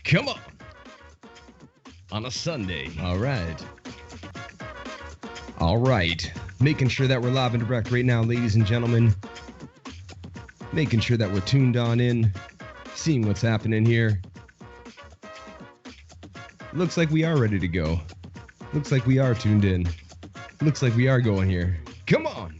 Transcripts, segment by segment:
Come on a Sunday. All right. Making sure that we're live and direct right now, ladies and gentlemen. Making sure that we're tuned on in, seeing what's happening here. Looks like we are ready to go. Looks like we are tuned in. Looks like we are going here. Come on.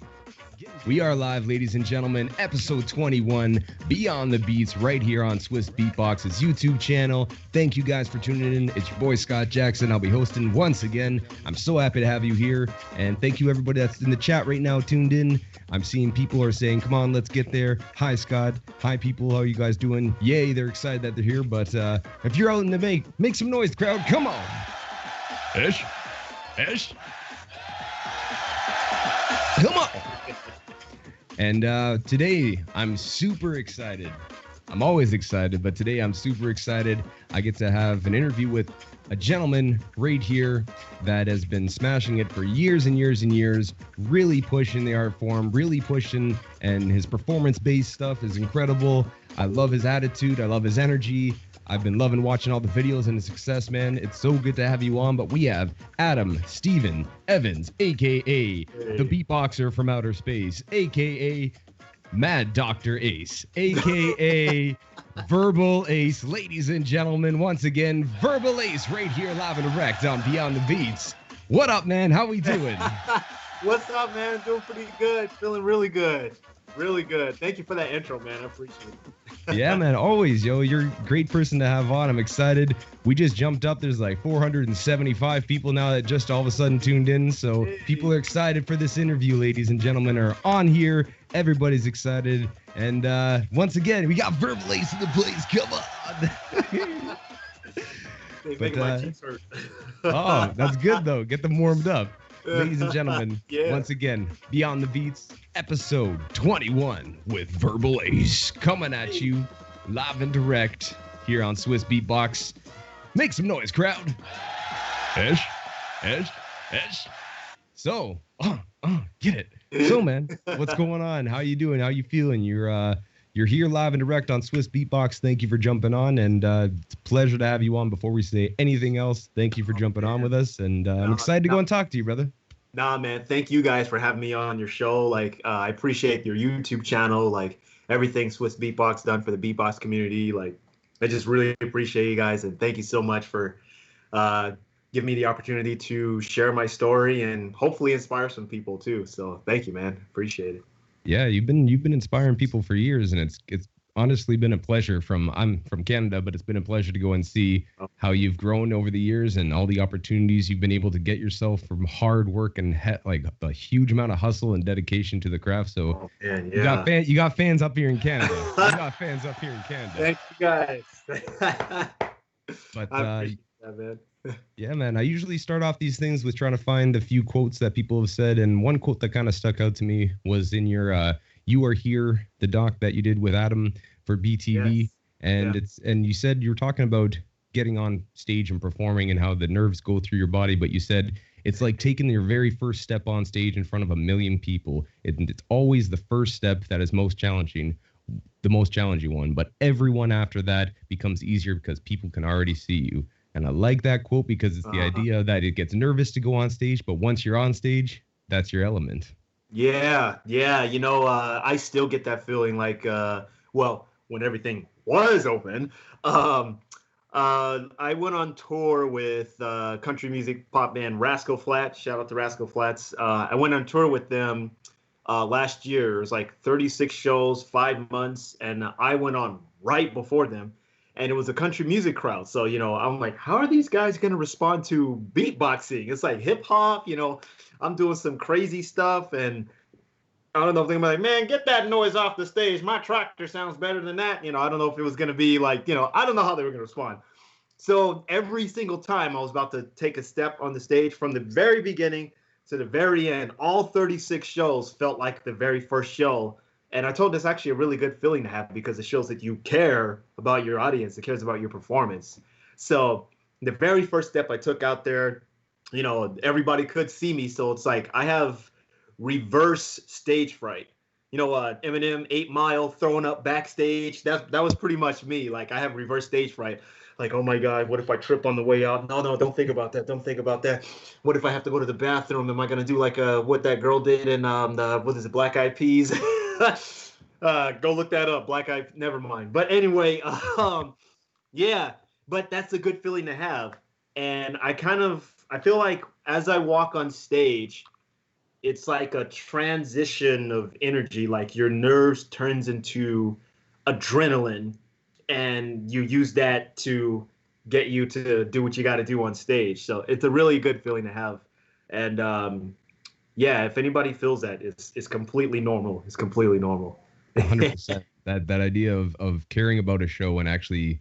We are live, ladies and gentlemen. Episode 21, Beyond the Beats, right here on Swissbeatbox's YouTube channel. Thank you guys for tuning in. It's your boy, Scott Jackson. I'll be hosting once again. I'm so happy to have you here. And thank you, everybody that's in the chat right now, tuned in. I'm seeing people are saying, come on, let's get there. Hi, Scott. Hi, people. How are you guys doing? Yay, they're excited that they're here. But if you're out in the make some noise, crowd. Come on. Ish. Come on. And today, I'm super excited. I'm always excited, but today I'm super excited. I get to have an interview with a gentleman right here that has been smashing it for years and years and years, really pushing the art form, really pushing, and his performance-based stuff is incredible. I love his attitude. I love his energy. I've been loving watching all the videos and his success, man. It's so good to have you on. But we have Adam Steven Evans, a.k.a. the Beatboxer from outer space, a.k.a. Mad Dr. Ace, a.k.a. Verbal Ase. Ladies and gentlemen, once again, Verbal Ase right here live and direct on Beyond the Beats. What up, man? How we doing? What's up, man? Doing pretty good. Feeling really good. Really good. Thank you for that intro, man. I appreciate it. Yeah, man. Always, yo. You're a great person to have on. I'm excited. We just jumped up. There's like 475 people now that just all of a sudden tuned in. So people are excited for this interview, ladies and gentlemen, are on here. Everybody's excited. And once again, we got Verbal Ase in the place. Come on. Making my cheeks hurt. Oh, that's good, though. Get them warmed up. Ladies and gentlemen, once again, Beyond the Beats, episode 21 with Verbal Ase coming at you live and direct here on Swissbeatbox. Make some noise, crowd. Ish. So, get it. So, man, what's going on? How you doing? How you feeling? You're here live and direct on Swissbeatbox. Thank you for jumping on, and it's a pleasure to have you on. Before we say anything else, thank you for jumping on with us, and I'm excited to go and talk to you, brother. Nah, man, thank you guys for having me on your show. Like, I appreciate your YouTube channel, like everything Swissbeatbox done for the beatbox community. Like, I just really appreciate you guys, and thank you so much for giving me the opportunity to share my story and hopefully inspire some people too. So thank you, man. Appreciate it. Yeah, you've been inspiring people for years, and it's honestly been a pleasure. I'm from Canada, but it's been a pleasure to go and see how you've grown over the years and all the opportunities you've been able to get yourself from hard work and like a huge amount of hustle and dedication to the craft. So you got fans up here in Canada. Thank you guys. But I appreciate that, man. Yeah, man. I usually start off these things with trying to find a few quotes that people have said, and one quote that kind of stuck out to me was in your "You Are Here," the doc that you did with Adam for BTV, and you said you were talking about getting on stage and performing and how the nerves go through your body, but you said it's like taking your very first step on stage in front of 1 million people. It's always the first step that is most challenging, the most challenging one, but everyone after that becomes easier because people can already see you. And I like that quote because it's the idea that it gets nervous to go on stage, but once you're on stage, that's your element. Yeah. You know, I still get that feeling like, when everything was open, I went on tour with country music pop band Rascal Flatts. Shout out to Rascal Flatts. I went on tour with them last year. It was like 36 shows, 5 months, and I went on right before them. And it was a country music crowd. So, you know, I'm like, how are these guys going to respond to beatboxing? It's like hip hop, you know, I'm doing some crazy stuff. And I don't know if they're going to be like, man, get that noise off the stage. My tractor sounds better than that. You know, I don't know if it was going to be like, you know, I don't know how they were going to respond. So every single time I was about to take a step on the stage from the very beginning to the very end, all 36 shows felt like the very first show. And I told this actually a really good feeling to have because it shows that you care about your audience. It cares about your performance. So the very first step I took out there, you know, everybody could see me. So it's like I have reverse stage fright. Eminem, 8 Mile throwing up backstage. That was pretty much me. Like I have reverse stage fright. Like, oh my God, what if I trip on the way out? No, don't think about that. Don't think about that. What if I have to go to the bathroom? Am I gonna do like what that girl did in what is it, Black Eyed Peas? Go look that up. Black Eyed. Never mind. But anyway, yeah. But that's a good feeling to have, and I feel like as I walk on stage, it's like a transition of energy. Like your nerves turns into adrenaline, and you use that to get you to do what you got to do on stage. So it's a really good feeling to have. And yeah, if anybody feels that, it's completely normal. It's completely normal. 100%. That idea of caring about a show, and actually,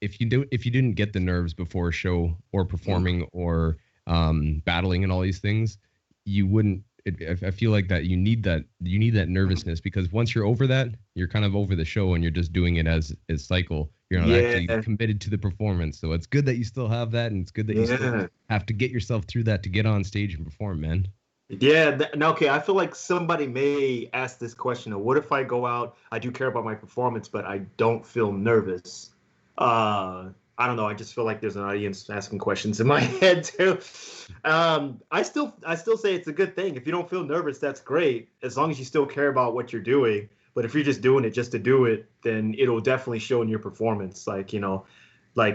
if you didn't get the nerves before a show or performing or battling and all these things, you wouldn't. I feel like that you need that nervousness, because once you're over that, you're kind of over the show and you're just doing it as a cycle. You're not actually committed to the performance. So it's good that you still have that, and it's good that you still have to get yourself through that to get on stage and perform, man. Yeah. Okay. I feel like somebody may ask this question of, what if I go out, I do care about my performance, but I don't feel nervous? I don't know. I just feel like there's an audience asking questions in my head too. I still say it's a good thing. If you don't feel nervous, that's great, as long as you still care about what you're doing. But if you're just doing it just to do it, then it'll definitely show in your performance. Like,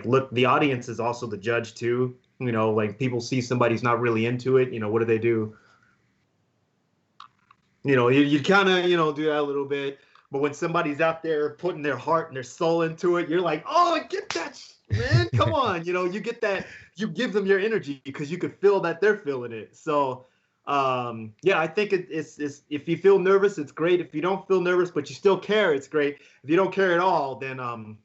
look, the audience is also the judge too. Like people see somebody's not really into it. What do? You kind of, do that a little bit. But when somebody's out there putting their heart and their soul into it, you're like, oh, get that, man. Come on. You get that. You give them your energy because you could feel that they're feeling it. So, yeah, I think it's if you feel nervous, it's great. If you don't feel nervous, but you still care, it's great. If you don't care at all, then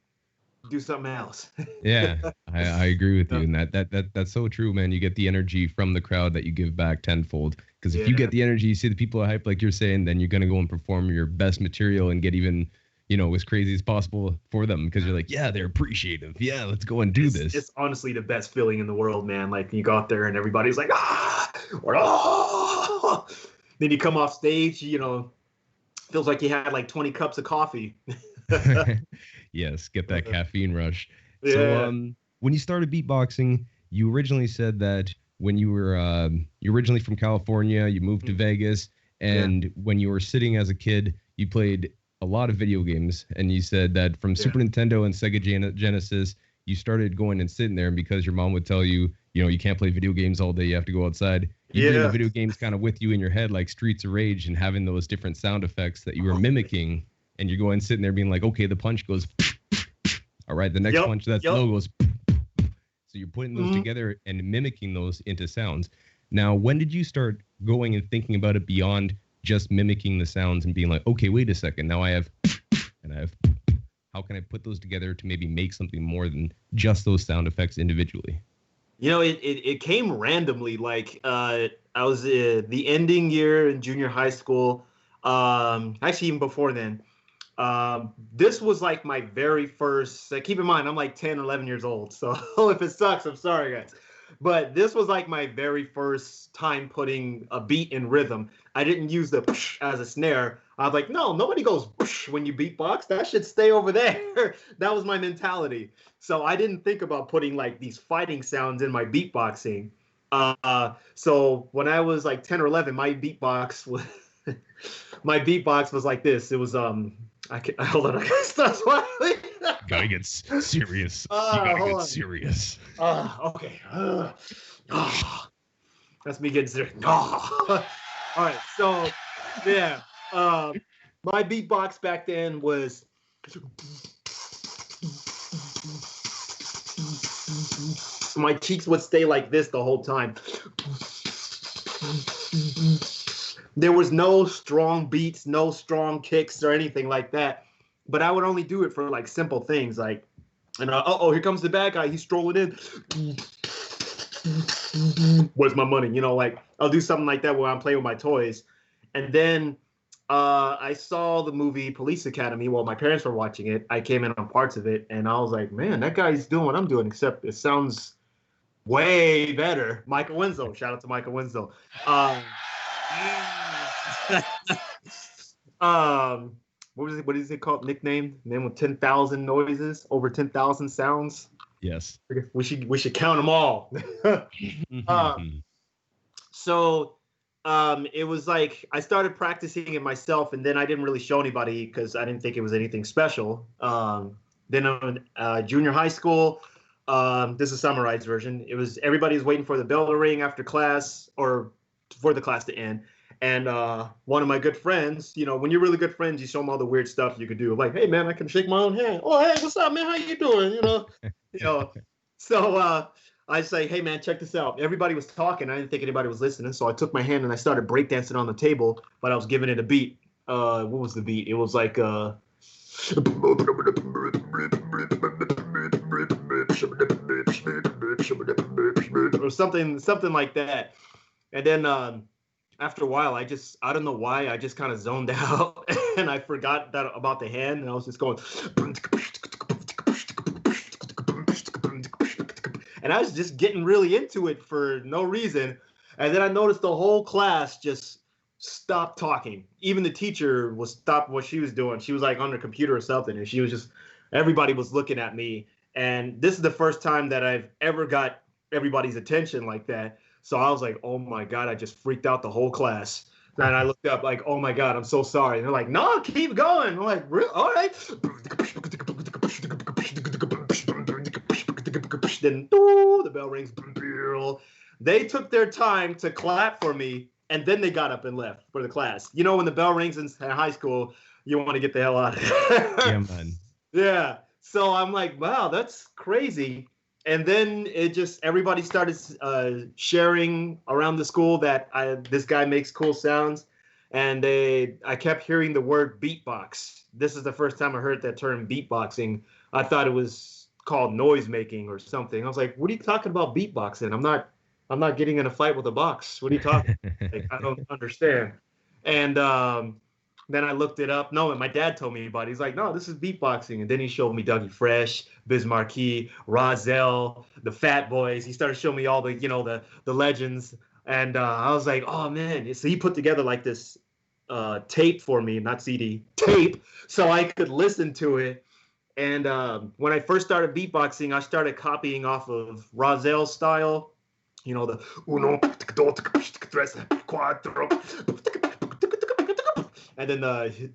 do something else. Yeah, I agree with you. And that's so true, man. You get the energy from the crowd that you give back tenfold. Because if you get the energy, you see the people are hyped, like you're saying, then you're going to go and perform your best material and get even, as crazy as possible for them. Because you're like, yeah, they're appreciative. Yeah, let's go and do this. It's honestly the best feeling in the world, man. Like you go out there and everybody's like, ah, or oh. Then you come off stage, feels like you had like 20 cups of coffee. Yes, get that caffeine rush. Yeah. So when you started beatboxing, you originally said that when you were you're originally from California, you moved to Vegas, and when you were sitting as a kid, you played a lot of video games, and you said that from Super Nintendo and Sega Genesis, you started going and sitting there, and because your mom would tell you, you can't play video games all day, you have to go outside. You bring the video games kind of with you in your head, like Streets of Rage, and having those different sound effects that you were mimicking, and you're going sitting there being like, okay, the punch goes, all right, the next punch that's low goes. So you're putting those together and mimicking those into sounds. Now, when did you start going and thinking about it beyond just mimicking the sounds and being like, okay, wait a second, now I have, and I have, how can I put those together to maybe make something more than just those sound effects individually? It came randomly. Like I was the ending year in junior high school. Actually, even before then. This was like my very first, keep in mind, I'm like 10, 11 years old. So if it sucks, I'm sorry, guys. But this was like my very first time putting a beat in rhythm. I didn't use the as a snare. I was like, no, nobody goes when you beatbox. That should stay over there. That was my mentality. So I didn't think about putting like these fighting sounds in my beatboxing. So when I was like 10 or 11, my beatbox was like this. It was hold on. I gotta stop smiling. Gotta get serious. You gotta get serious. Okay. That's me getting serious. All right. So, yeah. My beatbox back then was. My cheeks would stay like this the whole time. There was no strong beats, no strong kicks or anything like that. But I would only do it for like simple things like, and here comes the bad guy. He's strolling in. Where's my money? Like I'll do something like that where I'm playing with my toys. And then I saw the movie Police Academy while my parents were watching it. I came in on parts of it, and I was like, man, that guy's doing what I'm doing, except it sounds way better. Michael Winslow. Shout out to Michael Winslow. what was it? What is it called? Nickname? Name with 10,000 noises, over 10,000 sounds. Yes. We should count them all. So it was like I started practicing it myself, and then I didn't really show anybody because I didn't think it was anything special. Then in junior high school, this is a summarized version. It was everybody's waiting for the bell to ring after class or for the class to end. And one of my good friends, you know, when you're really good friends, you show them all the weird stuff you could do. Like, hey man, I can shake my own hand. Oh hey, what's up, man? How you doing? You know. So I say, hey man, check this out. Everybody was talking. I didn't think anybody was listening, so I took my hand and I started breakdancing on the table, but I was giving it a beat. What was the beat? It was like or something like that. And then after a while, I don't know why, I just kind of zoned out and I forgot that about the hand, and I was just going. And I was just getting really into it for no reason. And then I noticed the whole class just stopped talking. Even the teacher was stopped what she was doing. She was like on her computer or something. And she was just, everybody was looking at me. And this is the first time that I've ever got everybody's attention like that. So I was like, oh my God, I just freaked out the whole class. And I looked up like, oh my God, I'm so sorry. And they're like, no, keep going. I'm like, really? All right. Then the bell rings. They took their time to clap for me, and then they got up and left for the class. You know, when the bell rings in high school, you want to get the hell out of there. Yeah, man. Yeah. So I'm like, wow, that's crazy. And then everybody started sharing around the school that this guy makes cool sounds. And I kept hearing the word beatbox. This is the first time I heard that term beatboxing. I thought it was called noise making or something. I was like, what are you talking about beatboxing? I'm not getting in a fight with a box. What are you talking about? Like, I don't understand. And then I looked it up. No, and my dad told me about it. He's like, no, this is beatboxing. And then he showed me Dougie Fresh, Biz Markie, Rozelle, the Fat Boys. He started showing me all the, you know, the legends. And I was like, oh man. So he put together like this tape for me, not CD, tape, so I could listen to it. And when I first started beatboxing, I started copying off of Rozelle's style. You know, the uno, tres, cuatro. And then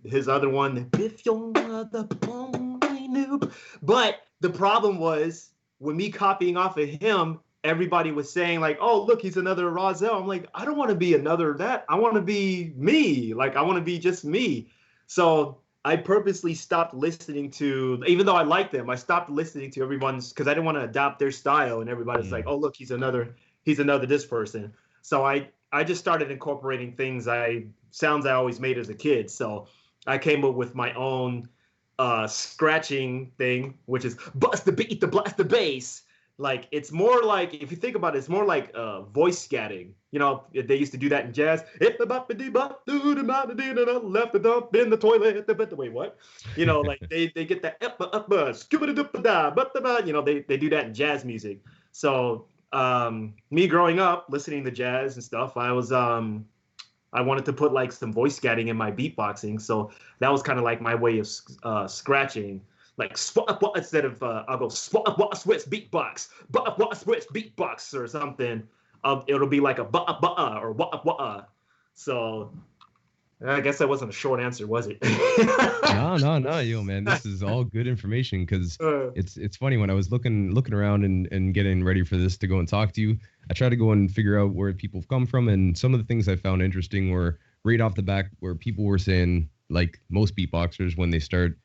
his other one, if you're the only noob. But the problem was, with me copying off of him, everybody was saying like, oh, look, he's another Rozelle. I'm like, I don't want to be another that. I want to be me. Like, I want to be just me. So I purposely stopped listening to, even though I like them, I stopped listening to everyone's, because I didn't want to adopt their style. And everybody's like, oh, look, he's another this person. So I just started incorporating sounds I always made as a kid. So I came up with my own scratching thing, which is bust the beat, the blast the bass. Like, it's more like, if you think about it, it's more like voice scatting. You know, they used to do that in jazz. Left the dump in the toilet. Wait, what? You know, like they get that, you know, they do that in jazz music. So me growing up listening to jazz and stuff, I wanted to put like some voice scatting in my beatboxing. So that was kind of like my way of scratching. Like instead of I'll go Swissbeatbox, Swissbeatbox or something. It'll be like a or wah. So I guess that wasn't a short answer, was it? No, yo, man, this is all good information, because it's funny, when I was looking around and getting ready for this to go and talk to you, I tried to go and figure out where people come from, and some of the things I found interesting were right off the back where people were saying, like most beatboxers when they start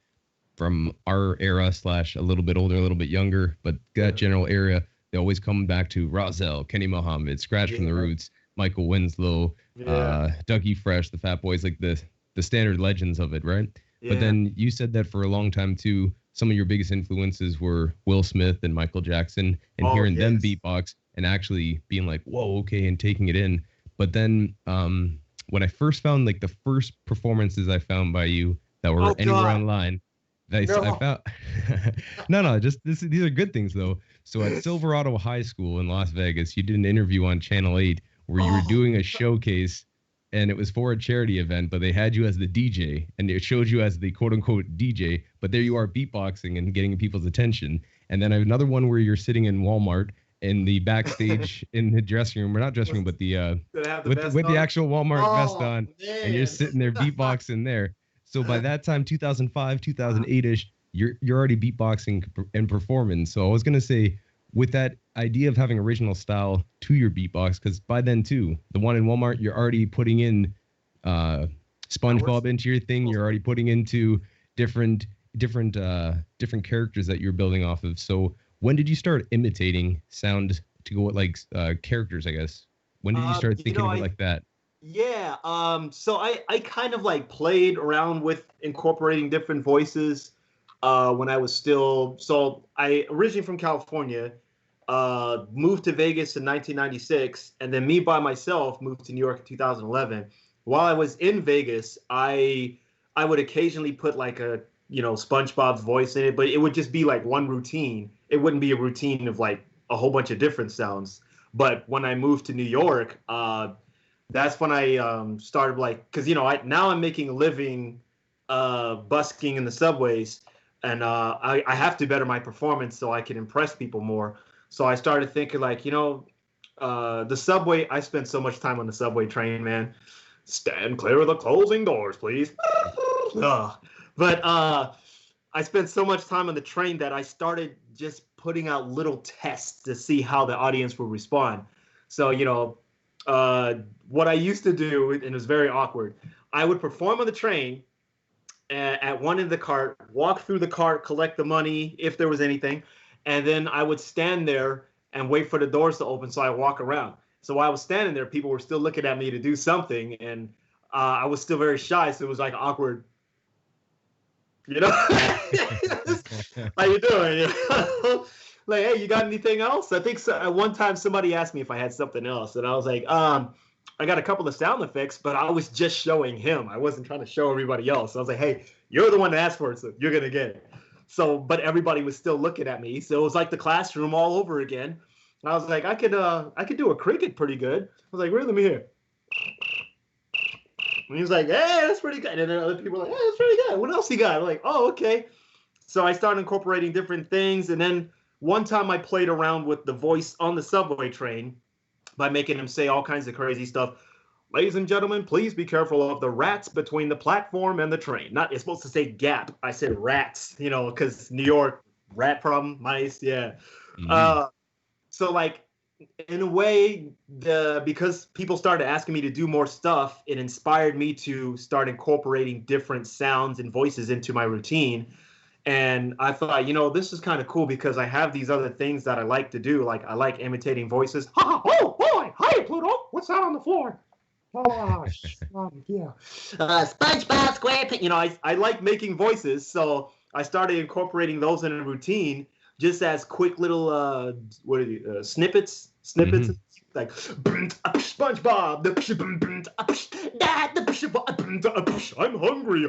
from our era / a little bit older, a little bit younger, but that general area, they always come back to Rozelle, Kenny Mohammed, Scratch from the Roots, Michael Winslow, Dougie Fresh, the Fat Boys, like the standard legends of it, right? Yeah. But then you said that for a long time too, some of your biggest influences were Will Smith and Michael Jackson, and hearing them beatbox and actually being like, whoa, okay, and taking it in. But then when I first found like the first performances I found by you that were anywhere online, I found these are good things though. So at Silverado High School in Las Vegas, you did an interview on Channel 8 where you were doing a showcase, and it was for a charity event, but they had you as the DJ, and it showed you as the quote-unquote DJ, but there you are beatboxing and getting people's attention. And then another one where you're sitting in Walmart in the backstage in the dressing room, or not dressing room, but the with the actual Walmart vest on, man. and you're sitting there beatboxing there. So by that time, 2005, 2008ish, you're already beatboxing and performing. So I was gonna say, with that idea of having original style to your beatbox, because by then too, the one in Walmart, you're already putting in SpongeBob into your thing. You're already putting into different characters that you're building off of. So when did you start imitating sound to go with like characters, I guess? When did you start thinking of it like that? Yeah. So I kind of like played around with incorporating different voices when I was still. So I originally from California, moved to Vegas in 1996, and then me by myself moved to New York in 2011. While I was in Vegas, I would occasionally put like a SpongeBob's voice in it, but it would just be like one routine. It wouldn't be a routine of like a whole bunch of different sounds. But when I moved to New York, that's when I started like, because now I'm making a living busking in the subways, and I have to better my performance so I can impress people more. So I started thinking like, the subway. I spent so much time on the subway train, man. Stand clear of the closing doors, please. But I spent so much time on the train that I started just putting out little tests to see how the audience would respond. So, what I used to do, and it was very awkward, I would perform on the train at one end of the cart, walk through the cart, collect the money if there was anything, and then I would stand there and wait for the doors to open so I walk around. So while I was standing there, people were still looking at me to do something, and I was still very shy, so it was like awkward. How you doing? Like, hey, you got anything else? I think so, at one time somebody asked me if I had something else, and I was like, I got a couple of sound effects, but I was just showing him. I wasn't trying to show everybody else. So I was like, hey, you're the one that asked for it, so you're gonna get it. So, but everybody was still looking at me, so it was like the classroom all over again. And I was like, I could do a cricket pretty good. I was like, really, let me hear. And he was like, hey, that's pretty good. And then other people were like, hey, that's pretty good. What else you got? I'm like, oh, okay. So I started incorporating different things. And then one time I played around with the voice on the subway train by making him say all kinds of crazy stuff. Ladies and gentlemen, please be careful of the rats between the platform and the train. It's supposed to say gap. I said rats, because New York, rat problem, mice, yeah. Mm-hmm. So like, in a way, because people started asking me to do more stuff, it inspired me to start incorporating different sounds and voices into my routine. And I thought, this is kind of cool because I have these other things that I like to do. Like I like imitating voices. Oh boy, hi Pluto. What's that on the floor? Oh, yeah. SpongeBob SquarePants. I like making voices, so I started incorporating those in a routine, just as quick little snippets. Mm-hmm. Like SpongeBob, I'm hungry.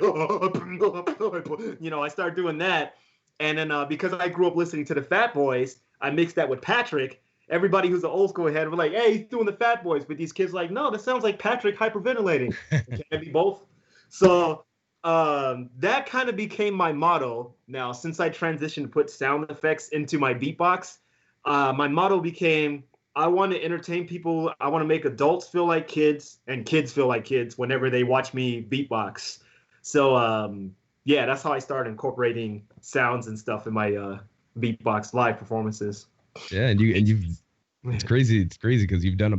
I start doing that, and then because I grew up listening to the Fat Boys, I mixed that with Patrick. Everybody who's an old school head were like, "Hey, he's doing the Fat Boys," but these kids like, "No, that sounds like Patrick hyperventilating." Can it be both? So that kind of became my motto. Now, since I transitioned to put sound effects into my beatbox, my motto became, I want to entertain people. I want to make adults feel like kids and kids feel like kids whenever they watch me beatbox. So, yeah, that's how I started incorporating sounds and stuff in my beatbox live performances. Yeah, and you've it's crazy because you've done a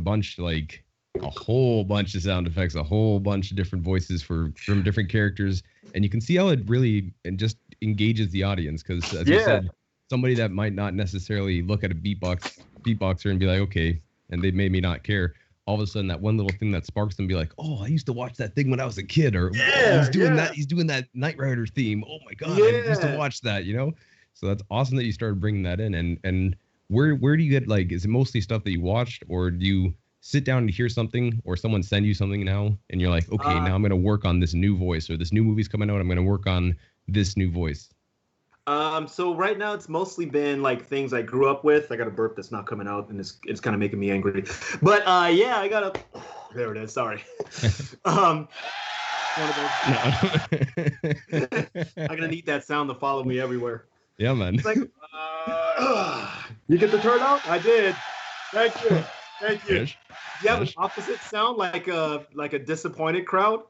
whole bunch of sound effects, a whole bunch of different voices from different characters, and you can see how it really just engages the audience because, as you said, somebody that might not necessarily look at a beatboxer and be like, okay, and they may not care. All of a sudden, that one little thing that sparks them, be like, oh, I used to watch that thing when I was a kid, or he's doing that Knight Rider theme. Oh my god, I used to watch that, So that's awesome that you started bringing that in. And where do you get, like, is it mostly stuff that you watched, or do you sit down and hear something, or someone send you something now, and you're like, okay, now I'm going to work on this new voice, or this new movie's coming out, I'm going to work on this new voice? So right now it's mostly been like things I grew up with. I got a burp that's not coming out, and it's kind of making me angry. But yeah, I got There it is. Sorry. One of those. I'm gonna need that sound to follow me everywhere. Yeah, man. It's like, you get the turnout? I did. Thank you. Thank you. Finish. Do you have an opposite sound, like a disappointed crowd?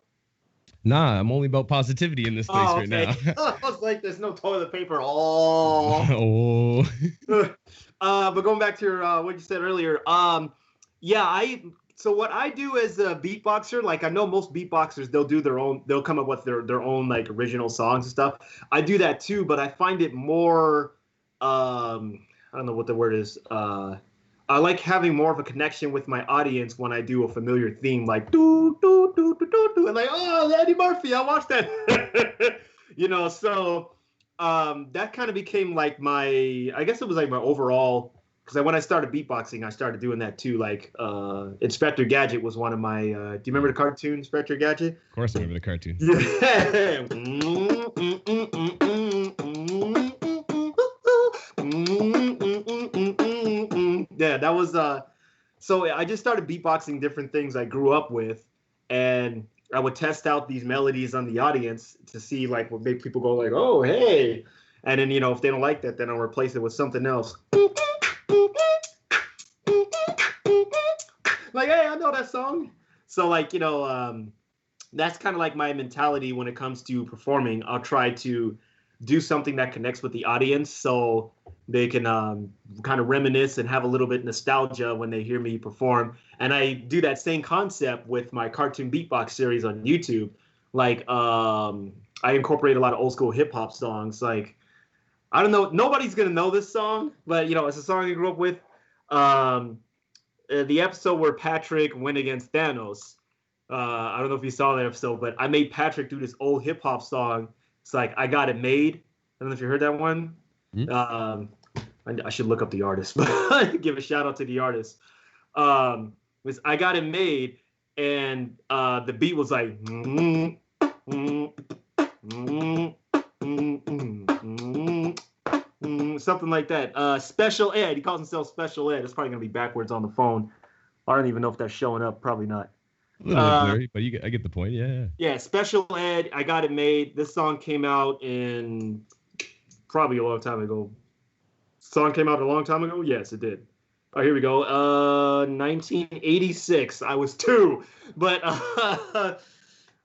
Nah, I'm only about positivity in this place right now. I was like, there's no toilet paper. Oh. But going back to your what you said earlier, so what I do as a beatboxer, like I know most beatboxers, they'll come up with their own like original songs and stuff. I do that too, but I find it more I don't know what the word is. I like having more of a connection with my audience when I do a familiar theme, like do do do do do do, and like, oh, Eddie Murphy, I watched that. So that kind of became like I guess it was like my overall, because when I started beatboxing, I started doing that too. Like Inspector Gadget was one of my. Do you remember the cartoon Inspector Gadget? Of course, I remember the cartoon. Yeah, that was so I just started beatboxing different things I grew up with, and I would test out these melodies on the audience to see like what make people go like, oh, hey. And then, if they don't like that, then I'll replace it with something else. Like, hey, I know that song. So like, that's kind of like my mentality when it comes to performing. I'll try to do something that connects with the audience so they can kind of reminisce and have a little bit nostalgia when they hear me perform. And I do that same concept with my cartoon beatbox series on YouTube. Like I incorporate a lot of old school hip hop songs. Like, I don't know, nobody's gonna know this song, but it's a song I grew up with. The episode where Patrick went against Thanos. I don't know if you saw that episode, but I made Patrick do this old hip hop song. It's like, I Got It Made. I don't know if you heard that one. Mm-hmm. I should look up the artist, but give a shout out to the artist. Was I Got It Made, and the beat was like something like that. Special Ed. He calls himself Special Ed. It's probably gonna be backwards on the phone. I don't even know if that's showing up. Probably not. A little blurry, but I get the point. Yeah. Yeah. Special Ed. I Got It Made. This song came out in probably a long time ago. Song came out a long time ago. Yes, it did. Oh, here we go. 1986. I was 2, but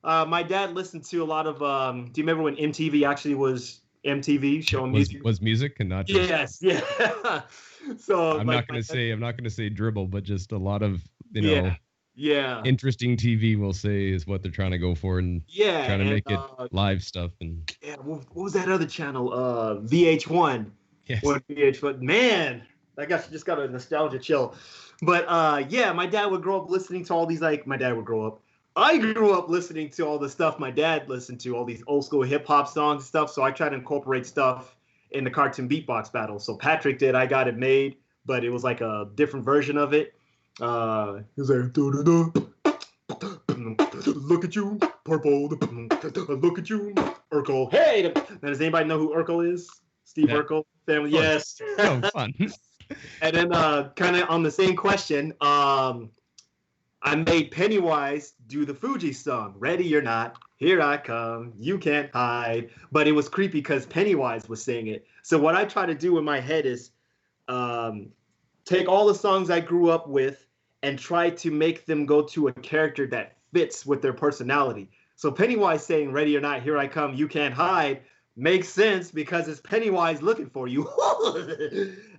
my dad listened to a lot of. Do you remember when MTV actually was MTV showing music? Was music and not just. Yes. Yeah. So I'm not gonna say dribble, but just a lot of Yeah. interesting TV, we'll say, is what they're trying to go for, and trying to make it live stuff. And what was that other channel? VH1. Yes. What VH1? Man, I guess just got a nostalgia chill. But my dad would grow up listening to all these. Like, my dad would grow up. I grew up listening to all the stuff my dad listened to, all these old school hip hop songs and stuff. So I try to incorporate stuff in the cartoon beatbox battle. So Patrick did I Got It Made, but it was like a different version of it. He was like, look at you, purple. Look at you, Urkel. Hey, now, does anybody know who Urkel is? Steve Urkel family. Yes. Oh, fun. And then, kind of on the same question, I made Pennywise do the Fuji song. Ready or not, here I come. You can't hide. But it was creepy because Pennywise was saying it. So what I try to do in my head is take all the songs I grew up with and try to make them go to a character that fits with their personality. So Pennywise saying, ready or not, here I come, you can't hide, makes sense because it's Pennywise looking for you.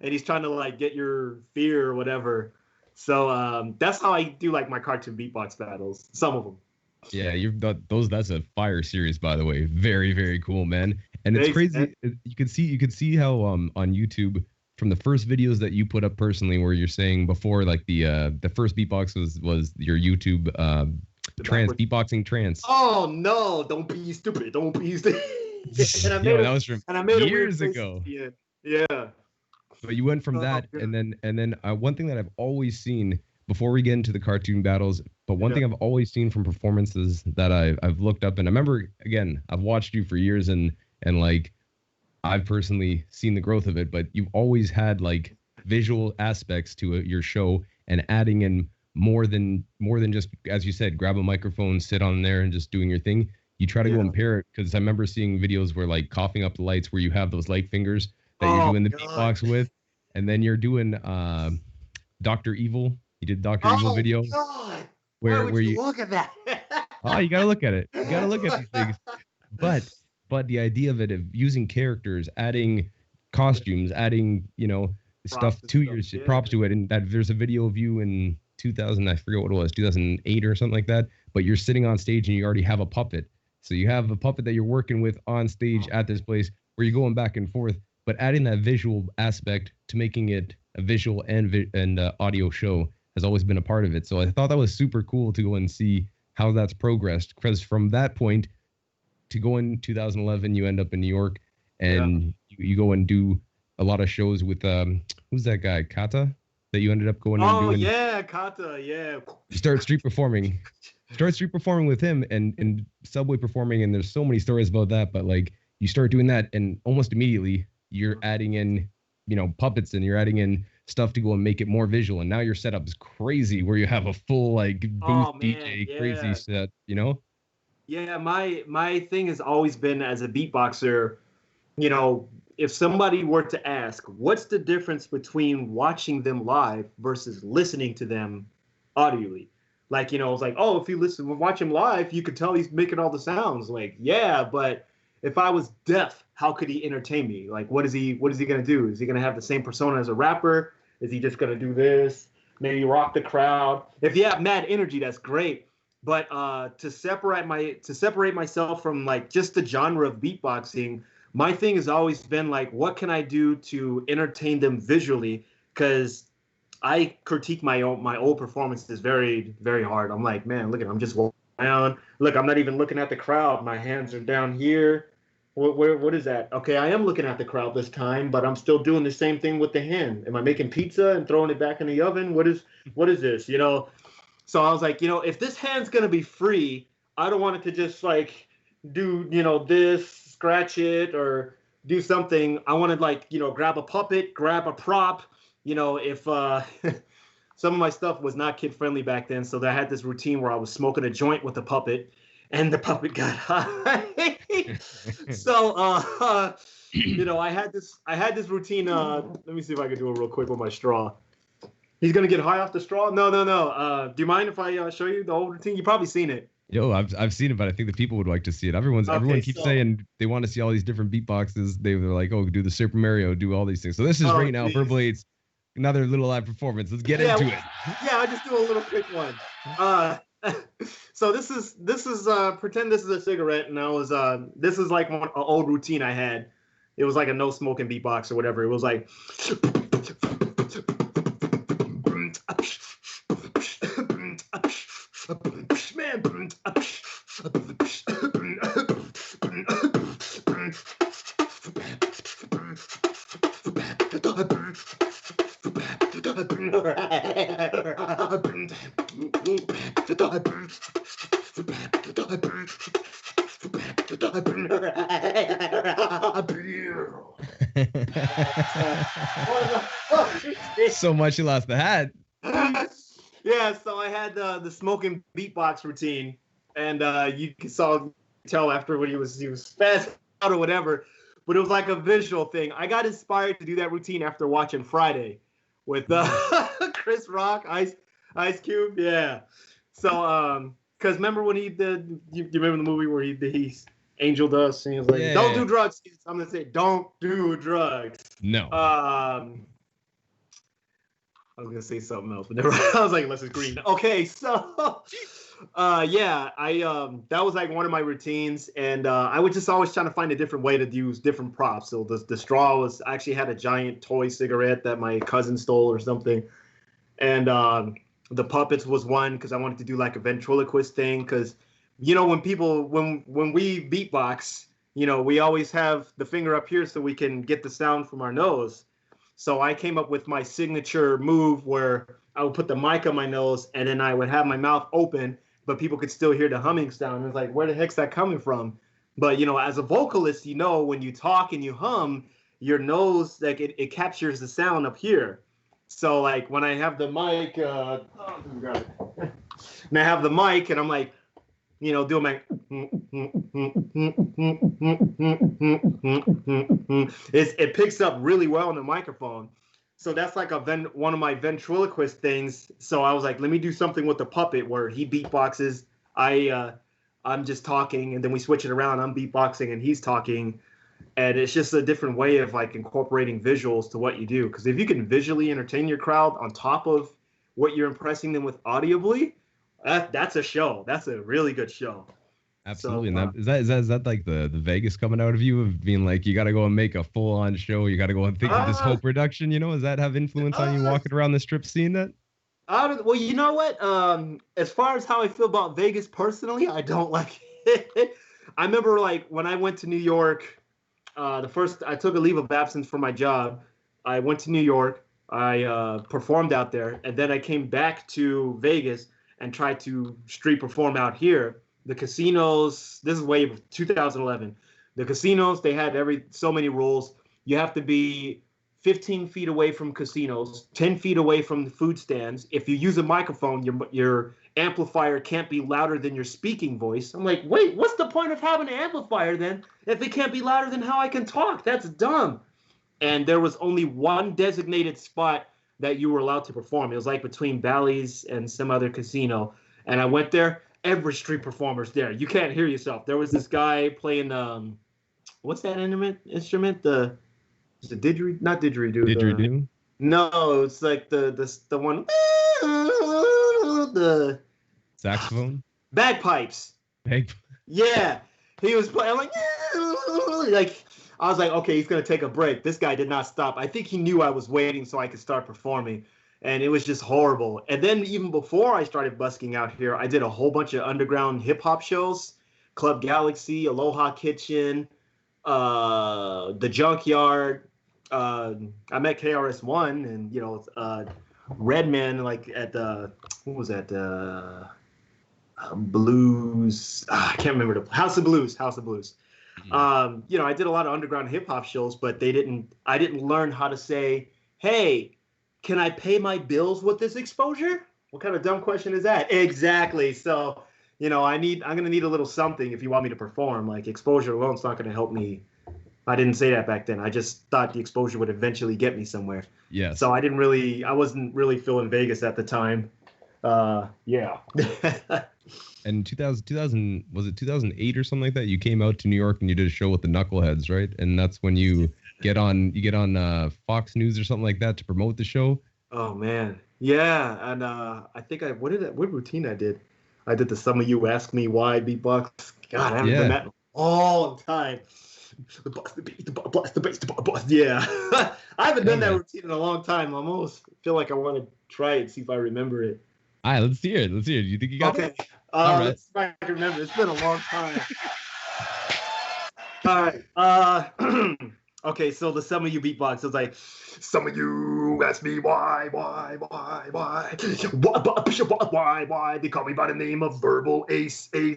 And he's trying to like get your fear or whatever. So that's how I do like my cartoon beatbox battles. Some of them. Yeah, that's a fire series, by the way. Very, very cool, man. And it's crazy. You can see how on YouTube, from the first videos that you put up personally, where you're saying before, like the first beatbox was your YouTube beatboxing trance. Oh no! Don't be stupid! Don't be stupid! That was from years ago. Yeah. But you went from that, and then one thing that I've always seen before we get into the cartoon battles, but one thing I've always seen from performances that I've looked up, and I remember, again, I've watched you for years, and like I've personally seen the growth of it, but you've always had like visual aspects to your show, and adding in more than just, as you said, grab a microphone, sit on there and just doing your thing. You try to go and pair it, because I remember seeing videos where like coughing up the lights where you have those light fingers that you're doing the beatbox with, and then you're doing Dr. Evil. You did Dr. Evil video. God. Where you look at that? Oh, you gotta look at it. You gotta look at these things. But the idea of it, of using characters, adding costumes, adding, stuff to your props to it, and that there's a video of you in 2000, I forget what it was, 2008 or something like that, but you're sitting on stage and you already have a puppet. So you have a puppet that you're working with on stage at this place where you're going back and forth, but adding that visual aspect to making it a visual and audio show has always been a part of it. So I thought that was super cool to go and see how that's progressed, because from that point to go in 2011, you end up in New York, and you go and do a lot of shows with who's that guy, Kata, that you ended up going and doing. Oh yeah, Kata, yeah. Start street performing with him, and Subway performing, and there's so many stories about that. But like, you start doing that, and almost immediately you're adding in, puppets, and you're adding in stuff to go and make it more visual. And now your setup is crazy, where you have a full like booth DJ crazy set, Yeah, my thing has always been, as a beatboxer, if somebody were to ask, what's the difference between watching them live versus listening to them audibly? Like, it's like, oh, if you watch him live, you could tell he's making all the sounds. Like, yeah, but if I was deaf, how could he entertain me? Like, what is he gonna do? Is he gonna have the same persona as a rapper? Is he just gonna do this? Maybe rock the crowd? If you have mad energy, that's great. But to separate myself from like just the genre of beatboxing, my thing has always been like, what can I do to entertain them visually? Because I critique my old performances very, very hard. I'm like, man, look at, I'm just walking around. Look, I'm not even looking at the crowd. My hands are down here. What is that? Okay, I am looking at the crowd this time, but I'm still doing the same thing with the hand. Am I making pizza and throwing it back in the oven? What is this? So I was like, if this hand's gonna be free, I don't want it to just like do, this, scratch it, or do something. I wanted like, grab a puppet, grab a prop. If some of my stuff was not kid friendly back then, so I had this routine where I was smoking a joint with the puppet, and the puppet got high. So I had this routine. Let me see if I can do it real quick with my straw. He's gonna get high off the straw? No. Do you mind if I show you the old routine? You've probably seen it. Yo, I've seen it, but I think the people would like to see it. Everyone keeps saying they want to see all these different beatboxes. They're like, oh, do the Super Mario, do all these things. So this is right now, Verbal Ase, another little live performance. Let's get into it. Yeah, I'll just do a little quick one. So this is pretend this is a cigarette, and this is like an old routine I had. It was like a no smoking beatbox or whatever. It was like. So much you lost the hat. Yeah, so I had the smoking beatbox routine, and you could tell after when he was fast out or whatever, but it was like a visual thing. I got inspired to do that routine after watching Friday with Chris Rock, Ice Cube, yeah. So because remember when he did, you remember the movie where he Angel Dust, and he was like, don't do drugs. I'm gonna say, don't do drugs. No. I was gonna say something else, but never. I was like, unless it's green. Okay, so yeah, that was like one of my routines, and I was just always trying to find a different way to use different props. So the straw was, I actually had a giant toy cigarette that my cousin stole or something, and the puppets was one because I wanted to do like a ventriloquist thing, because when we beatbox, we always have the finger up here so we can get the sound from our nose. So I came up with my signature move where I would put the mic on my nose and then I would have my mouth open, but people could still hear the humming sound. It's like, where the heck's that coming from? But, as a vocalist, when you talk and you hum, your nose, like it captures the sound up here. So like when I have the mic, and I have the mic, and I'm like, doing my, it picks up really well on the microphone. So that's like one of my ventriloquist things. So I was like, let me do something with the puppet where he beatboxes. I'm just talking, and then we switch it around. I'm beatboxing, and he's talking. And it's just a different way of like incorporating visuals to what you do. Because if you can visually entertain your crowd on top of what you're impressing them with audibly, that's a show. That's a really good show. Absolutely. So, and is that like the Vegas coming out of you of being like, you got to go and make a full on show. You got to go and think of this whole production, Does that have influence on you walking around the strip scene that? Well, you know what? As far as how I feel about Vegas personally, I don't like it. I remember like when I went to New York, I took a leave of absence for my job. I went to New York. I performed out there, and then I came back to Vegas and tried to street perform out here. The casinos, this is way 2011. The casinos, they had so many rules. You have to be 15 feet away from casinos, 10 feet away from the food stands. If you use a microphone, your amplifier can't be louder than your speaking voice. I'm like, wait, what's the point of having an amplifier then if it can't be louder than how I can talk? That's dumb. And there was only one designated spot that you were allowed to perform. It was like between Bally's and some other casino. And I went there. Every street performer's there. You can't hear yourself. There was this guy playing what's that instrument? Is it didgeridoo? Not didgeridoo. Didgeridoo? No, it's like the one. The saxophone. Bagpipes. Yeah, he was playing. I'm like I was like, okay, he's gonna take a break. This guy did not stop. I think he knew I was waiting so I could start performing, and it was just horrible. And then even before I started busking out here, I did a whole bunch of underground hip hop shows, Club Galaxy, Aloha Kitchen, the Junkyard. I met KRS-One and Redman like at the what was that Blues? I can't remember the House of Blues. Mm-hmm. I did a lot of underground hip hop shows, but I didn't learn how to say, hey, can I pay my bills with this exposure? What kind of dumb question is that? Exactly. So I'm gonna need a little something if you want me to perform. Like exposure alone's not gonna help me. I didn't say that back then. I just thought the exposure would eventually get me somewhere. Yeah. So I wasn't really feeling Vegas at the time. Yeah. And 2000, was it 2008 or something like that? You came out to New York and you did a show with the Knuckleheads, right? And that's when you get on Fox News or something like that to promote the show. Oh man. Yeah. And I think what routine I did? I did the Some of You Ask Me Why beatbox. God, I haven't done that in a long time. The boss, the beat, the boss, the bass, the boss. Yeah, I haven't done that routine in a long time. I almost feel like I want to try it, see if I remember it. All right, let's hear it. You think you got it? Okay. All right. Let's see if I can remember. It's been a long time. All right. Okay, so the Some of You beatbox is like, some of you ask me why, they call me by the name of Verbal Ase. Verbal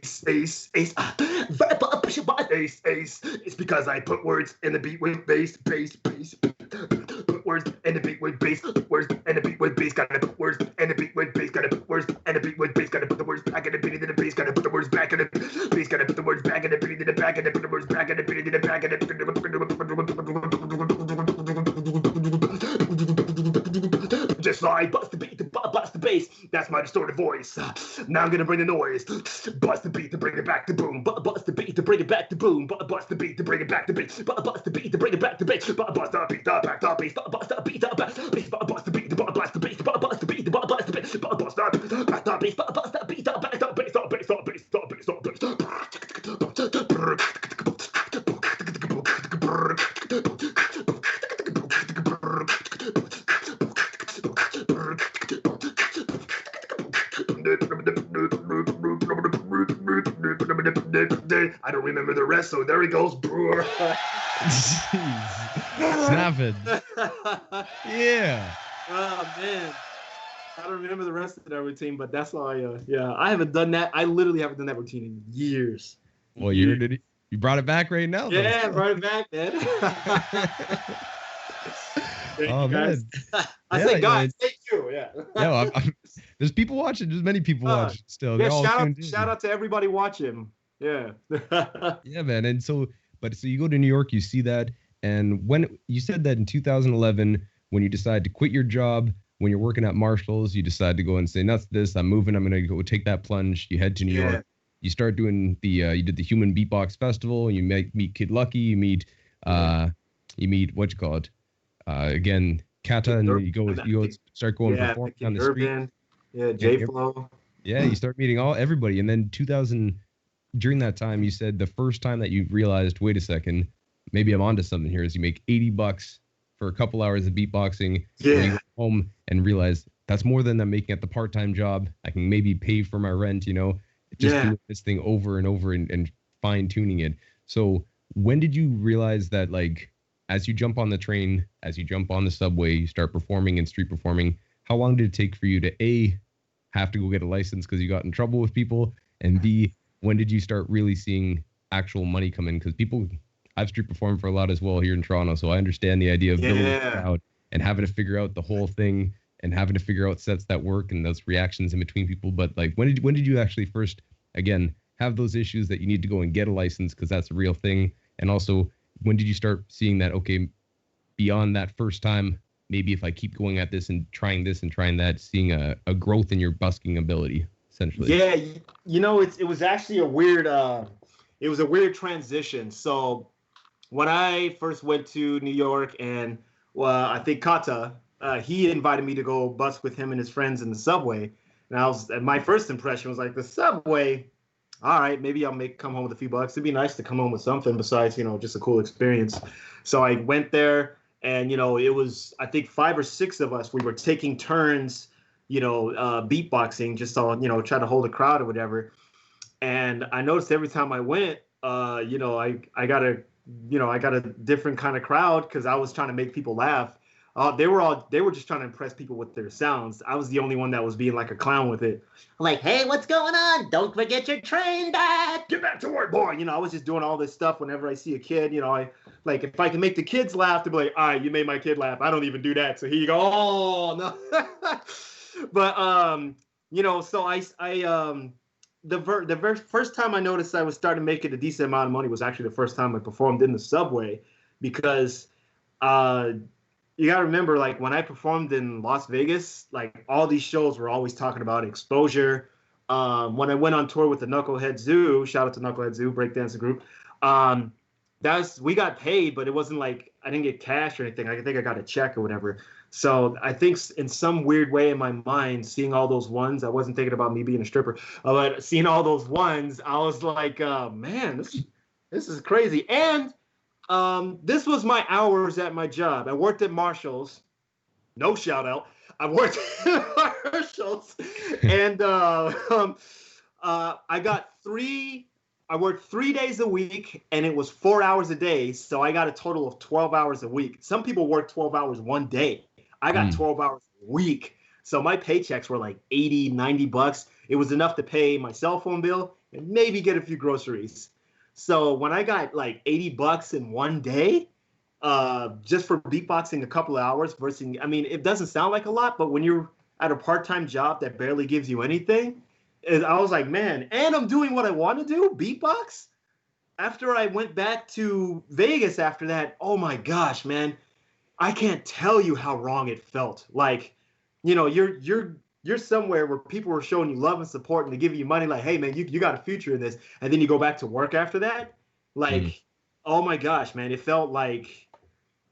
Ase. It's because I put words in the beat with bass. Put words in the beat with bass. Put words in the beat with bass. Gotta put words in the beat with bass. Gotta put words in the beat with bass. Gotta put the words back in the beat into the bass. Gotta put the words back in the bass. Gotta put the words back in the beat into the back. Gotta put the words back in the beat into the back. Just like bust the beat, bust the bass. That's my distorted voice. Now I'm gonna bring the noise. Bust the beat to bring it back to boom. Bust the beat to bring it back to boom. Bust the beat to bring it back to bass. Bust the beat to bring it back to bass. Bust the beat to back to bass. Bust the beat to back to bass. Bust the beat to bust the bass. Bust the beat to bust the bass. Bust the beat to back to bass. Bust the beat to back to bass. I don't remember the rest, so there he goes. Snap it. Yeah. Oh man, I don't remember the rest of that routine, but that's all. I haven't done that. I literally haven't done that routine in years. What year did he? You brought it back right now? Yeah, I brought it back, man. Oh man. I say guys, thank you. Yeah. There's people watching. There's many people watching still. Yeah, shout out to everybody watching. Yeah. Yeah, man. And so you go to New York, you see that, and when you said that in 2011, when you decide to quit your job, when you're working at Marshall's, you decide to go and say, nuts this, I'm moving, I'm gonna go take that plunge. You head to New York. You start doing you did the Human Beatbox Festival, and you meet Kid Lucky, you meet what you call it, again, Kata, and you go start going performing on the street. Yeah, J-Flow. Yeah, you start meeting everybody, and then during that time, you said the first time that you realized, wait a second, maybe I'm onto something here, is you make $80 for a couple hours of beatboxing. Yeah. And you go home and realize that's more than I'm making at the part-time job. I can maybe pay for my rent, doing this thing over and over and fine-tuning it. So when did you realize that, like, as you jump on the train, as you jump on the subway, you start performing and street performing, how long did it take for you to A, have to go get a license because you got in trouble with people, and B, when did you start really seeing actual money come in? Because I've street performed for a lot as well here in Toronto, so I understand the idea of building a crowd and having to figure out the whole thing and having to figure out sets that work and those reactions in between people. But like, when did you actually first, again, have those issues that you need to go and get a license because that's a real thing? And also, when did you start seeing that, okay, beyond that first time, maybe if I keep going at this and trying that, seeing a growth in your busking ability, essentially? Yeah, it was actually a weird transition. So when I first went to New York, and I think Kata, he invited me to go bus with him and his friends in the subway. And my first impression was like, the subway, all right, maybe I'll come home with a few bucks. It'd be nice to come home with something besides, just a cool experience. So I went there, and, it was, I think 5 or 6 of us, we were taking turns, beatboxing, just to, try to hold a crowd or whatever. And I noticed every time I went, I got a different kind of crowd because I was trying to make people laugh. They were just trying to impress people with their sounds. I was the only one that was being like a clown with it. Like, hey, what's going on? Don't forget your train back. Get back to work, boy. I was just doing all this stuff whenever I see a kid. If I can make the kids laugh, they'll be like, all right, you made my kid laugh. I don't even do that. So here you go. Oh, no. But, so the first time I noticed I was starting to make it a decent amount of money was actually the first time I performed in the subway, because you got to remember, like, when I performed in Las Vegas, like, all these shows were always talking about exposure. When I went on tour with the Knucklehead Zoo, shout out to Knucklehead Zoo, breakdancing group, we got paid, but it wasn't like I didn't get cash or anything. I think I got a check or whatever. So I think in some weird way in my mind, seeing all those ones, I wasn't thinking about me being a stripper, but seeing all those ones, I was like, man, this is crazy. And this was my hours at my job. I worked at Marshall's. No shout out. I worked at Marshall's, and I worked 3 days a week, and it was 4 hours a day. So I got a total of 12 hours a week. Some people work 12 hours one day. I got 12 hours a week. So my paychecks were like $80, $90. It was enough to pay my cell phone bill and maybe get a few groceries. So when I got like $80 in one day, just for beatboxing a couple of hours versus, I mean, it doesn't sound like a lot, but when you're at a part-time job that barely gives you anything, I was like, man, and I'm doing what I want to do, beatbox. After I went back to Vegas after that, oh my gosh, man, I can't tell you how wrong it felt. Like, you're somewhere where people were showing you love and support and they give you money, like, hey man, you got a future in this, and then you go back to work after that. Like, oh my gosh, man, it felt like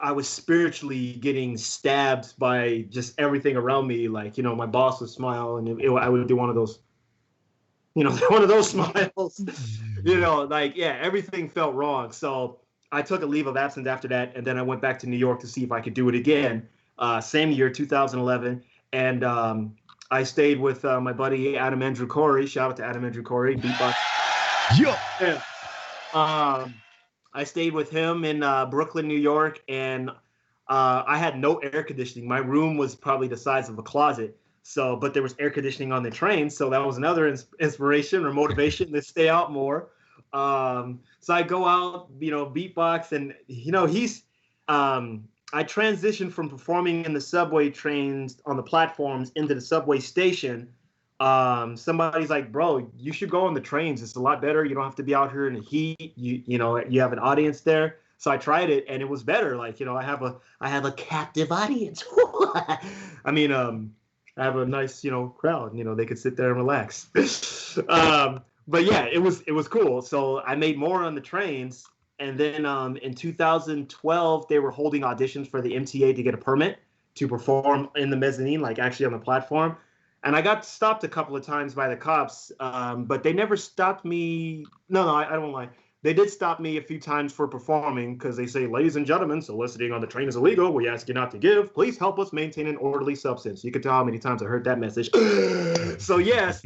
I was spiritually getting stabbed by just everything around me. Like, my boss would smile, and I would do one of those, one of those smiles, like, yeah, everything felt wrong. So I took a leave of absence after that, and then I went back to New York to see if I could do it again. Same year, 2011, and I stayed with my buddy Adam Andrew Corey. Shout out to Adam Andrew Corey, beatbox. Yeah. I stayed with him in Brooklyn, New York, and I had no air conditioning. My room was probably the size of a closet. So, but there was air conditioning on the train, so that was another inspiration or motivation to stay out more. So I go out, beatbox, and he's. I transitioned from performing in the subway trains on the platforms into the subway station. Somebody's like, bro, you should go on the trains. It's a lot better. You don't have to be out here in the heat. You have an audience there. So I tried it and it was better. Like, I have a captive audience. I mean, I have a nice, crowd. They could sit there and relax. But yeah, it was cool. So I made more on the trains. And then in 2012, they were holding auditions for the MTA to get a permit to perform in the mezzanine, like actually on the platform. And I got stopped a couple of times by the cops, but they never stopped me. No, I don't lie. They did stop me a few times for performing because they say, ladies and gentlemen, soliciting on the train is illegal. We ask you not to give. Please help us maintain an orderly substance. You can tell how many times I heard that message. So yes,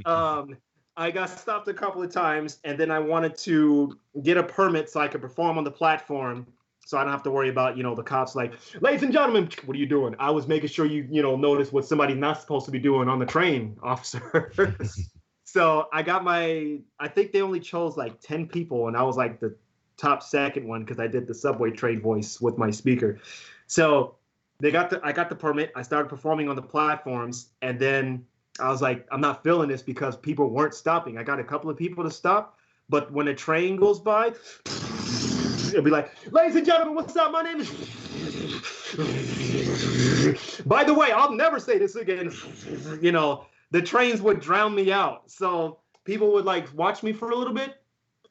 I got stopped a couple of times, and then I wanted to get a permit so I could perform on the platform, so I don't have to worry about, the cops like, ladies and gentlemen, what are you doing? I was making sure you notice what somebody's not supposed to be doing on the train, officer. So I got I think they only chose like 10 people, and I was like the top second one because I did the subway train voice with my speaker. So I got the permit. I started performing on the platforms, and then I was like, I'm not feeling this because people weren't stopping. I got a couple of people to stop, but when a train goes by, it'll be like, ladies and gentlemen, what's up? My name is... By the way, I'll never say this again. The trains would drown me out. So people would like watch me for a little bit,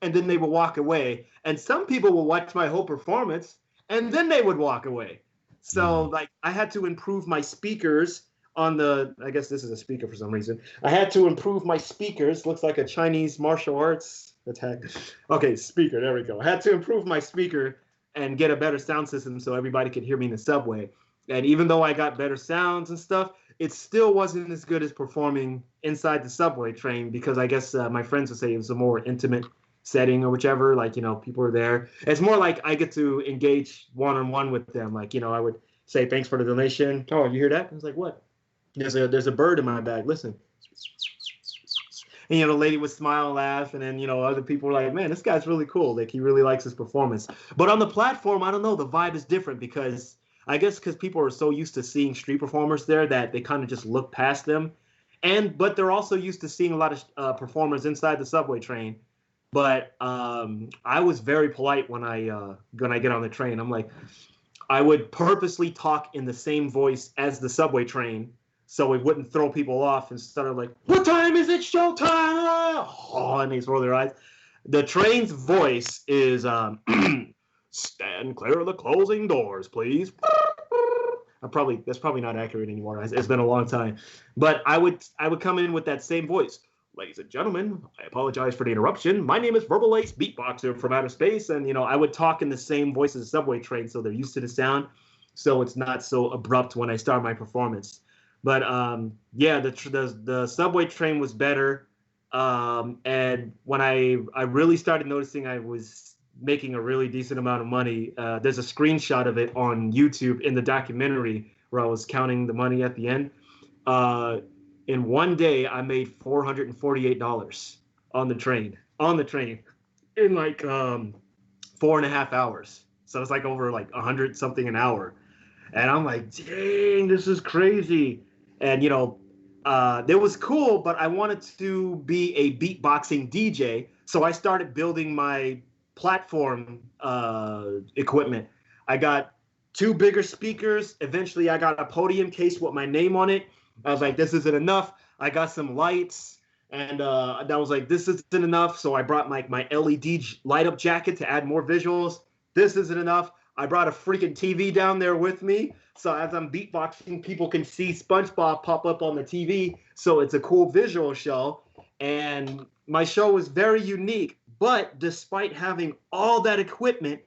and then they would walk away. And some people would watch my whole performance, and then they would walk away. So like I had to improve my speakers I guess this is a speaker for some reason. I had to improve my speakers. Looks like a Chinese martial arts attack. Okay, speaker, there we go. I had to improve my speaker and get a better sound system so everybody could hear me in the subway. And even though I got better sounds and stuff, it still wasn't as good as performing inside the subway train because I guess my friends would say it was a more intimate setting or whichever, like, people are there. It's more like I get to engage one-on-one with them. Like, I would say, thanks for the donation. Oh, you hear that? I was like, what? There's a bird in my bag. Listen. And, the lady would smile and laugh. And then, other people were like, man, this guy's really cool. Like, he really likes his performance. But on the platform, I don't know. The vibe is different because people are so used to seeing street performers there that they kind of just look past them. But they're also used to seeing a lot of performers inside the subway train. But I was very polite when I get on the train. I'm like, I would purposely talk in the same voice as the subway train so it wouldn't throw people off and start like, what time is it? Showtime! Oh, and they roll their eyes. The train's voice is, stand clear of the closing doors, please. That's probably not accurate anymore. It's been a long time. But I would come in with that same voice. Ladies and gentlemen, I apologize for the interruption. My name is Verbal Ase, Beatboxer from outer space. And, I would talk in the same voice as a subway train so they're used to the sound. So it's not so abrupt when I start my performance. But, yeah, the subway train was better. And when I really started noticing I was making a really decent amount of money, there's a screenshot of it on YouTube in the documentary where I was counting the money at the end. In one day, I made $448 on the train in like 4.5 hours. So it's like over like 100 something an hour. And I'm like, dang, this is crazy. And, it was cool, but I wanted to be a beatboxing DJ. So I started building my platform equipment. I got 2 bigger speakers. Eventually, I got a podium case with my name on it. I was like, this isn't enough. I got some lights, and I was like, this isn't enough. So I brought my LED light up jacket to add more visuals. This isn't enough. I brought a freaking TV down there with me. So as I'm beatboxing, people can see SpongeBob pop up on the TV. So it's a cool visual show. And my show was very unique. But despite having all that equipment,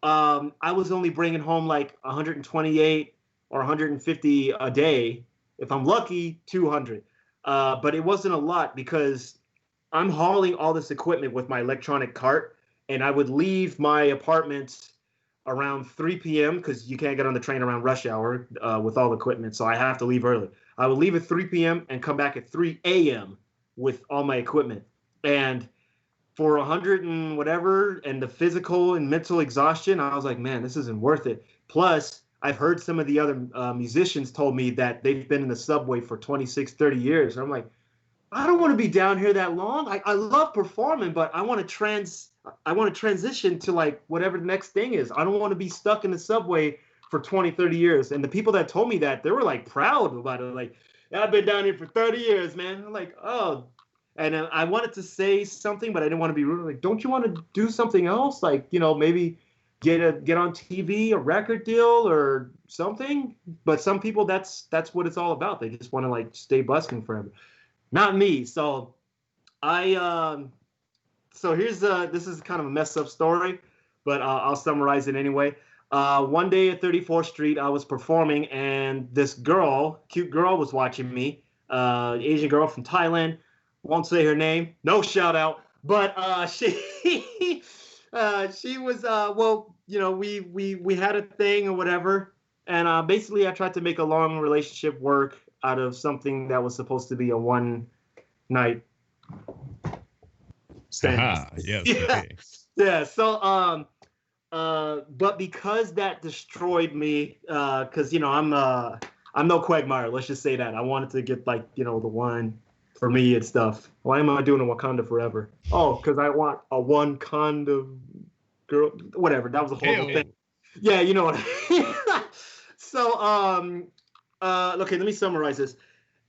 I was only bringing home like 128 or 150 a day. If I'm lucky, 200. But it wasn't a lot because I'm hauling all this equipment with my electronic cart, and I would leave my apartment around 3 p.m. because you can't get on the train around rush hour with all the equipment, so I have to leave early. I would leave at 3 p.m. and come back at 3 a.m. with all my equipment. And for 100 and whatever, and the physical and mental exhaustion, I was like, man, this isn't worth it. Plus, I've heard some of the other musicians told me that they've been in the subway for 26, 30 years. And I'm like, I don't want to be down here that long. I love performing, but I want to transition to like whatever the next thing is. I don't want to be stuck in the subway for 20, 30 years. And the people that told me that, they were like proud about it. Like, yeah, I've been down here for 30 years, man. I'm like, oh. And I wanted to say something, but I didn't want to be rude. Like, don't you want to do something else? Like, maybe get on TV, a record deal or something. But some people, that's what it's all about. They just want to like stay busking forever. Not me. So so here's this is kind of a messed up story, but I'll summarize it anyway. One day at 34th Street, I was performing, and this cute girl, was watching me. Asian girl from Thailand. Won't say her name. No shout out. But she was well, we had a thing or whatever, and basically I tried to make a long relationship work out of something that was supposed to be a one night stand. Yes. Yeah. Okay. Yeah. So but because that destroyed me, because I'm no Quagmire. Let's just say that. I wanted to get like the one for me and stuff. Why am I doing a Wakanda Forever? Oh, because I want a one kind of girl. Whatever. That was a horrible thing. Yeah, you know what I mean. So okay, let me summarize this.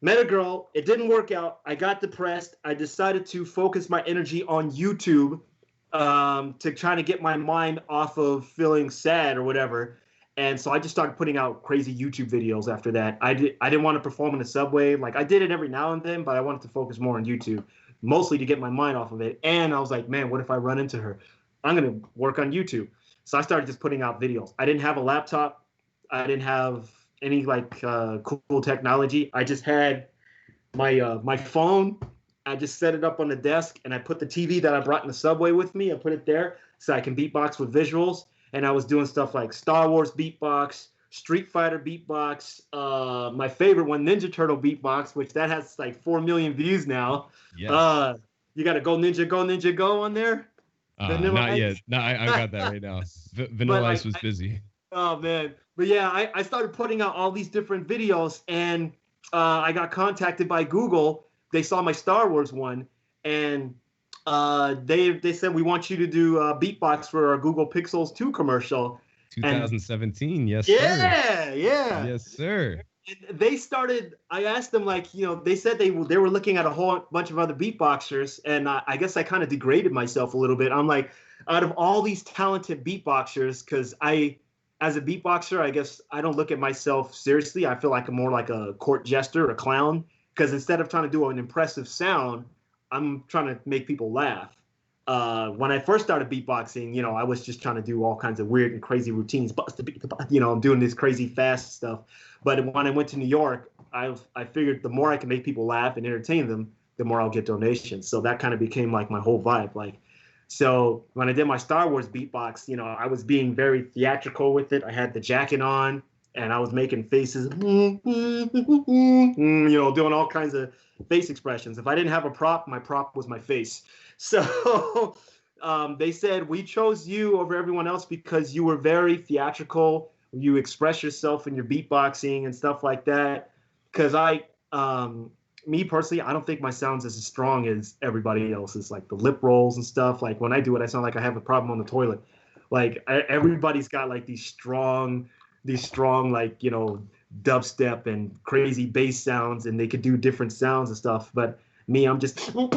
Met a girl. It didn't work out. I got depressed. I decided to focus my energy on YouTube to try to get my mind off of feeling sad or whatever. And so I just started putting out crazy YouTube videos after that. I didn't want to perform in the subway. Like I did it every now and then, but I wanted to focus more on YouTube, mostly to get my mind off of it. And I was like, man, what if I run into her? I'm going to work on YouTube. So I started just putting out videos. I didn't have a laptop. I didn't have any like cool technology. I just had my phone. I just set it up on the desk, and I put the TV that I brought in the subway with me. I put it there so I can beatbox with visuals. And I was doing stuff like Star Wars beatbox, Street Fighter beatbox, my favorite one, Ninja Turtle beatbox, which that has like 4 million views now. Yeah. You got to Go Ninja Go on there? Not yet. No, I got that right now. Vanilla Ice was busy. Oh, man. But yeah, I started putting out all these different videos, and I got contacted by Google. They saw my Star Wars one, and they said, we want you to do beatbox for our Google Pixels 2 commercial. 2017, yes, sir. Yeah. Yes, sir. And they started, I asked them, like, they said they were looking at a whole bunch of other beatboxers, and I guess I kind of degraded myself a little bit. I'm like, out of all these talented beatboxers, because as a beatboxer, I guess I don't look at myself seriously. I feel like I'm more like a court jester, a clown, because instead of trying to do an impressive sound, I'm trying to make people laugh. When I first started beatboxing, I was just trying to do all kinds of weird and crazy routines. I'm doing this crazy fast stuff. But when I went to New York, I figured the more I can make people laugh and entertain them, the more I'll get donations. So that kind of became like my whole vibe. Like, so when I did my Star Wars beatbox, I was being very theatrical with it. I had the jacket on, and I was making faces, doing all kinds of face expressions. If I didn't have a prop, my prop was my face. So they said, we chose you over everyone else because you were very theatrical. You express yourself in your beatboxing and stuff like that. Because me personally, I don't think my sound's as strong as everybody else's, like the lip rolls and stuff. Like when I do it, I sound like I have a problem on the toilet. Like everybody's got like these strong, like, dubstep and crazy bass sounds, and they could do different sounds and stuff. But me, I'm just, I'm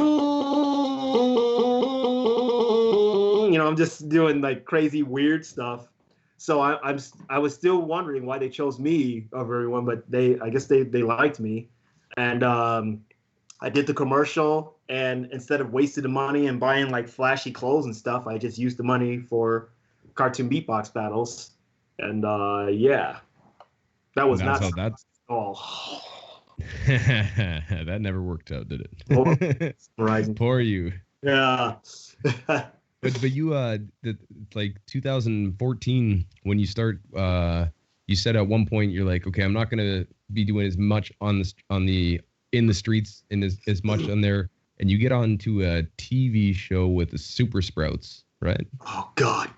just doing like crazy weird stuff. So I was still wondering why they chose me over everyone, but I guess they liked me. And I did the commercial, and instead of wasting the money and buying like flashy clothes and stuff, I just used the money for cartoon beatbox battles. And yeah, that was not all. That never worked out, did it? Right. Poor you. Yeah. But you like 2014 when you start you said at one point you're like, okay, I'm not gonna be doing as much in the streets and as much on there, and you get onto a TV show with the Super Sprouts, right? Oh God.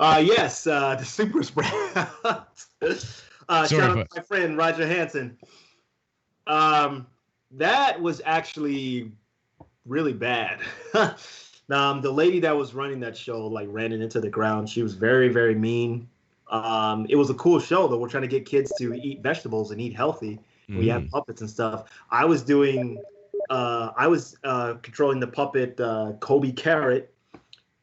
Yes, the super spread. Shout out to my friend Roger Hansen. That was actually really bad. The lady that was running that show like ran it into the ground. She was very, very mean. It was a cool show though. We're trying to get kids to eat vegetables and eat healthy. We have puppets and stuff. I was controlling the puppet Kobe Carrot,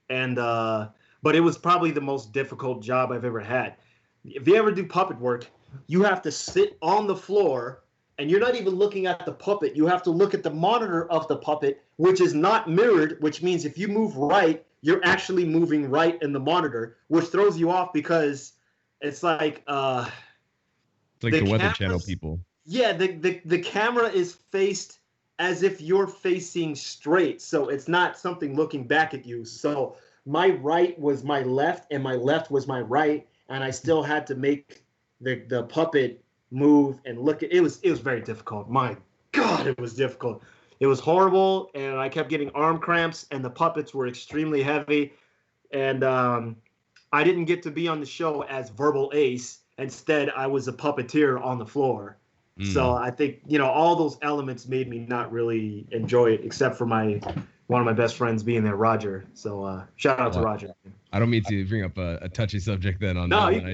and but it was probably the most difficult job I've ever had. If you ever do puppet work, you have to sit on the floor, and you're not even looking at the puppet. You have to look at the monitor of the puppet, which is not mirrored, which means if you move right, you're actually moving right in the monitor, which throws you off because it's like it's like the Weather Channel people. Yeah, the camera is faced as if you're facing straight, so it's not something looking back at you. So my right was my left, and my left was my right, and I still had to make the puppet move and look at it. Was very difficult. My God, it was difficult. It was horrible, and I kept getting arm cramps, and the puppets were extremely heavy, and I didn't get to be on the show as Verbal Ase. Instead, I was a puppeteer on the floor. So I think, all those elements made me not really enjoy it, except for one of my best friends being there, Roger. So shout out to Roger. I don't mean to bring up a touchy subject then on that one.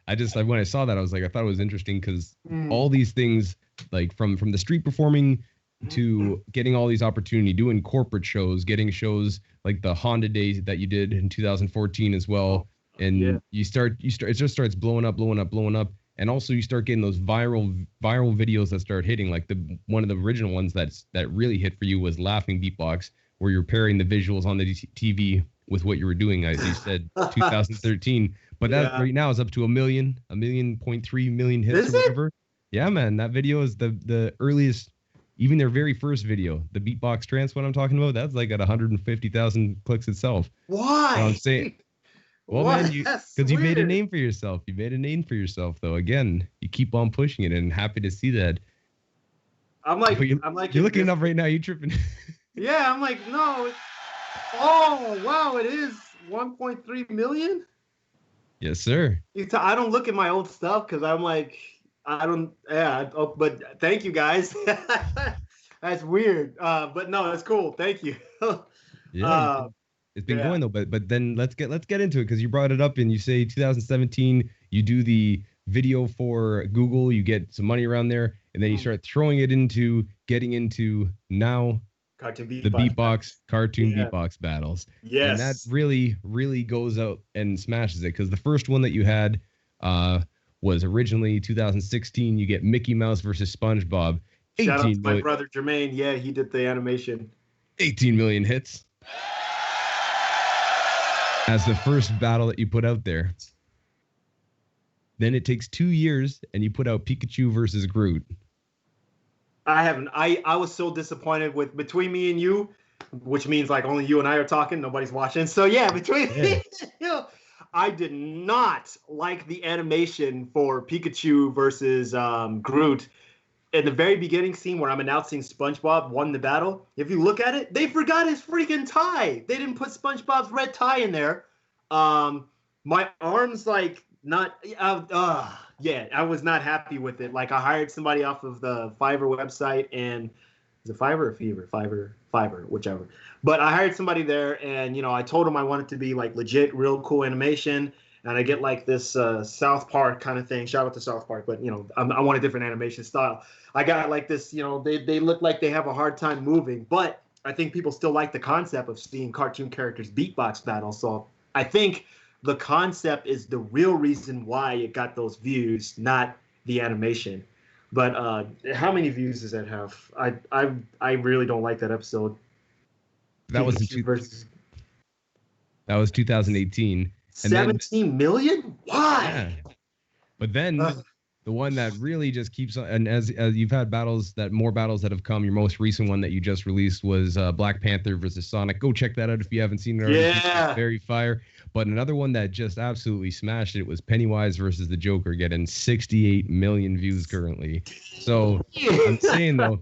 I just like when I saw that, I was like, I thought it was interesting because all these things, like from the street performing to getting all these opportunity, doing corporate shows, getting shows like the Honda Days that you did in 2014 as well. And it just starts blowing up. And also you start getting those viral videos that start hitting. Like one of the original ones that really hit for you was Laughing Beatbox, where you're pairing the visuals on the TV with what you were doing, as you said, 2013. But that right now is up to 1.3 million hits or whatever. Yeah, man, that video is the earliest, even their very first video, the Beatbox trance. What I'm talking about, that's like at 150,000 clicks itself. Why? So I'm saying. Well, what? Man, because you made a name for yourself. You made a name for yourself, though. Again, you keep on pushing it, and happy to see that. I'm like, you're looking it up right now. You tripping? Yeah, I'm like, no. Oh, wow, it is 1.3 million. Yes, sir. I don't look at my old stuff because I'm like, I don't. Yeah, but thank you guys. That's weird. But no, that's cool. Thank you. Yeah. It's been going though, but then let's get into it because you brought it up and you say 2017 you do the video for Google, you get some money around there, and then you start throwing it into getting into now cartoon the cartoon beatbox battles. Yes, and that really goes out and smashes it because the first one that you had was originally 2016. You get Mickey Mouse versus SpongeBob. Shout out to my brother Jermaine. Yeah, he did the animation. 18 million hits. As the first battle that you put out there. Then it takes 2 years and you put out Pikachu versus Groot. I haven't. I was so disappointed with between me and you, which means like only you and I are talking, nobody's watching. So yeah, between me and you, I did not like the animation for Pikachu versus Groot. In the very beginning scene where I'm announcing SpongeBob won the battle, if you look at it, they forgot his freaking tie. They didn't put SpongeBob's red tie in there. My arms like not. I was not happy with it. Like I hired somebody off of the Fiverr website, and is it Fiverr or Fever? Fiverr, whichever. But I hired somebody there, and I told him I wanted to be like legit, real cool animation. And I get like this South Park kind of thing. Shout out to South Park, but I want a different animation style. I got like this, they look like they have a hard time moving, but I think people still like the concept of seeing cartoon characters beatbox battle. So I think the concept is the real reason why it got those views, not the animation. But how many views does that have? I really don't like that episode. That was that was 2018. 17 million? Why? Yeah. But then the one that really just keeps on, and as you've had more battles that have come, your most recent one that you just released was Black Panther versus Sonic. Go check that out if you haven't seen it already. Yeah. It's very fire. But another one that just absolutely smashed it was Pennywise versus the Joker, getting 68 million views currently. So I'm saying though,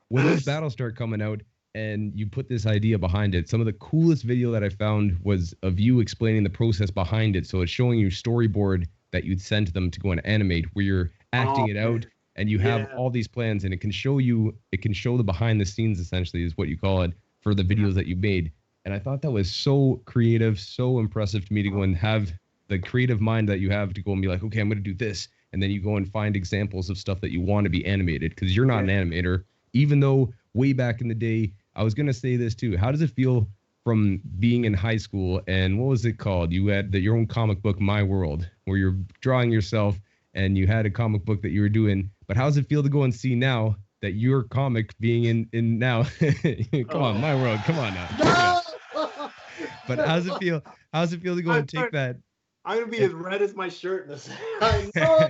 when those battles start coming out, and you put this idea behind it. Some of the coolest video that I found was of you explaining the process behind it. So it's showing your storyboard that you'd send them to go and animate, where you're acting it out, and you have all these plans, and it can show the behind the scenes, essentially, is what you call it, for the videos that you made. And I thought that was so creative, so impressive to me, to go and have the creative mind that you have to go and be like, okay, I'm going to do this. And then you go and find examples of stuff that you want to be animated, because you're not an animator, even though way back in the day, I was going to say this too. How does it feel from being in high school, and what was it called? You had your own comic book, My World, where you're drawing yourself, and you had a comic book that you were doing. But how does it feel to go and see now that your comic being in now? Come on, My World. Come on now. No! But how's it feel? How's it feel to go and take that? I'm gonna be as red as my shirt in this. I know.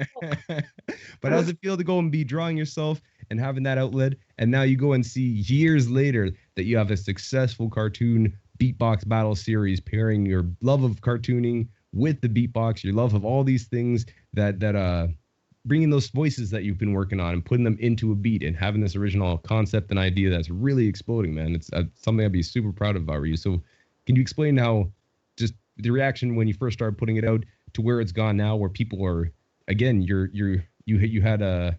But how's it feel to go and be drawing yourself and having that outlet, and now you go and see years later that you have a successful cartoon beatbox battle series, pairing your love of cartooning with the beatbox, your love of all these things that bringing those voices that you've been working on and putting them into a beat, and having this original concept and idea that's really exploding, man. It's something I'd be super proud of if I were you. So can you explain how just the reaction when you first started putting it out to where it's gone now, where people are, again, you had a,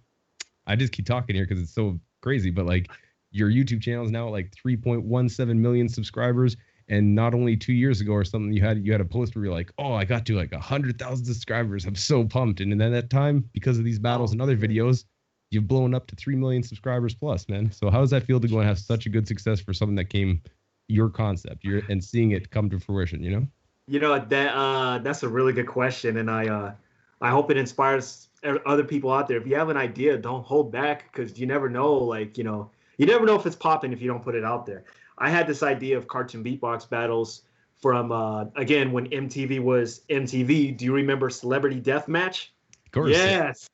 I just keep talking here because it's so crazy, but like your YouTube channel is now at like 3.17 million subscribers. And not only 2 years ago or something, you had a post where you're like, oh, I got to like 100,000 subscribers. I'm so pumped. And then that time, because of these battles and other videos, you've blown up to 3 million subscribers plus, man. So how does that feel to go and have such a good success for something that came your concept, and seeing it come to fruition, you know? You know, that's a really good question. And I hope it inspires other people out there. If you have an idea, don't hold back, because you never know, like, you never know if it's popping if you don't put it out there. I had this idea of cartoon beatbox battles from, again, when MTV was MTV. Do you remember Celebrity Deathmatch? Of course. Yes.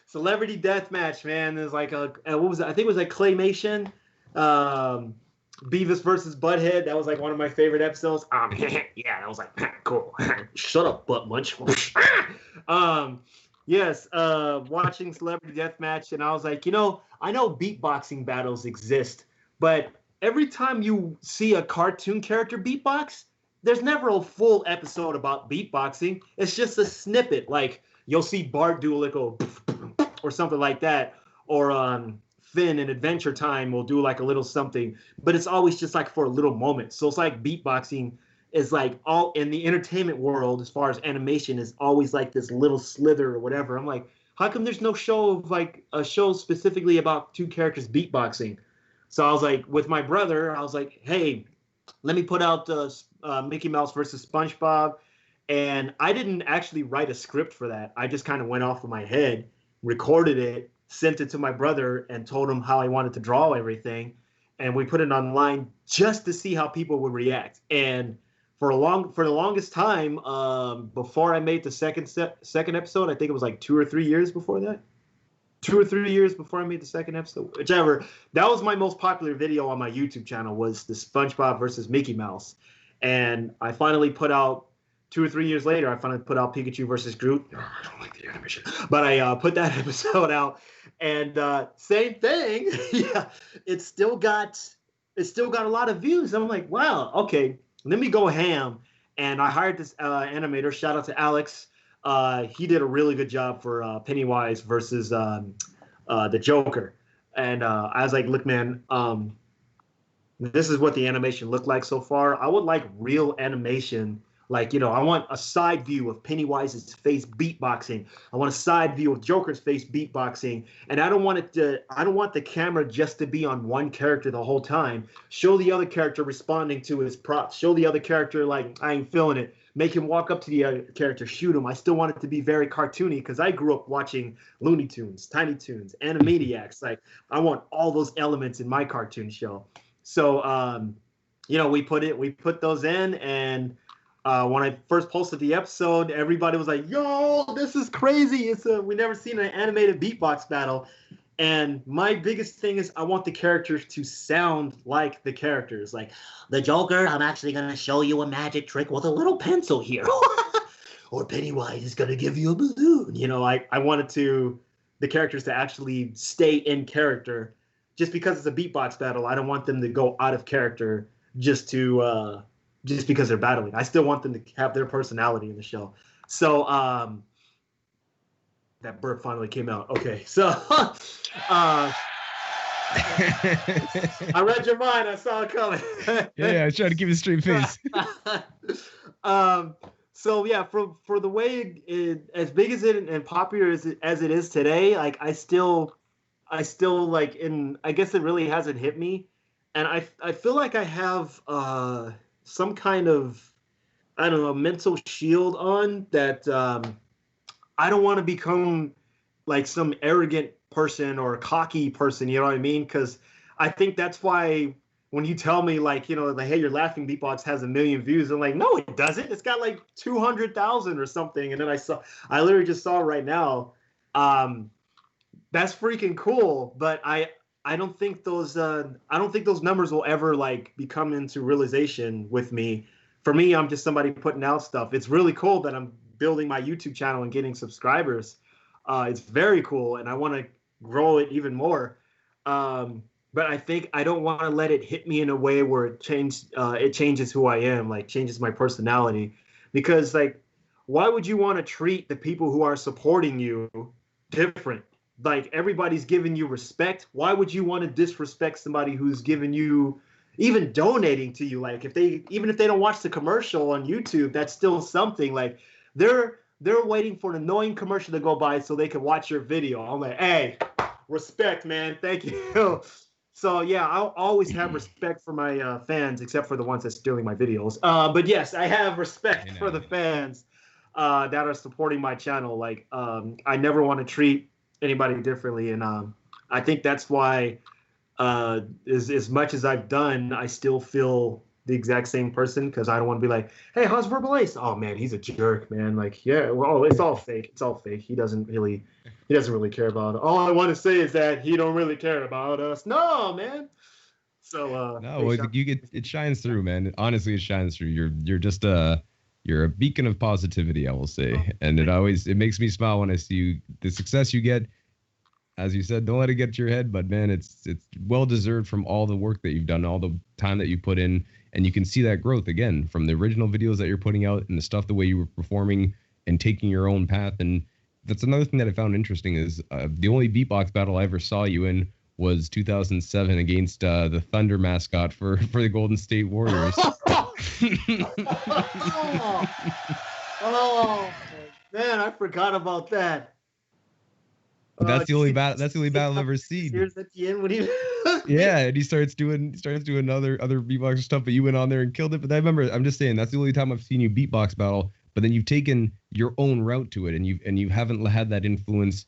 Celebrity Deathmatch, man. There's like what was it? I think it was like Claymation. Beavis versus Butthead. That was like one of my favorite episodes. Yeah, that was like cool. Shut up, butt munch. Yes, watching Celebrity Deathmatch, and I was like, I know beatboxing battles exist, but every time you see a cartoon character beatbox, there's never a full episode about beatboxing. It's just a snippet. Like, you'll see Bart do like a or something like that, or Finn in Adventure Time will do like a little something, but it's always just like for a little moment. So it's like beatboxing is like all in the entertainment world, as far as animation, is always like this little slither or whatever. I'm like, how come there's no show of like a show specifically about two characters beatboxing? So I was like, with my brother, I was like, hey, let me put out Mickey Mouse versus SpongeBob. And I didn't actually write a script for that. I just kind of went off of my head, recorded it, sent it to my brother, and told him how I wanted to draw everything. And we put it online just to see how people would react. And for the longest time, before I made the second episode, I think it was like 2 or 3 years before that. 2 or 3 years before I made the second episode, whichever. That was my most popular video on my YouTube channel, was the SpongeBob versus Mickey Mouse. And I finally put out, 2 or 3 years later, I finally put out Pikachu versus Groot. I don't like the animation, but I put that episode out, and same thing. Yeah, it still got a lot of views. I'm like, wow, okay, let me go ham. And I hired this animator. Shout out to Alex. He did a really good job for Pennywise versus the Joker. And I was like, look, man, this is what the animation looked like so far. I would like real animation. Like, I want a side view of Pennywise's face beatboxing. I want a side view of Joker's face beatboxing. And I don't want the camera just to be on one character the whole time. Show the other character responding to his props. Show the other character, like, I ain't feeling it. Make him walk up to the other character, shoot him. I still want it to be very cartoony, because I grew up watching Looney Tunes, Tiny Toons, Animaniacs. Like, I want all those elements in my cartoon show. So, we put those in, and when I first posted the episode, everybody was like, yo, this is crazy. We never seen an animated beatbox battle. And my biggest thing is I want the characters to sound like the characters. Like, the Joker, I'm actually going to show you a magic trick with a little pencil here. Or Pennywise is going to give you a balloon. I wanted the characters to actually stay in character, just because it's a beatbox battle, I don't want them to go out of character just because they're battling. I still want them to have their personality in the show. So that burp finally came out. Okay, so I read your mind. I saw it coming. Yeah, I was trying to keep a straight face. So yeah, for the way it as big as it and popular as it is today, like I still like I guess it really hasn't hit me, and I feel like I have some kind of, I don't know, mental shield on that. I don't want to become like some arrogant person or a cocky person, you know what I mean? Because I think that's why when you tell me like, you know, like, hey, your laughing beatbox has 1 million views, I'm like, no, it doesn't. It's got like 200,000 or something. And then I literally just saw right now. That's freaking cool, but I don't think those numbers will ever like become into realization with me. For me, I'm just somebody putting out stuff. It's really cool that I'm building my YouTube channel and getting subscribers. It's very cool, and I want to grow it even more. But I think I don't want to let it hit me in a way where it changes who I am, like changes my personality. Because like, why would you want to treat the people who are supporting you different? Like everybody's giving you respect. Why would you want to disrespect somebody who's giving you, even donating to you? Like even if they don't watch the commercial on YouTube, that's still something. Like they're waiting for an annoying commercial to go by so they can watch your video. I'm like, hey, respect, man. Thank you. So yeah, I'll always have respect for my fans, except for the ones that's stealing my videos. But yes, I have respect for the fans that are supporting my channel. Like I never want to treat anybody differently, and I think that's why as much as I've done, I still feel the exact same person, because I don't want to be like, hey, how's Verbal Ase? Oh man, he's a jerk, man. Like, yeah, well, it's all fake. It's all fake. He doesn't really care about it. All I want to say is that he don't really care about us. No, man. So no, it shines through, man. Honestly, it shines through. You're just you're a beacon of positivity, I will say. And it makes me smile when I see the success you get. As you said, don't let it get to your head, but man, it's well deserved from all the work that you've done, all the time that you put in, and you can see that growth again from the original videos that you're putting out and the stuff, the way you were performing and taking your own path. And that's another thing that I found interesting is the only beatbox battle I ever saw you in was 2007 against the Thunder mascot for the Golden State Warriors. Oh man, I forgot about that. But that's the only battle. That's the only battle I've ever seen. At the end when he yeah, and he starts doing other beatboxer stuff, but you went on there and killed it. But I remember, I'm just saying, that's the only time I've seen you beatbox battle. But then you've taken your own route to it, and you haven't had that influence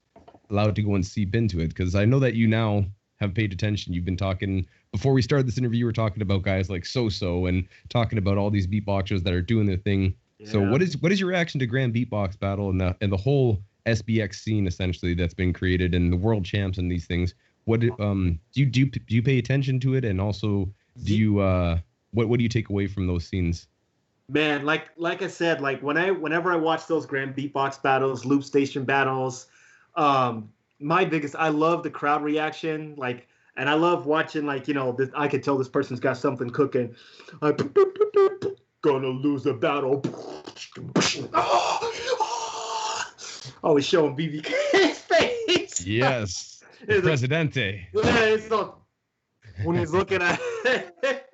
allowed to go and seep into it. Because I know that you now have paid attention. You've been talking before we started this interview. You were talking about guys like So and talking about all these beatboxers that are doing their thing. Yeah. So what is your reaction to Grand Beatbox Battle and the whole SBX scene essentially that's been created and the world champs and these things? What do you pay attention to it, and also do you what do you take away from those scenes? Man, like I said, like whenever I watch those Grand Beatbox battles, loop station battles, I love the crowd reaction, like, and I love watching, like, you know, I could tell this person's got something cooking. Gonna lose the battle. Always showing BBK's face. Yes. Presidente. When he's looking at it.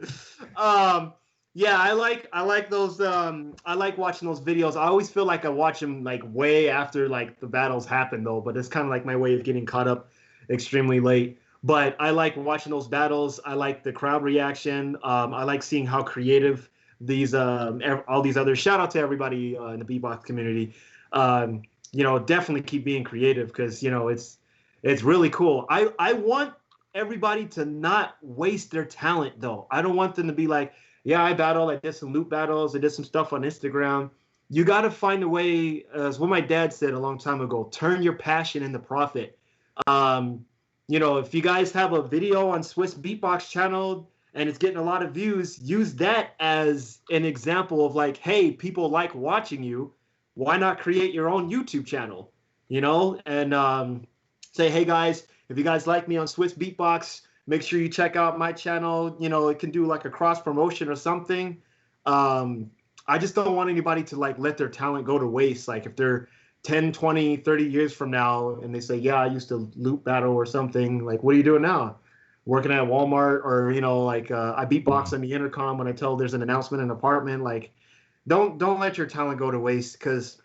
Yeah, I like those. I like watching those videos. I always feel like I watch them like way after like the battles happen though, but it's kind of like my way of getting caught up extremely late. But I like watching those battles. I like the crowd reaction. I like seeing how creative these all these others. Shout out to everybody in the beatbox community. You know, definitely keep being creative, because you know it's really cool. I want everybody to not waste their talent though. I don't want them to be like, yeah, I battled, I did some loop battles, I did some stuff on Instagram. You got to find a way, as what my dad said a long time ago, turn your passion into profit. You know, if you guys have a video on Swissbeatbox channel and it's getting a lot of views, use that as an example of like, hey, people like watching you. Why not create your own YouTube channel, you know, and say, hey guys, if you guys like me on Swissbeatbox, make sure you check out my channel. You know, it can do like a cross promotion or something. I just don't want anybody to like let their talent go to waste. Like if they're 10, 20, 30 years from now and they say, yeah, I used to loop battle or something, like, what are you doing now? Working at Walmart, or, you know, like I beatbox on the intercom when I tell there's an announcement in an apartment. Like, don't let your talent go to waste, because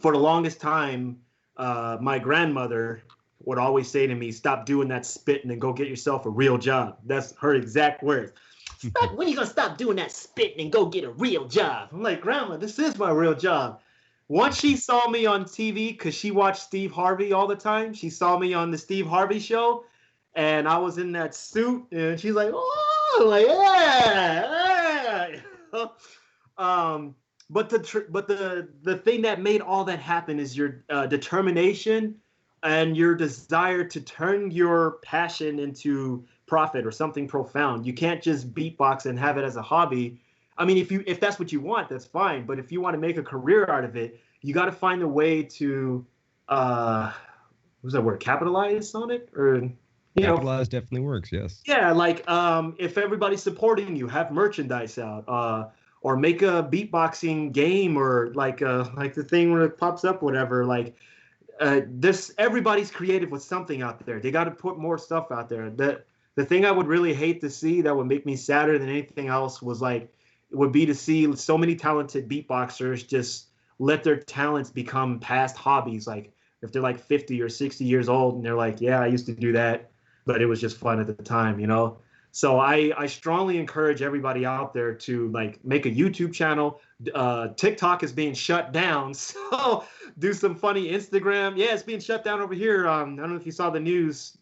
for the longest time, my grandmother would always say to me, stop doing that spitting and go get yourself a real job. That's her exact words. When are you going to stop doing that spitting and go get a real job? I'm like, Grandma, this is my real job. Once she saw me on TV, because she watched Steve Harvey all the time, she saw me on the Steve Harvey show, and I was in that suit, and she's like, oh, like, yeah. But the thing that made all that happen is your determination and your desire to turn your passion into profit or something profound. You can't just beatbox and have it as a hobby. I mean, if that's what you want, that's fine. But if you want to make a career out of it, you got to find a way to, what's that word? Capitalize on it, or capitalize definitely works. Yes. Yeah, like if everybody's supporting you, have merchandise out, or make a beatboxing game, or like the thing where it pops up, whatever. Like everybody's creative with something out there. They got to put more stuff out there. The thing I would really hate to see that would make me sadder than anything else would be to see so many talented beatboxers just let their talents become past hobbies. Like if they're like 50 or 60 years old and they're like, yeah, I used to do that, but it was just fun at the time, you know? So I strongly encourage everybody out there to like make a YouTube channel. TikTok is being shut down, so do some funny Instagram. Yeah, it's being shut down over here. I don't know if you saw the news.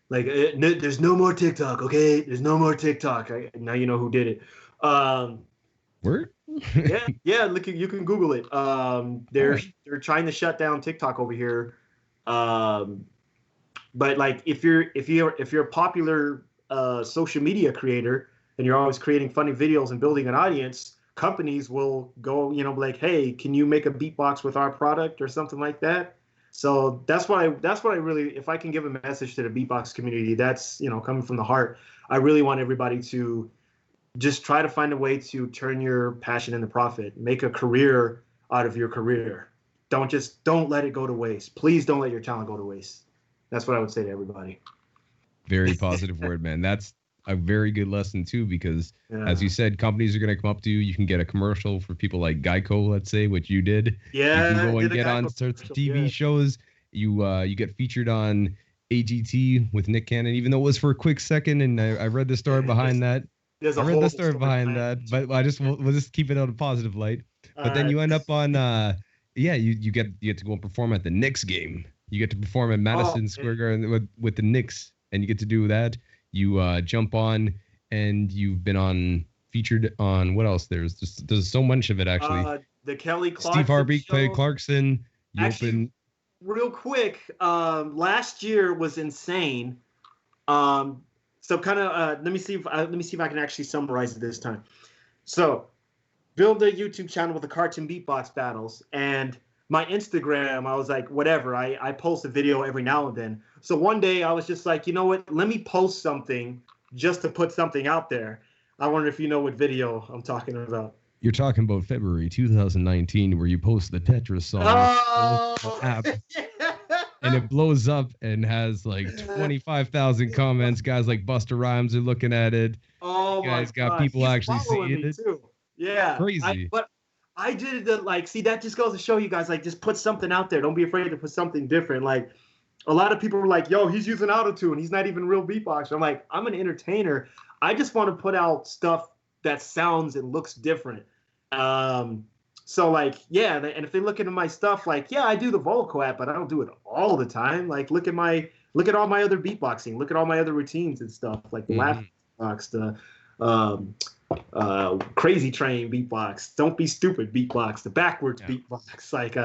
There's no more TikTok, okay? There's no more TikTok. Now you know who did it. Word? yeah. Look, you can Google it. They're trying to shut down TikTok over here. But like if you're a popular social media creator and you're always creating funny videos and building an audience, companies will go, like, hey, can you make a beatbox with our product or something like that? So that's what I really, if I can give a message to the beatbox community, that's, coming from the heart. I really want everybody to just try to find a way to turn your passion into profit, make a career out of your career. Don't let it go to waste. Please don't let your talent go to waste. That's what I would say to everybody. Very positive word, man. That's a very good lesson too, because as you said, companies are going to come up to you. You can get a commercial for people like Geico, let's say, which you did. Yeah. You can go and get on certain TV shows. You get featured on AGT with Nick Cannon, even though it was for a quick second. And I read the story behind that. I read the story behind that, but we'll just keep it on a positive light. But then you end up on, you get to go and perform at the Knicks game. You get to perform at Madison Square Garden with the Knicks, and you get to do that. You jump on, and you've been featured on what else? There's so much of it actually. The Kelly Clarkson Steve Harvey, show. Kelly Clarkson. Real quick, last year was insane. So kind of let me see if I can actually summarize it this time. So build a YouTube channel with the cartoon beatbox battles, and my Instagram, I was like, whatever. I post a video every now and then. So one day I was just like, you know what? Let me post something just to put something out there. I wonder if you know what video I'm talking about. You're talking about February 2019, where you post the Tetris song app, and it blows up and has like 25,000 comments. Guys like Busta Rhymes are looking at it. Oh, you guys got God. people He's actually seeing it. Too. Yeah, crazy. But I did it see, that just goes to show you guys, like, just put something out there. Don't be afraid to put something different. Like, a lot of people were like, yo, he's using autotune. He's not even real beatboxer. I'm like, I'm an entertainer. I just want to put out stuff that sounds and looks different. So like, yeah, and if they look into my stuff, like, yeah, I do the vocal app, but I don't do it all the time. Like, look at all my other beatboxing, look at all my other routines and stuff, like the laugh beatbox, the crazy train beatbox, don't be stupid beatbox, the backwards beatbox, like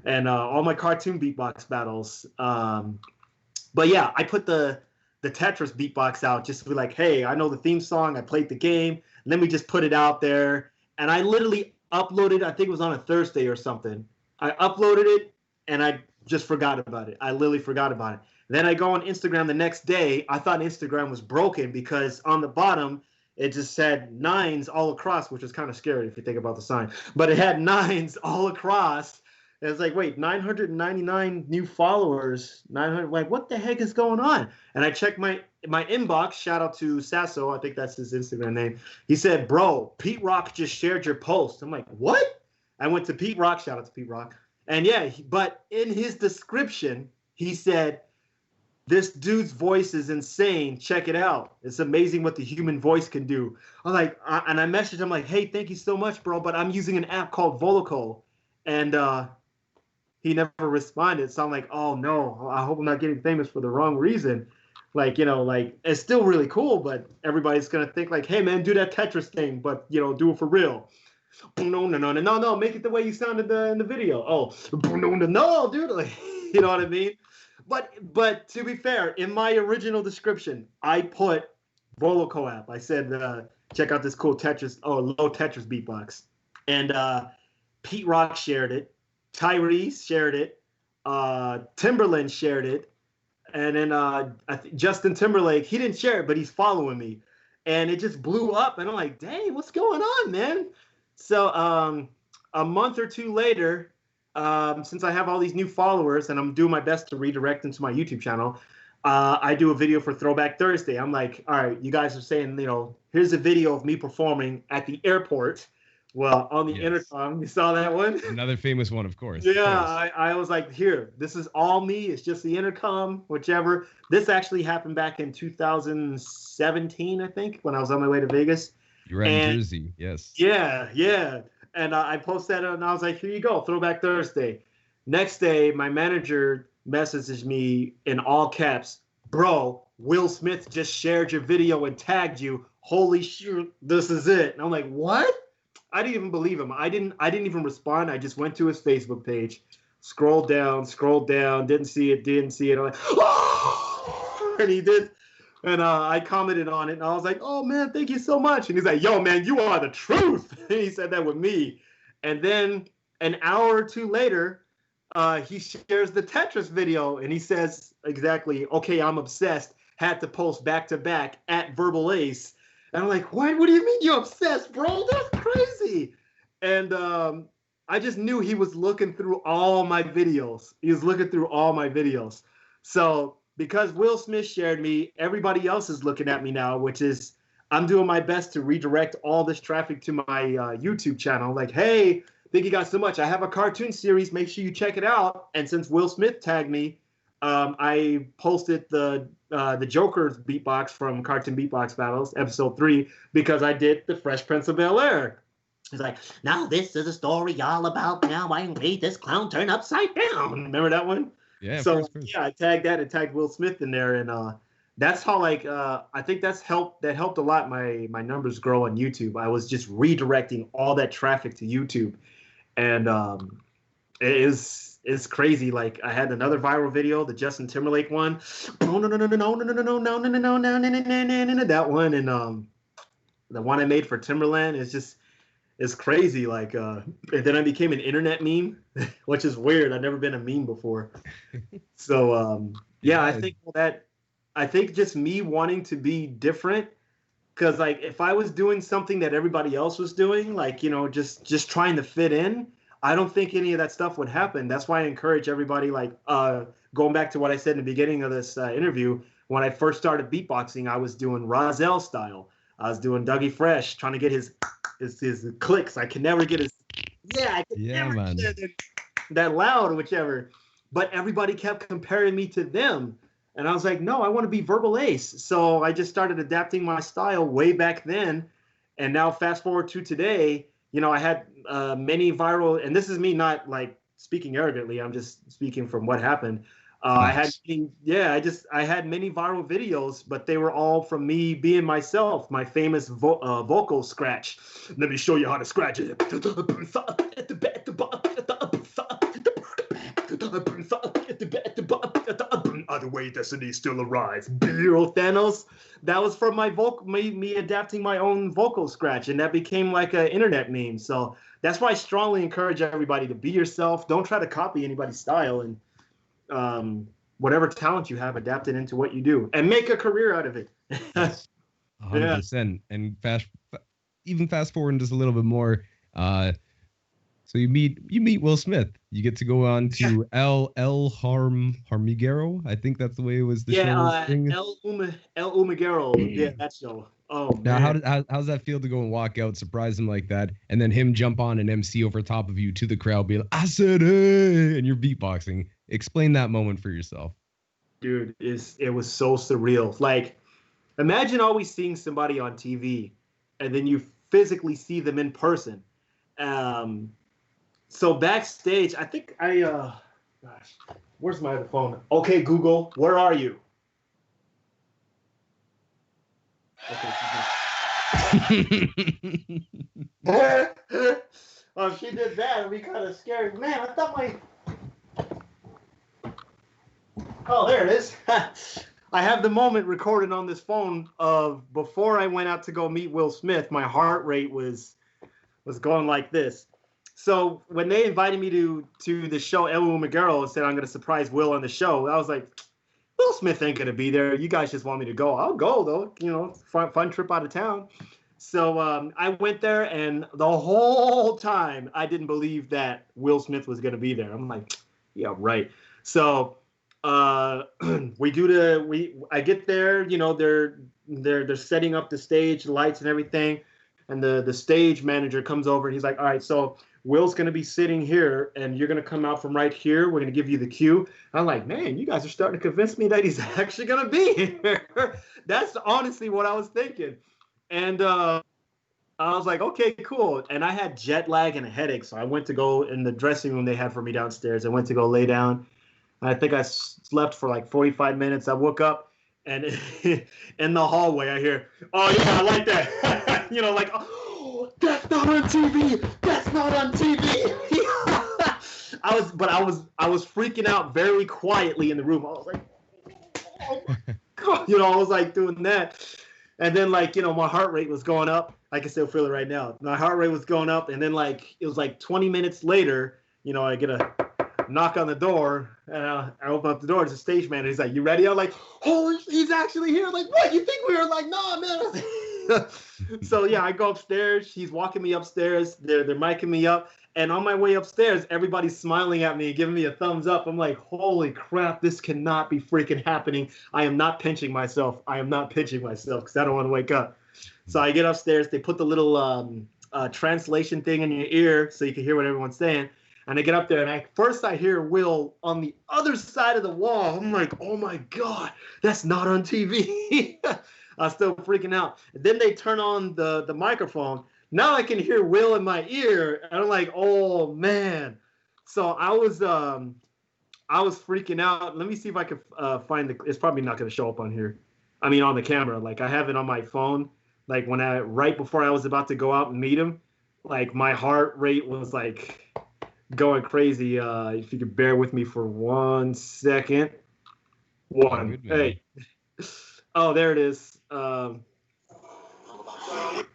and all my cartoon beatbox battles. But yeah, I put the Tetris beatbox out just to be like, hey, I know the theme song, I played the game, let me just put it out there. And I literally uploaded, I think it was on a Thursday or something. I uploaded it and I just forgot about it. I literally forgot about it. Then I go on Instagram the next day. I thought Instagram was broken because on the bottom it just said 9s all across, which is kind of scary if you think about the sign. But it had 9s all across. And it's like, wait, 999 new followers, 900. Like, what the heck is going on? And I checked my inbox. Shout out to Sasso. I think that's his Instagram name. He said, bro, Pete Rock just shared your post. I'm like, what? I went to Pete Rock. Shout out to Pete Rock. And yeah, but in his description, he said, this dude's voice is insane. Check it out. It's amazing what the human voice can do. I'm like, and I messaged him like, hey, thank you so much, bro. But I'm using an app called Voloco. And he never responded. So I'm like, oh no, I hope I'm not getting famous for the wrong reason. Like, you know, like it's still really cool, but everybody's going to think like, hey man, do that Tetris thing, but you know, do it for real. No, make it the way you sounded in the video. Oh, no, dude. Like, you know what I mean? But to be fair, in my original description, I put Voloco app. I said, check out this cool Tetris, low Tetris beatbox. And Pete Rock shared it. Tyrese shared it. Timberland shared it. And then Justin Timberlake, he didn't share it, but he's following me. And it just blew up. And I'm like, dang, what's going on, man? So a month or two later, since I have all these new followers and I'm doing my best to redirect them to my YouTube channel, I do a video for Throwback Thursday. I'm like, all right, you guys are saying, you know, here's a video of me performing at the airport. Well, on the intercom, you saw that one? Another famous one, of course. Yeah, I was like, here, this is all me. It's just the intercom, whichever. This actually happened back in 2017, I think, when I was on my way to Vegas. You were in Jersey, yes. Yeah. And I posted that and I was like, here you go, Throwback Thursday. Next day, my manager messages me in all caps, bro, Will Smith just shared your video and tagged you. Holy shit, this is it. And I'm like, what? I didn't even believe him. I didn't even respond. I just went to his Facebook page, scrolled down, didn't see it. I'm like, oh! And he did. And I commented on it, and I was like, oh, man, thank you so much. And he's like, yo, man, you are the truth. And he said that with me. And then an hour or two later, he shares the Tetris video, and he says exactly, okay, I'm obsessed. Had to post back-to-back at Verbal Ase. And I'm like, what? What do you mean you're obsessed, bro? That's crazy. And I just knew he was looking through all my videos. He was looking through all my videos. So because Will Smith shared me, everybody else is looking at me now, which is I'm doing my best to redirect all this traffic to my YouTube channel. Like, hey, thank you guys so much. I have a cartoon series. Make sure you check it out. And since Will Smith tagged me, I posted the Joker's beatbox from Cartoon Beatbox Battles, episode 3, because I did the Fresh Prince of Bel-Air. It's like, now this is a story all about now I made this clown turn upside down. Remember that one? Yeah. So of course. yeah, I tagged that and tagged Will Smith in there, and that's how I think that helped a lot my numbers grow on YouTube. I was just redirecting all that traffic to YouTube, and it's crazy. Like I had another viral video, the Justin Timberlake one. That one, and the one I made for Timberland is just. It's crazy, like, and then I became an internet meme, which is weird. I've never been a meme before. So, yeah, I think just me wanting to be different, because, like, if I was doing something that everybody else was doing, like, you know, just trying to fit in, I don't think any of that stuff would happen. That's why I encourage everybody, like, going back to what I said in the beginning of this interview, when I first started beatboxing, I was doing Rozelle style. I was doing Dougie Fresh, trying to get his clicks. I can never get his never get that loud or whichever. But everybody kept comparing me to them. And I was like, no, I want to be Verbal Ase. So I just started adapting my style way back then. And now fast forward to today, you know, I had many viral, and this is me not like speaking arrogantly, I'm just speaking from what happened. I had many viral videos, but they were all from me being myself, my famous vocal scratch. Let me show you how to scratch it. Other way, destiny still arrives. Bureau Thanos. That was from my me adapting my own vocal scratch, and that became like an internet meme. So that's why I strongly encourage everybody to be yourself. Don't try to copy anybody's style, and whatever talent you have, adapt it into what you do and make a career out of it. Yes, 100%. And even fast forward just a little bit more. So you meet Will Smith. You get to go on to El Harmiguero. I think that's the way it was. The show thing. El Umiguero. Yeah, that show. Oh Now, man. how's that feel to go and walk out, surprise him like that, and then him jump on an MC over top of you to the crowd, be like, "I said hey," and you're beatboxing. Explain that moment for yourself. Dude, it was so surreal. Like, imagine always seeing somebody on TV, and then you physically see them in person. So backstage, I think gosh, where's my other phone? Okay, Google, where are you? Okay. Oh, if she did that, it'd be kind of scary. Man, I thought my... Oh, there it is. I have the moment recorded on this phone of before I went out to go meet Will Smith. My heart rate was going like this. So when they invited me to the show El Umiguero and said I'm going to surprise Will on the show, I was like, Will Smith ain't going to be there. You guys just want me to go. I'll go, though. You know, fun trip out of town. So I went there, and the whole time I didn't believe that Will Smith was going to be there. I'm like, yeah, right. So I get there, you know, they're setting up the stage, the lights and everything. And the stage manager comes over and he's like, all right, so Will's going to be sitting here and you're going to come out from right here. We're going to give you the cue. I'm like, man, you guys are starting to convince me that he's actually going to be here. That's honestly what I was thinking. And I was like, okay, cool. And I had jet lag and a headache. So I went to go in the dressing room they had for me downstairs. I went to go lay down. I think I slept for like 45 minutes. I woke up and in the hallway I hear, oh yeah, I like that. You know, like, oh, that's not on TV. That's not on TV. I was freaking out very quietly in the room. I was like, oh my God. You know, I was like doing that. And then like, you know, my heart rate was going up. I can still feel it right now. My heart rate was going up. And then like, it was like 20 minutes later, you know, I get a knock on the door, and I open up the door. It's a stage manager. He's like, "You ready?" I'm like, "Oh, he's actually here!" Like, what? You think we were like, "Nah, man." So yeah, I go upstairs. He's walking me upstairs. They're micing me up, and on my way upstairs, everybody's smiling at me and giving me a thumbs up. I'm like, "Holy crap! This cannot be freaking happening." I am not pinching myself. I am not pinching myself because I don't want to wake up. So I get upstairs. They put the little translation thing in your ear so you can hear what everyone's saying. And I get up there, and first I hear Will on the other side of the wall. I'm like, oh, my God, that's not on TV. I'm still freaking out. And then they turn on the microphone. Now I can hear Will in my ear, and I'm like, oh, man. So I was freaking out. Let me see if I can find it's probably not going to show up on here. I mean, on the camera. Like, I have it on my phone. Like, right before I was about to go out and meet him, like, my heart rate was, like, going crazy. If you could bear with me for 1 second. Hey. Oh, there it is.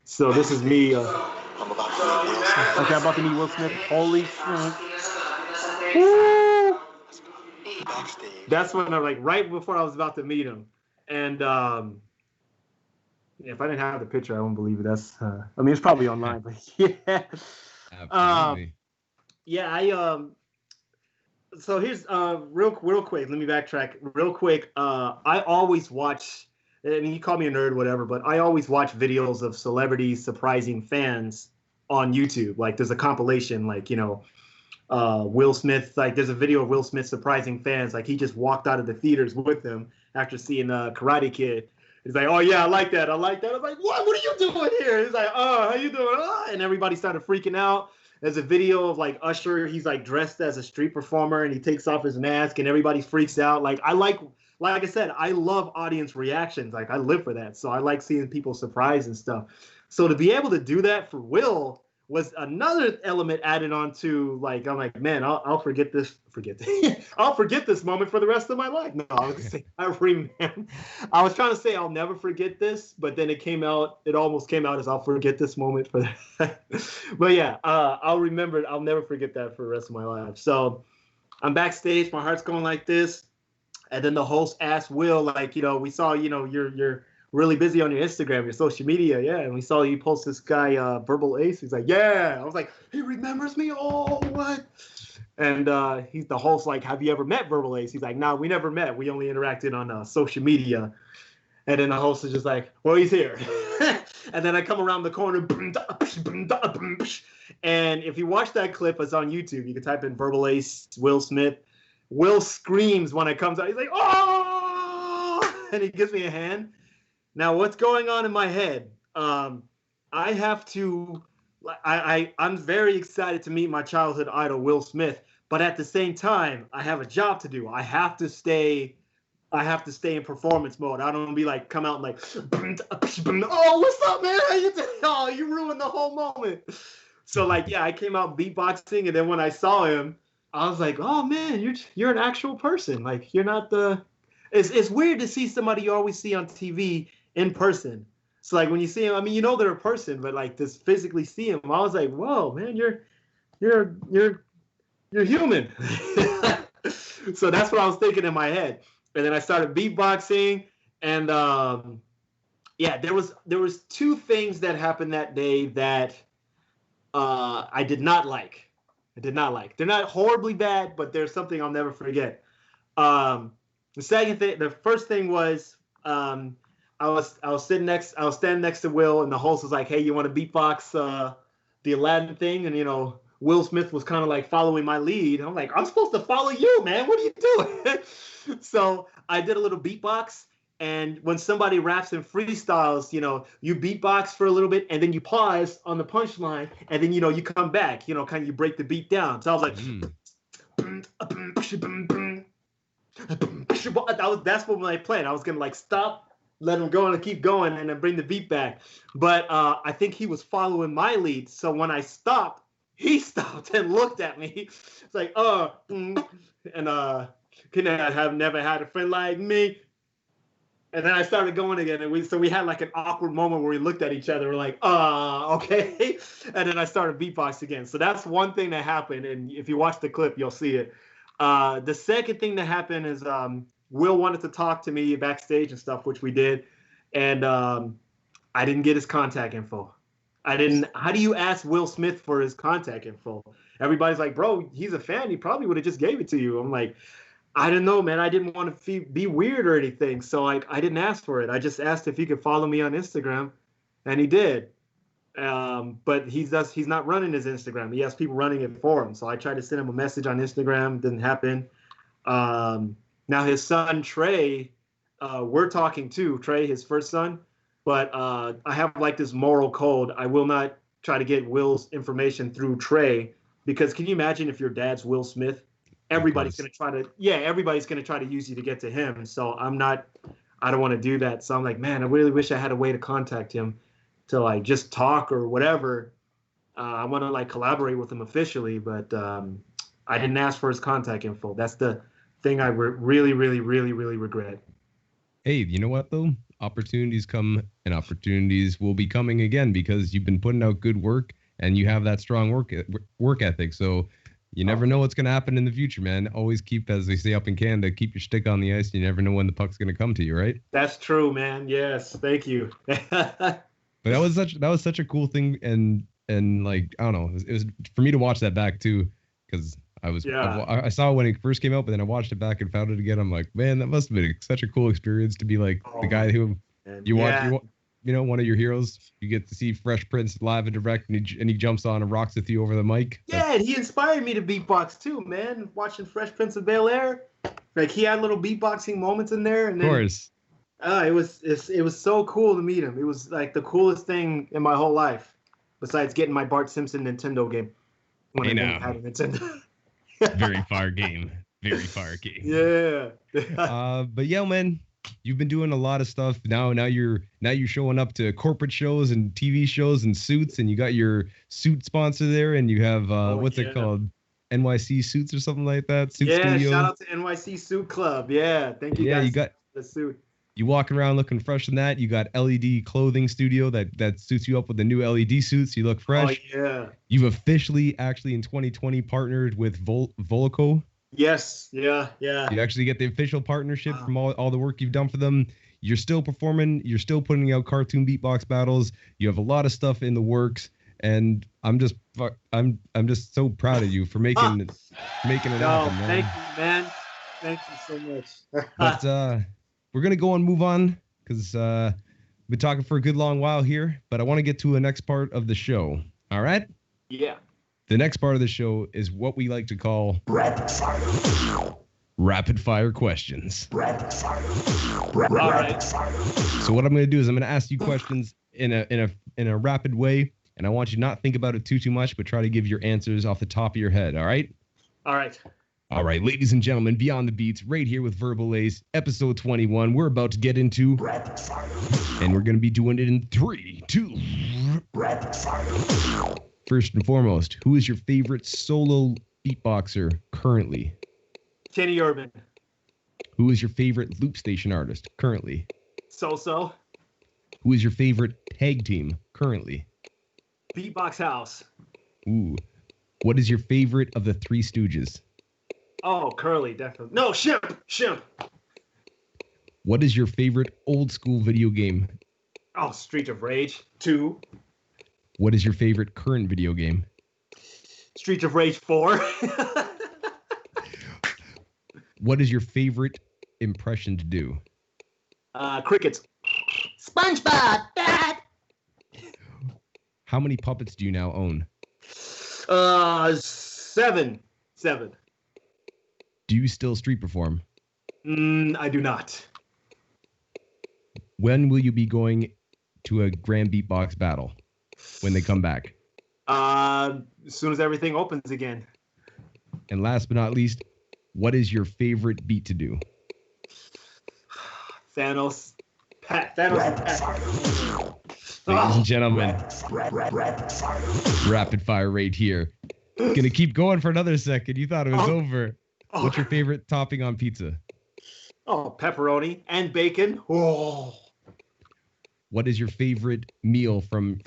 So this is me. Okay, I'm about to meet Will Smith. Holy shit. Woo! That's when I'm like, right before I was about to meet him. And if I didn't have the picture, I wouldn't believe it. That's I mean, it's probably online, but yeah. Absolutely. Yeah, so here's real quick, let me backtrack real quick. I always watch, I mean, you call me a nerd, whatever, but I always watch videos of celebrities surprising fans on YouTube. Like there's a compilation, like, you know, Will Smith, like there's a video of Will Smith surprising fans. Like he just walked out of the theaters with them after seeing Karate Kid. He's like, oh yeah, I like that. I was like, what are you doing here? He's like, oh, how you doing? And everybody started freaking out. There's a video of like Usher. He's like dressed as a street performer and he takes off his mask and everybody freaks out. Like I said, I love audience reactions. Like I live for that. So I like seeing people surprised and stuff. So to be able to do that for Will was another element added on to, like, I'm like, man, I'll forget this. I'll forget this moment for the rest of my life. No, I was gonna say, I was trying to say I'll never forget this, but then it almost came out as I'll forget this moment for that. But yeah, I'll remember it. I'll never forget that for the rest of my life. So I'm backstage, my heart's going like this. And then the host asked Will, like, we saw, you're really busy on your Instagram, your social media, yeah. And we saw you post this guy, Verbal Ase. He's like, yeah. I was like, he remembers me. Oh, what? And he's the host, like, have you ever met Verbal Ase? He's like, no, we never met. We only interacted on social media. And then the host is just like, well, he's here. And then I come around the corner. And if you watch that clip, it's on YouTube. You can type in Verbal Ase, Will Smith. Will screams when it comes out. He's like, oh! And he gives me a hand. Now, what's going on in my head? I'm very excited to meet my childhood idol, Will Smith. But at the same time, I have a job to do. I have to stay in performance mode. I don't be like, come out and like, oh, what's up, man? How you doing? Oh, you ruined the whole moment. So like, yeah, I came out beatboxing, and then when I saw him, I was like, oh man, you're an actual person. Like, you're not the. It's weird to see somebody you always see on TV in person. So like when you see him, I mean, they're a person, but like to physically see him, I was like, whoa, man, you're human. So that's what I was thinking in my head. And then I started beatboxing, and yeah, there was two things that happened that day that I did not like. They're not horribly bad, but there's something I'll never forget. The first thing was I was standing next to Will, and the host was like, "Hey, you want to beatbox the Aladdin thing?" And Will Smith was kind of like following my lead. I'm like, "I'm supposed to follow you, man. What are you doing?" So I did a little beatbox. And when somebody raps and freestyles, you beatbox for a little bit, and then you pause on the punchline, and then, you come back, kind of you break the beat down. So I was like, that's what I planned. I was going to like stop, let him go and keep going, and then bring the beat back. But I think he was following my lead. So when I stopped, he stopped and looked at me. It's like, can I have never had a friend like me? And then I started going again, and we had like an awkward moment where we looked at each other. We're like, okay. And then I started beatbox again. So that's one thing that happened, and if you watch the clip, you'll see it. The second thing that happened is Will wanted to talk to me backstage and stuff, which we did, and I didn't get his contact info. How do you ask Will Smith for his contact info? Everybody's like, bro, he's a fan. He probably would have just gave it to you. I'm like, I don't know, man. I didn't want to be weird or anything, so I didn't ask for it. I just asked if he could follow me on Instagram, and he did. But he's not running his Instagram. He has people running it for him. So I tried to send him a message on Instagram. Didn't happen. Now his son Trey, we're talking too. Trey, his first son. But I have like this moral code. I will not try to get Will's information through Trey, because can you imagine if your dad's Will Smith? Everybody's going to try to use you to get to him. So I don't want to do that. So I'm like, man, I really wish I had a way to contact him to like just talk or whatever. I want to like collaborate with him officially, but I didn't ask for his contact info. That's the thing I really, really, really, really regret. Hey, you know what though? Opportunities come and opportunities will be coming again, because you've been putting out good work and you have that strong work ethic. So you never know what's going to happen in the future, man. Always keep, as they say up in Canada, keep your stick on the ice. You never know when the puck's going to come to you, right? That's true, man. Yes, thank you. But that was such a cool thing, and like, I don't know, it was for me to watch that back too, because I saw it when it first came out, but then I watched it back and found it again. I'm like, man, that must have been such a cool experience to be like the guy who watch. One of your heroes, you get to see Fresh Prince live and direct, and he jumps on and rocks with you over the mic. Yeah, and he inspired me to beatbox too, man. Watching Fresh Prince of Bel-Air, like he had little beatboxing moments in there. And then, of course. It was so cool to meet him. It was like the coolest thing in my whole life, besides getting my Bart Simpson Nintendo game when I didn't have a Nintendo. Very far game. Yeah. But yeah, man. You've been doing a lot of stuff. Now you're showing up to corporate shows and TV shows and suits, and you got your suit sponsor there, and you have what's it called? NYC Suits or something like that. Suit Studio. Shout out to NYC Suit Club. Yeah, thank you guys. You got the suit. You walking around looking fresh in that. You got LED clothing studio that suits you up with the new LED suits. You look fresh. Oh yeah. You've officially, actually in 2020, partnered with Volico. Yes. Yeah. Yeah. You actually get the official partnership Wow. from all the work you've done for them. You're still performing. You're still putting out cartoon beatbox battles. You have a lot of stuff in the works, and I'm just so proud of you for making it No, happen, thank man. you, man. Thank you so much. But we're gonna go and move on because we've been talking for a good long while here. But I want to get to the next part of the show. All right. Yeah. The next part of the show is what we like to call rapid fire questions. All right. So what I'm going to do is I'm going to ask you questions in a rapid way, and I want you to not think about it too much, but try to give your answers off the top of your head. All right. All right. All right, ladies and gentlemen, Beyond the Beats, right here with Verbal Ase, episode 21. We're about to get into, and we're going to be doing it in 3, 2. First and foremost, who is your favorite solo beatboxer currently? Kenny Urban. Who is your favorite loop station artist currently? So. Who is your favorite tag team currently? Beatbox House. Ooh. What is your favorite of the Three Stooges? Oh, Curly, definitely. No, Shimp. What is your favorite old school video game? Oh, Street of Rage 2. What is your favorite current video game? Street of Rage 4. What is your favorite impression to do? Crickets. SpongeBob, Dad. How many puppets do you now own? 7. Do you still street perform? I do not. When will you be going to a Grand Beatbox battle? When they come back? As soon as everything opens again. And last but not least, what is your favorite beat to do? Thanos. Pat. Ladies and gentlemen, rapid fire right here. Gonna keep going for another second. You thought it was over. What's your favorite topping on pizza? Oh, pepperoni and bacon. Oh. What is your favorite meal from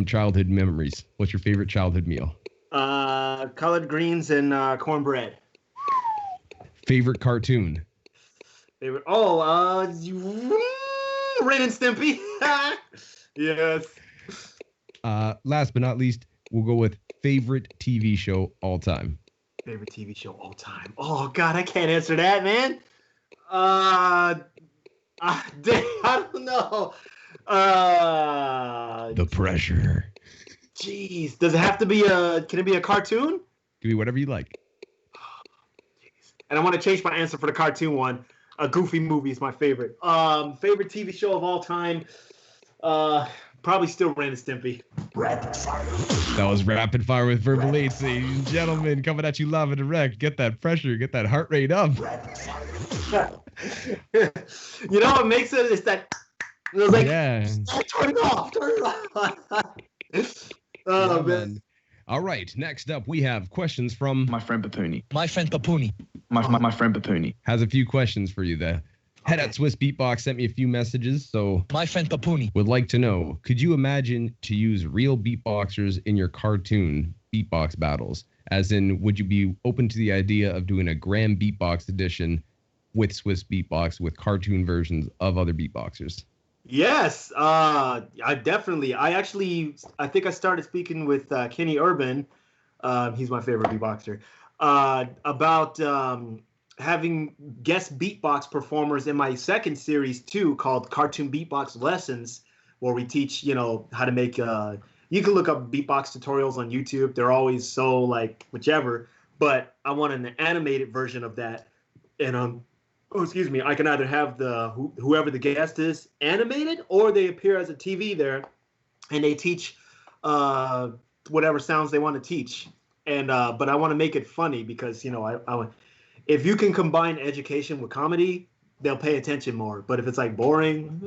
childhood memories? What's your favorite childhood meal? Collard greens and cornbread. Favorite cartoon? Ren and Stimpy. Yes. Last but not least, we'll go with favorite TV show all time. Favorite TV show all time. Oh God, I can't answer that, man. I don't know. The pressure. Jeez, does it have to be can it be a cartoon? Can be whatever you like. And I want to change my answer for the cartoon one. A Goofy movie is my favorite. Favorite TV show of all time. Probably still Ren and Stimpy. That was Rapid Fire with Verbal Ase, ladies and gentlemen, coming at you live and direct. Get that pressure, get that heart rate up. You know what makes it is that it was like, yeah. Turn it off. Oh, Yeah, man. All right, next up we have questions from My friend Papuni. My friend Papuni. My friend Papuni. has a few questions for you. The head at Swissbeatbox sent me a few messages, so My friend Papuni. would like to know, could you imagine to use real beatboxers in your cartoon beatbox battles? As in, would you be open to the idea of doing a Grand Beatbox edition with Swissbeatbox with cartoon versions of other beatboxers? Yes, I think I started speaking with Kenny Urban. He's my favorite beatboxer. About having guest beatbox performers in my second series too, called Cartoon Beatbox Lessons, where we teach, how to make. You can look up beatbox tutorials on YouTube. They're always so like whichever, but I want an animated version of that, and I can either have whoever the guest is animated, or they appear as a TV there, and they teach whatever sounds they want to teach. And but I want to make it funny because if you can combine education with comedy, they'll pay attention more. But if it's like boring,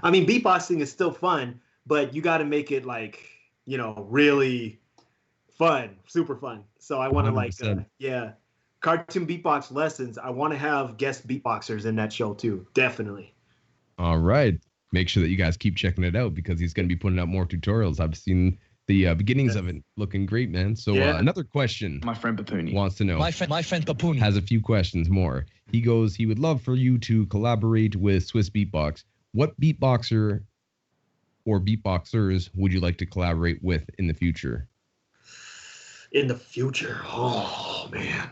beatboxing is still fun, but you got to make it like really fun, super fun. So I want to 100%. Cartoon Beatbox Lessons. I want to have guest beatboxers in that show too. Definitely. All right. Make sure that you guys keep checking it out because he's going to be putting out more tutorials. I've seen the beginnings of it looking great, man. So another question. My friend Papuni wants to know. My friend Papuni has a few questions more. He goes, he would love for you to collaborate with Swissbeatbox. What beatboxer or beatboxers would you like to collaborate with in the future? In the future, oh man,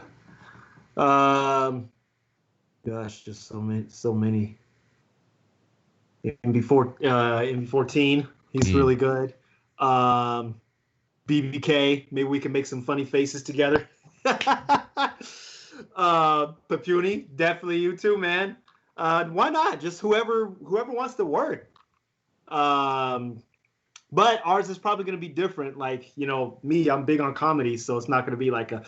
gosh, just so many. MB14, he's really good. BBK, maybe we can make some funny faces together. Papuni, definitely you too, man. Why not? Just whoever wants to work. But ours is probably going to be different. Like, you know, me, I'm big on comedy, so it's not going to be like a.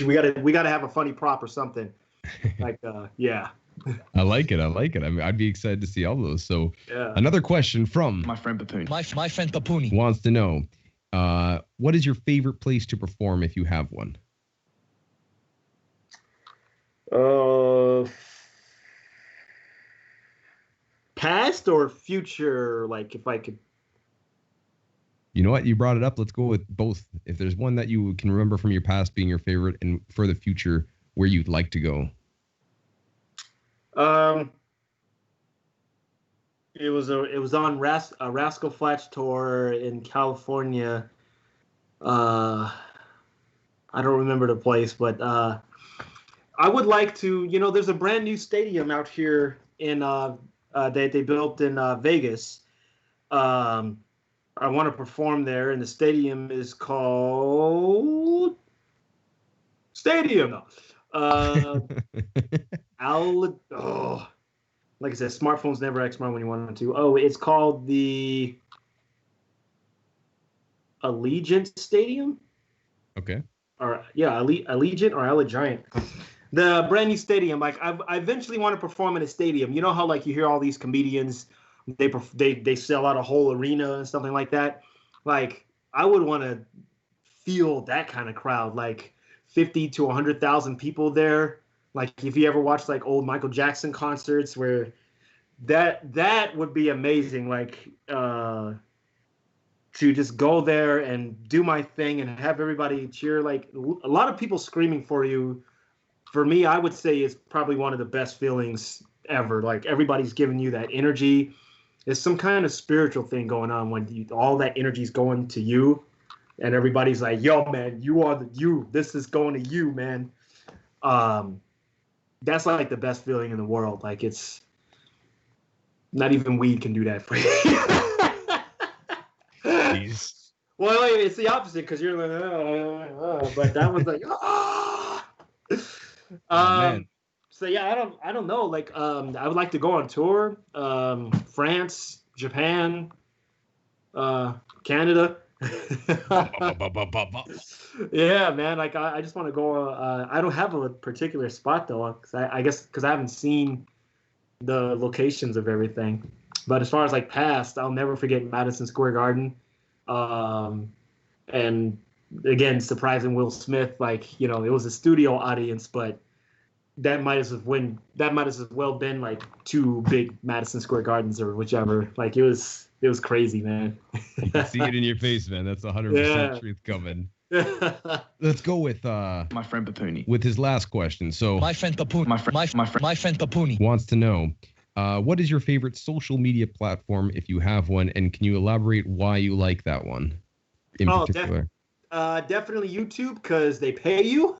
we gotta have a funny prop or something. Like, yeah. I like it. I mean, I'd be excited to see all those. So, another question from my friend Papuni. My friend Papuni wants to know, what is your favorite place to perform if you have one? Past or future? Like, if I could. You know what? You brought it up. Let's go with both. If there's one that you can remember from your past being your favorite, and for the future, where you'd like to go. It was on Rascal Flatts tour in California. I don't remember the place, but I would like to. You know, there's a brand new stadium out here in they built in Vegas. I want to perform there, and the stadium is called Stadium. Like I said, smartphones never act smart when you want them to. Oh, it's called the Allegiant Stadium. Okay. Or Allegiant or Allegiant. The brand new stadium. Like I eventually want to perform in a stadium. You know how like you hear all these comedians, they sell out a whole arena and something like that. Like I would want to feel that kind of crowd, like 50 to 100,000 people there. Like if you ever watched like old Michael Jackson concerts, where that would be amazing. Like to just go there and do my thing and have everybody cheer. Like a lot of people screaming for you. For me, I would say it's probably one of the best feelings ever. Like everybody's giving you that energy. There's some kind of spiritual thing going on when all that energy is going to you, and everybody's like, "Yo, man, you are you. This is going to you, man." That's like the best feeling in the world. Like it's not even weed can do that for you. Jeez. Well, it's the opposite because you're like, but that was like, man. So yeah, I don't know. Like, I would like to go on tour. France, Japan, Canada. Yeah, man. Like, I just want to go. I don't have a particular spot though. I guess because I haven't seen the locations of everything. But as far as like past, I'll never forget Madison Square Garden. And again, surprising Will Smith. Like, you know, it was a studio audience, but that might as well been like two big Madison Square Gardens or whichever. Like it was crazy, man. You can see it in your face, man. That's 100% truth coming. Let's go with my friend Papuni with his last question. So my friend Papuni my friend Papuni wants to know, what is your favorite social media platform if you have one, and can you elaborate why you like that one in particular? Definitely YouTube, because they pay you.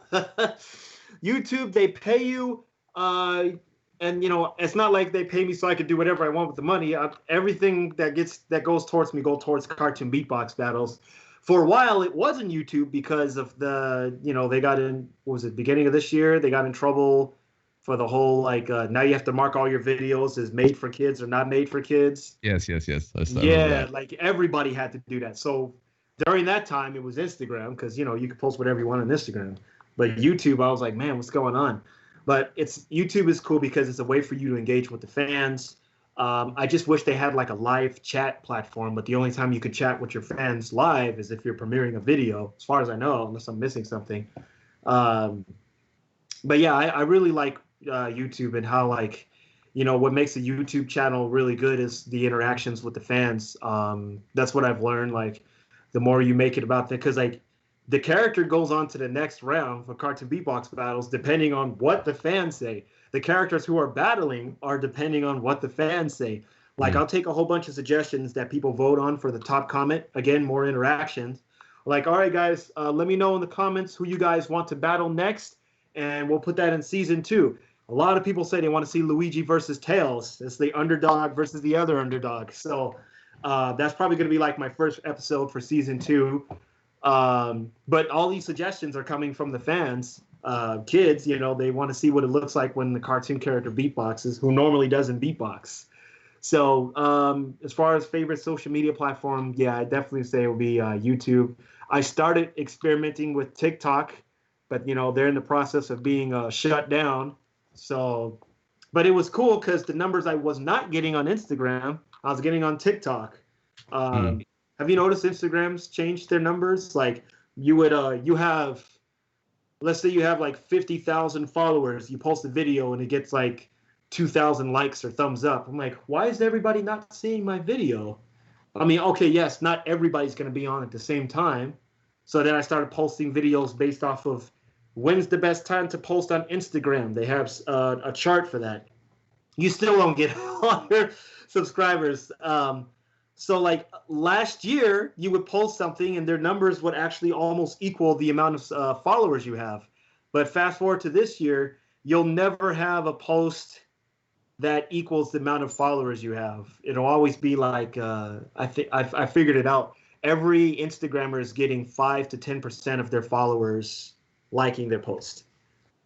YouTube, they pay you, and you know, it's not like they pay me so I could do whatever I want with the money. Everything that goes towards me go towards cartoon beatbox battles. For a while, it wasn't YouTube because of the, you know, they got in, what was it, beginning of this year? They got in trouble for the whole, like, now you have to mark all your videos as made for kids or not made for kids. Yes. Yeah, like everybody had to do that. So during that time, it was Instagram because, you know, you could post whatever you want on Instagram. But YouTube, I was like, man, what's going on? But YouTube is cool because it's a way for you to engage with the fans. I just wish they had like a live chat platform, but the only time you could chat with your fans live is if you're premiering a video, as far as I know, unless I'm missing something. But yeah, I really like YouTube and how like what makes a YouTube channel really good is the interactions with the fans. That's what I've learned. Like, the more you make it about that, because like the character goes on to the next round for cartoon beatbox battles depending on what the fans say. The characters who are battling are depending on what the fans say. Like, I'll take a whole bunch of suggestions that people vote on for the top comment. Again, more interactions. Like, all right, guys, let me know in the comments who you guys want to battle next, and we'll put that in season 2. A lot of people say they want to see Luigi versus Tails. It's the underdog versus the other underdog. So that's probably going to be like my first episode for season 2. But all these suggestions are coming from the fans. Kids, they want to see what it looks like when the cartoon character beatboxes, who normally doesn't beatbox. So as far as favorite social media platform, yeah, I definitely say it will be YouTube. I started experimenting with TikTok, but they're in the process of being shut down. So, but it was cool because the numbers I was not getting on Instagram, I was getting on TikTok. Have you noticed Instagram's changed their numbers? Like, you would let's say you have like 50,000 followers, you post a video and it gets like 2,000 likes or thumbs up. I'm like, why is everybody not seeing my video? I mean, okay, yes, not everybody's going to be on at the same time. So then I started posting videos based off of when's the best time to post on Instagram. They have a chart for that. You still don't get all your subscribers. So like last year, you would post something and their numbers would actually almost equal the amount of followers you have. But fast forward to this year, you'll never have a post that equals the amount of followers you have. It'll always be like, I figured it out. Every Instagrammer is getting 5 to 10% of their followers liking their post.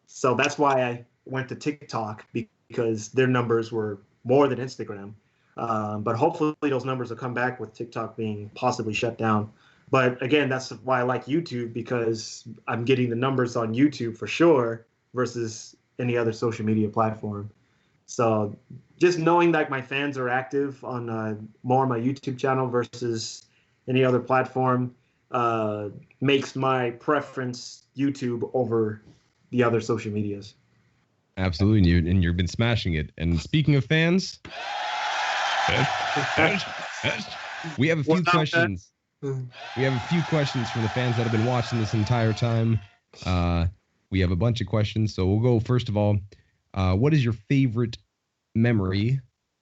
So that's why I went to TikTok, because their numbers were more than Instagram. But hopefully those numbers will come back with TikTok being possibly shut down. But again, that's why I like YouTube, because I'm getting the numbers on YouTube for sure versus any other social media platform. So just knowing that my fans are active on more on my YouTube channel versus any other platform makes my preference YouTube over the other social medias. Absolutely, and you've been smashing it. And speaking of fans, we have a few questions. We have a few questions from the fans that have been watching this entire time. We have a bunch of questions, so we'll go first of all. What is your favorite memory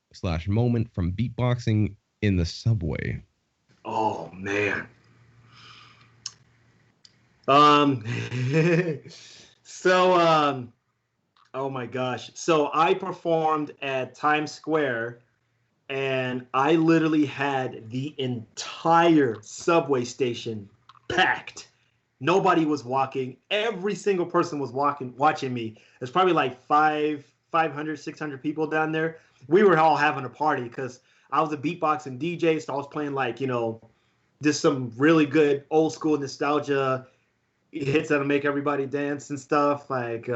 / moment from beatboxing in the subway? Oh man. Oh my gosh. So I performed at Times Square, and I literally had the entire subway station packed. Nobody was walking. Every single person was watching me. There's probably like 500, 600 people down there. We were all having a party because I was a beatboxing DJ, so I was playing like, just some really good old school nostalgia hits that'll make everybody dance and stuff. Like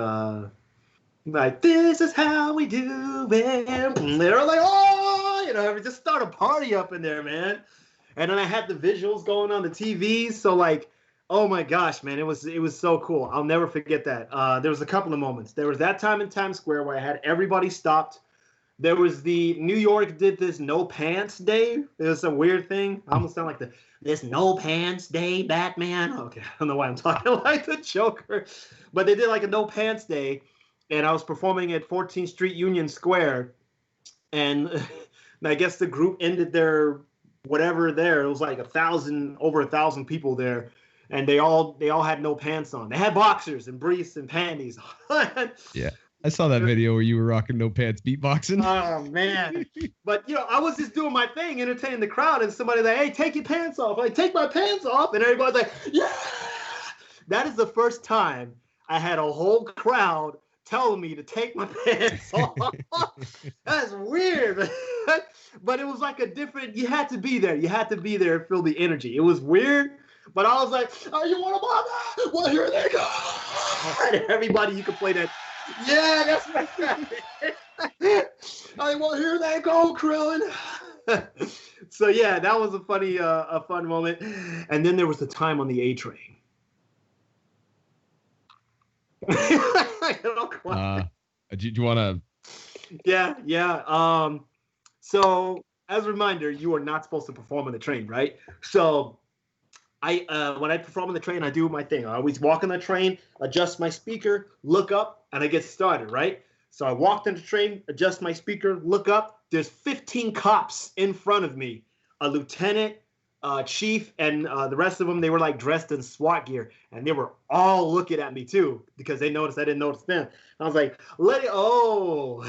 this is how we do it. And they were like, oh, just start a party up in there, man. And then I had the visuals going on the TV, so like, oh my gosh, man, it was so cool. I'll never forget that. There was a couple of moments. There was that time in Times Square where I had everybody stopped. There was the New York did this no pants day. It was a weird thing. I almost sound like this no pants day Batman. Okay, I don't know why I'm talking like the Joker. But they did like a no pants day, and I was performing at 14th Street Union Square, and I guess the group ended their whatever there. It was like over 1,000 people there. And they all had no pants on. They had boxers and briefs and panties. Yeah, I saw that video where you were rocking no pants beatboxing. Oh man! But I was just doing my thing, entertaining the crowd, and somebody's like, "Hey, take your pants off!" I'm like, "Take my pants off!" And everybody's like, "Yeah!" That is the first time I had a whole crowd telling me to take my pants off. That's weird, but it was like a different. You had to be there. You had to be there and feel the energy. It was weird. But I was like, oh, you want to bother? Well, here they go. And everybody, you can play that. Yeah, that's right. Well, here they go, Krillin. So, yeah, that was a fun moment. And then there was the time on the A train. Do you want to Yeah. So as a reminder, you are not supposed to perform on the train, right? So when I perform on the train, I do my thing. I always walk on the train, adjust my speaker, look up, and I get started, right? So I walked on the train, adjust my speaker, look up. There's 15 cops in front of me, a lieutenant, chief, and the rest of them. They were like dressed in SWAT gear, and they were all looking at me too because they noticed I didn't notice them. I was like, I literally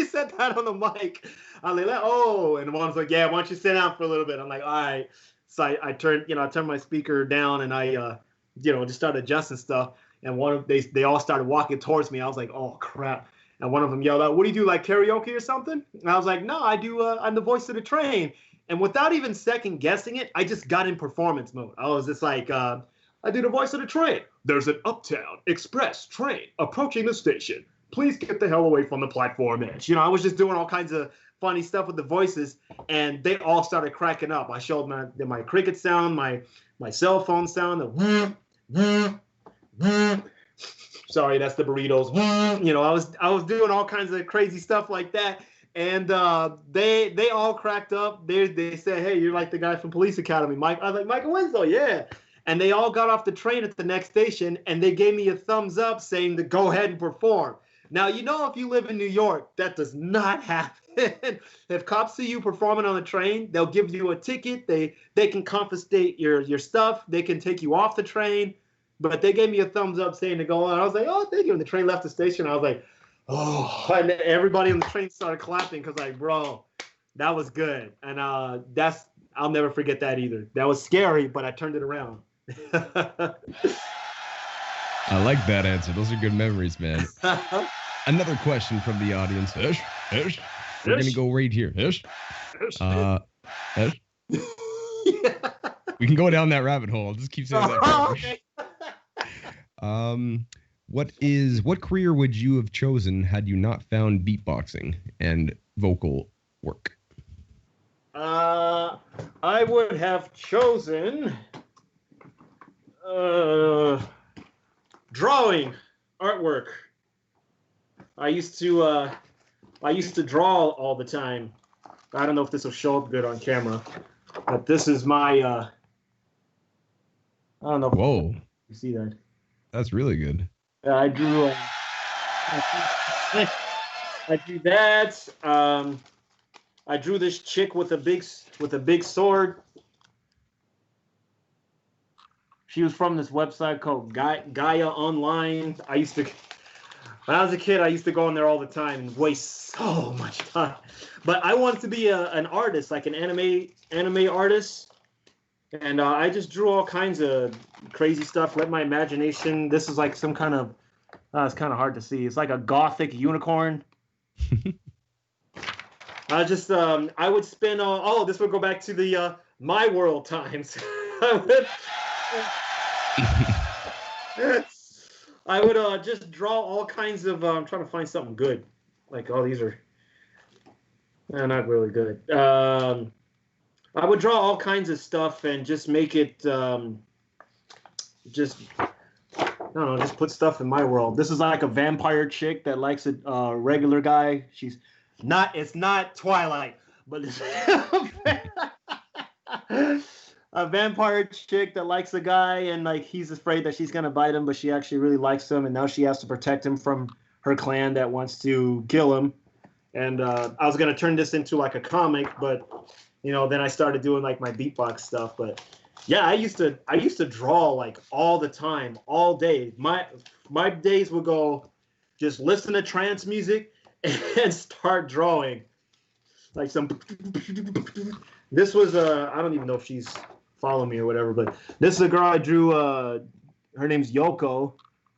said that on the mic. I was like, oh, and one was like, yeah, why don't you sit down for a little bit? I'm like, all right. So I turned my speaker down and I just started adjusting stuff. And they all started walking towards me. I was like, oh crap. And one of them yelled out, what do you do, like karaoke or something? And I was like, no, I do. I'm the voice of the train. And without even second guessing it, I just got in performance mode. I was just like, I do the voice of the train. There's an Uptown Express train approaching the station. Please get the hell away from the platform edge. I was just doing all kinds of funny stuff with the voices, and they all started cracking up. I showed my cricket sound, my cell phone sound, sorry, that's the burritos. I was doing all kinds of crazy stuff like that, and they all cracked up. They said, hey, you're like the guy from Police Academy, Mike. I was like, Michael Winslow, yeah. And they all got off the train at the next station, and they gave me a thumbs up saying to go ahead and perform. Now, if you live in New York, that does not happen. If cops see you performing on the train, they'll give you a ticket. They can confiscate your stuff. They can take you off the train. But they gave me a thumbs up saying to go on. I was like, oh, thank you. And the train left the station. I was like, oh. And everybody on the train started clapping because like, bro, that was good. And I'll never forget that either. That was scary, but I turned it around. I like that answer. Those are good memories, man. Another question from the audience. We're going to go right here. We can go down that rabbit hole. I'll just keep saying that. Okay. What career would you have chosen had you not found beatboxing and vocal work? I would have chosen drawing, artwork. I used to draw all the time. I don't know if this will show up good on camera, but this is my I don't know. Whoa. You see that? That's really good. I drew that. I drew this chick with a big sword. She was from this website called Gaia Online. When I was a kid, I used to go on there all the time and waste so much time. But I wanted to be an artist, like an anime artist. And I just drew all kinds of crazy stuff. Let my imagination. This is like some kind of. It's kind of hard to see. It's like a gothic unicorn. I would spend. This would go back to the my world times. I would just draw all kinds of. I'm trying to find something good. Like, these are. Not really good. I would draw all kinds of stuff and just make it, just put stuff in my world. This is like a vampire chick that likes a regular guy. It's not Twilight, but it's a vampire chick that likes a guy and like he's afraid that she's going to bite him, but she actually really likes him. And now she has to protect him from her clan that wants to kill him. And I was going to turn this into like a comic, but then I started doing like my beatbox stuff. But yeah, I used to draw like all the time, all day. My days would go just listen to trance music and start drawing. Like this was I don't even know if she's following me or whatever, but this is a girl I drew. Her name's Yoko.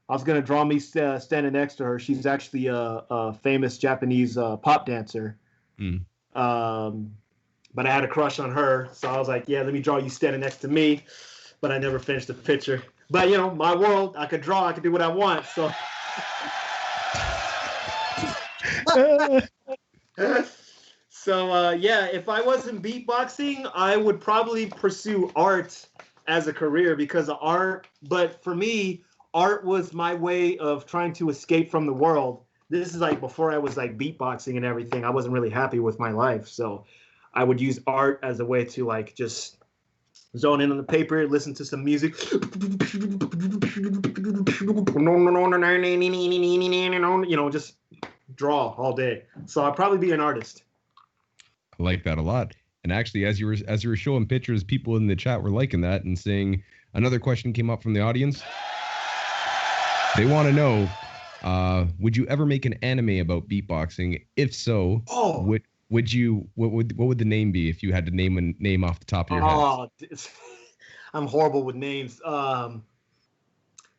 I was gonna draw me standing next to her. She's actually a famous Japanese pop dancer. But I had a crush on her, so I was like, yeah, let me draw you standing next to me. But I never finished the picture. But my world, I could draw, I could do what I want. So, yeah, if I wasn't beatboxing, I would probably pursue art as a career because of art. But for me, art was my way of trying to escape from the world. this is like before I was like beatboxing and everything. I wasn't really happy with my life, so I would use art as a way to like just zone in on the paper, listen to some music, just draw all day. So I'd probably be an artist. I like that a lot. And actually, as you were showing pictures, people in the chat were liking that and saying another question came up from the audience. They want to know, would you ever make an anime about beatboxing? If so, what would the name be if you had to name a name off the top of your head? I'm horrible with names.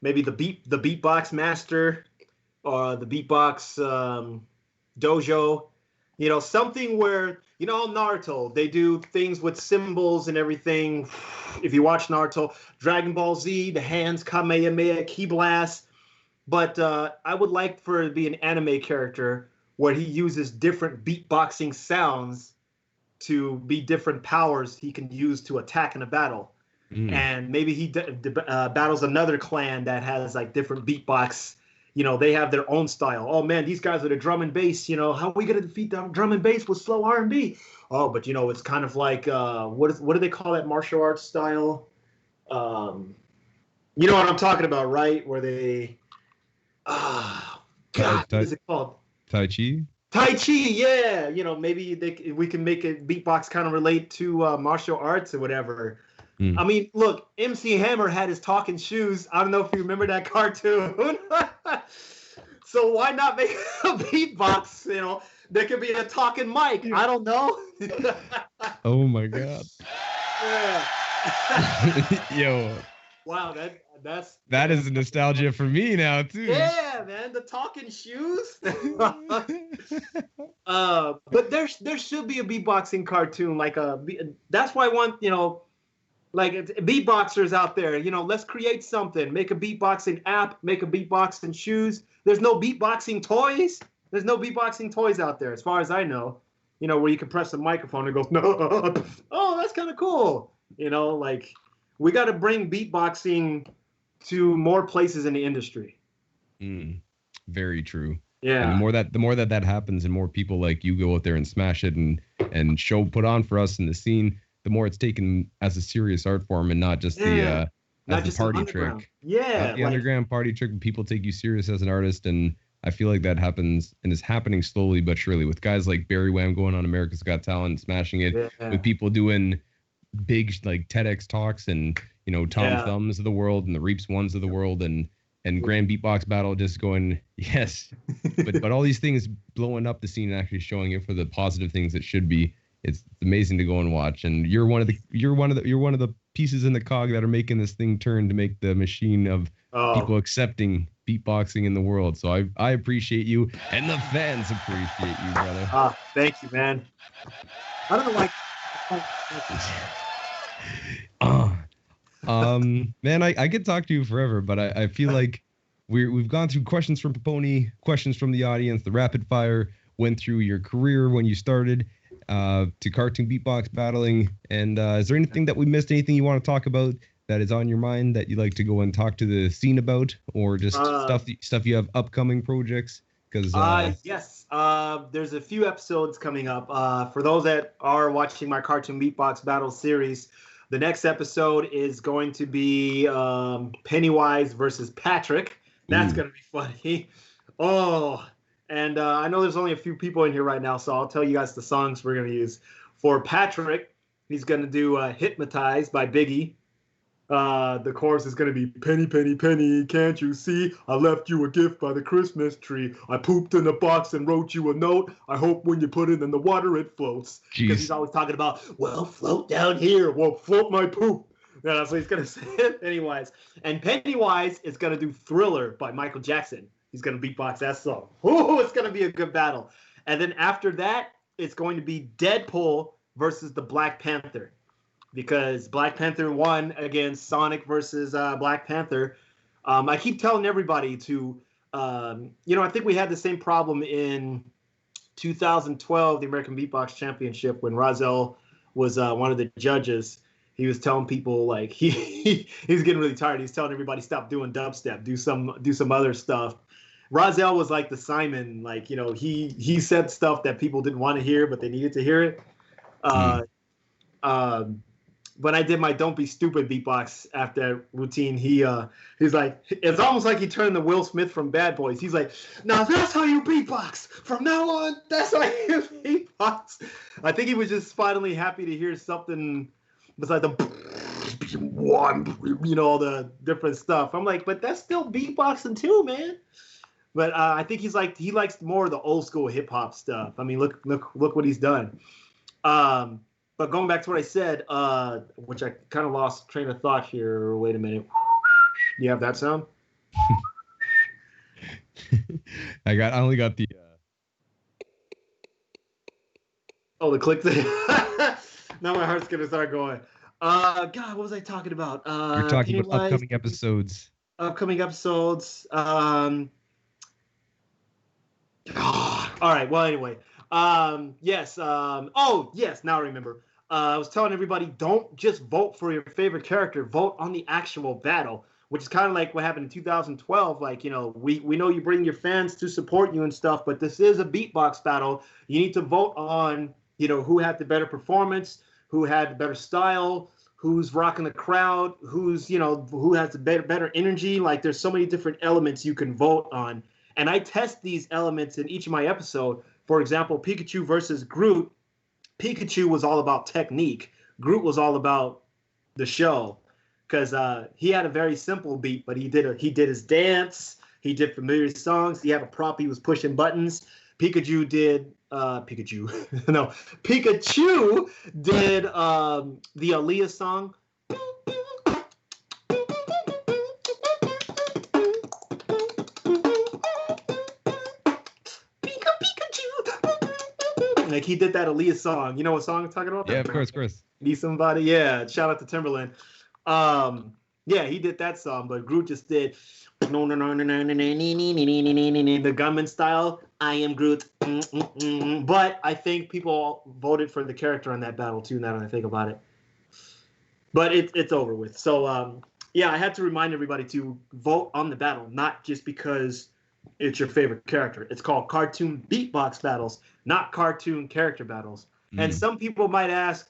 Maybe the Beatbox Master or the Beatbox Dojo. You know, something where, you know, Naruto, they do things with symbols and everything. If you watch Naruto, Dragon Ball Z, the hands, Kamehameha, Ki Blast. But I would like for it to be an anime character where he uses different beatboxing sounds to be different powers he can use to attack in a battle. And maybe he battles another clan that has like different beatbox. You know, they have their own style. Oh man, these guys are the drum and bass. You know, how are we gonna defeat the drum and bass with slow R&B? Oh, but you know, it's kind of like what do they call that martial arts style? You know what I'm talking about, right? Where they, what is it called? Tai Chi. Tai Chi, yeah. You know, maybe we can make a beatbox kind of relate to martial arts or whatever. I mean, look, MC Hammer had his talking shoes. I don't know if you remember that cartoon. So why not make a beatbox? You know, there could be a talking mic. I don't know. Oh my God. Yeah. Yo. Wow, that is nostalgia for me now too. Yeah, man, the talking shoes. But there should be a beatboxing cartoon, like that's why I want, you know, like beatboxers out there, you know, let's create something. Make a beatboxing app, make a beatboxing shoes. There's no beatboxing toys. There's no beatboxing toys out there, as far as I know. You know, where you can press the microphone and it goes, no. Oh, that's kind of cool. You know, like we got to bring beatboxing to more places in the industry. Very true. Yeah. And the more that happens, and more people like you go out there and smash it and put on for us in the scene, the more it's taken as a serious art form and not just the party trick. Yeah, the underground party trick. People take you serious as an artist, and I feel like that happens and is happening slowly but surely with guys like Barry Wham going on America's Got Talent and smashing it, with people doing big like TEDx talks and, you know, Tom Thumbs of the world and the Reaps Ones of the world and Grand Beatbox Battle just going yes, but all these things blowing up the scene and actually showing it for the positive things it should be. It's amazing to go and watch, and you're one of the pieces in the cog that are making this thing turn to make the machine of people accepting beatboxing in the world. So I appreciate you, and the fans appreciate you, brother. Thank you, man. I don't know why. Man, I could talk to you forever, but I feel like we've gone through questions from Paponi, questions from the audience, the rapid fire, went through your career when you started, to cartoon beatbox battling, and is there anything that we missed, anything you want to talk about that is on your mind that you'd like to go and talk to the scene about, or just stuff you have upcoming projects? Because yes, there's a few episodes coming up. For those that are watching my cartoon beatbox battle series, the next episode is going to be Pennywise versus Patrick. That's going to be funny. Oh, and I know there's only a few people in here right now, so I'll tell you guys the songs we're going to use. For Patrick, he's going to do Hypnotize by Biggie. The chorus is going to be, penny, penny, penny, can't you see? I left you a gift by the Christmas tree. I pooped in a box and wrote you a note. I hope when you put it in the water, it floats. Because he's always talking about, well, float down here. Well, float my poop. Yeah, that's what he's going to say. Anyways. And Pennywise is going to do Thriller by Michael Jackson. He's going to beatbox that song. Ooh, it's going to be a good battle. And then after that, it's going to be Deadpool versus the Black Panther. Because Black Panther won against Sonic versus Black Panther. I keep telling everybody to, I think we had the same problem in 2012, the American Beatbox Championship, when Rozelle was one of the judges. He was telling people, like, he's getting really tired. He's telling everybody, stop doing dubstep, do some other stuff. Rozelle was like the Simon, like, you know, he said stuff that people didn't want to hear, but they needed to hear it. When I did my "Don't Be Stupid" beatbox after that routine, he's like, it's almost like he turned the Will Smith from Bad Boys. He's like, now that's how you beatbox. From now on, that's how you beatbox. I think he was just finally happy to hear something besides the one, you know, all the different stuff. I'm like, but that's still beatboxing too, man. But I think he likes more of the old school hip hop stuff. I mean, look what he's done. But going back to what I said, which I kind of lost train of thought here. Wait a minute. Do you have that sound? I only got the. Oh, the click thing. Now my heart's gonna start going. God, what was I talking about? You're talking about upcoming episodes. Upcoming episodes. All right. Well, anyway. Yes. Oh, yes. Now I remember. I was telling everybody, don't just vote for your favorite character. Vote on the actual battle, which is kind of like what happened in 2012. Like, you know, we know you bring your fans to support you and stuff, but this is a beatbox battle. You need to vote on, you know, who had the better performance, who had the better style, who's rocking the crowd, who's, you know, who has the better energy. Like, there's so many different elements you can vote on. And I test these elements in each of my episodes. For example, Pikachu versus Groot. Pikachu was all about technique. Groot was all about the show, because he had a very simple beat, but he did his dance. He did familiar songs. He had a prop. He was pushing buttons. Pikachu did Pikachu did the Aaliyah song. Like, he did that Aaliyah song. You know what song I'm talking about? Yeah, of course. Need somebody? Yeah. Shout out to Timberland. Yeah, he did that song, but Groot just did the gunman style. I am Groot. But I think people voted for the character on that battle too, now that I think about it. But it's over with. So yeah, I had to remind everybody to vote on the battle, not just because it's your favorite character. It's called cartoon beatbox battles, not cartoon character battles. And some people might ask,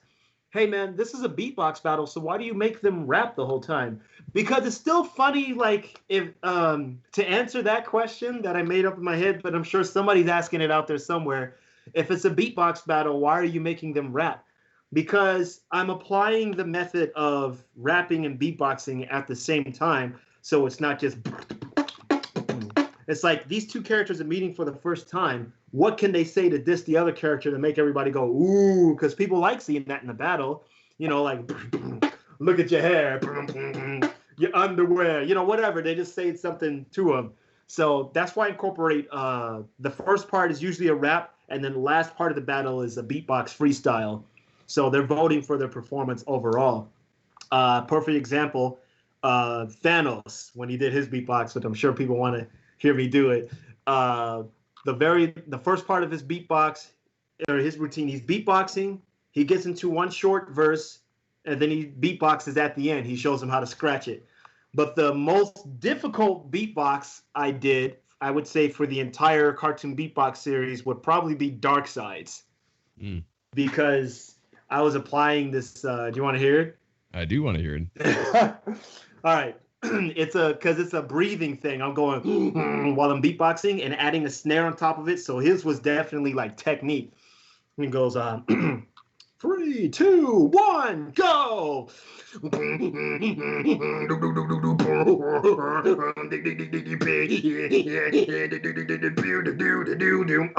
hey man, this is a beatbox battle, so why do you make them rap the whole time? Because it's still funny, like, if to answer that question that I made up in my head, but I'm sure somebody's asking it out there somewhere. If it's a beatbox battle, why are you making them rap? Because I'm applying the method of rapping and beatboxing at the same time, so it's not just... It's like these two characters are meeting for the first time. What can they say to diss the other character to make everybody go, ooh? Because people like seeing that in the battle. You know, like, look at your hair, your underwear, you know, whatever. They just say something to them. So that's why I incorporate the first part is usually a rap, and then the last part of the battle is a beatbox freestyle. So they're voting for their performance overall. Perfect example, Thanos, when he did his beatbox, which I'm sure people want to hear me do it. The first part of his beatbox, or his routine, he's beatboxing. He gets into one short verse, and then he beatboxes at the end. He shows him how to scratch it. But the most difficult beatbox I did, I would say, for the entire cartoon beatbox series would probably be Dark Sides. Because I was applying this. Do you want to hear it? I do want to hear it. All right. Because it's a breathing thing. I'm going while I'm beatboxing and adding a snare on top of it. So his was definitely like technique. He goes 3, 2, 1, go. On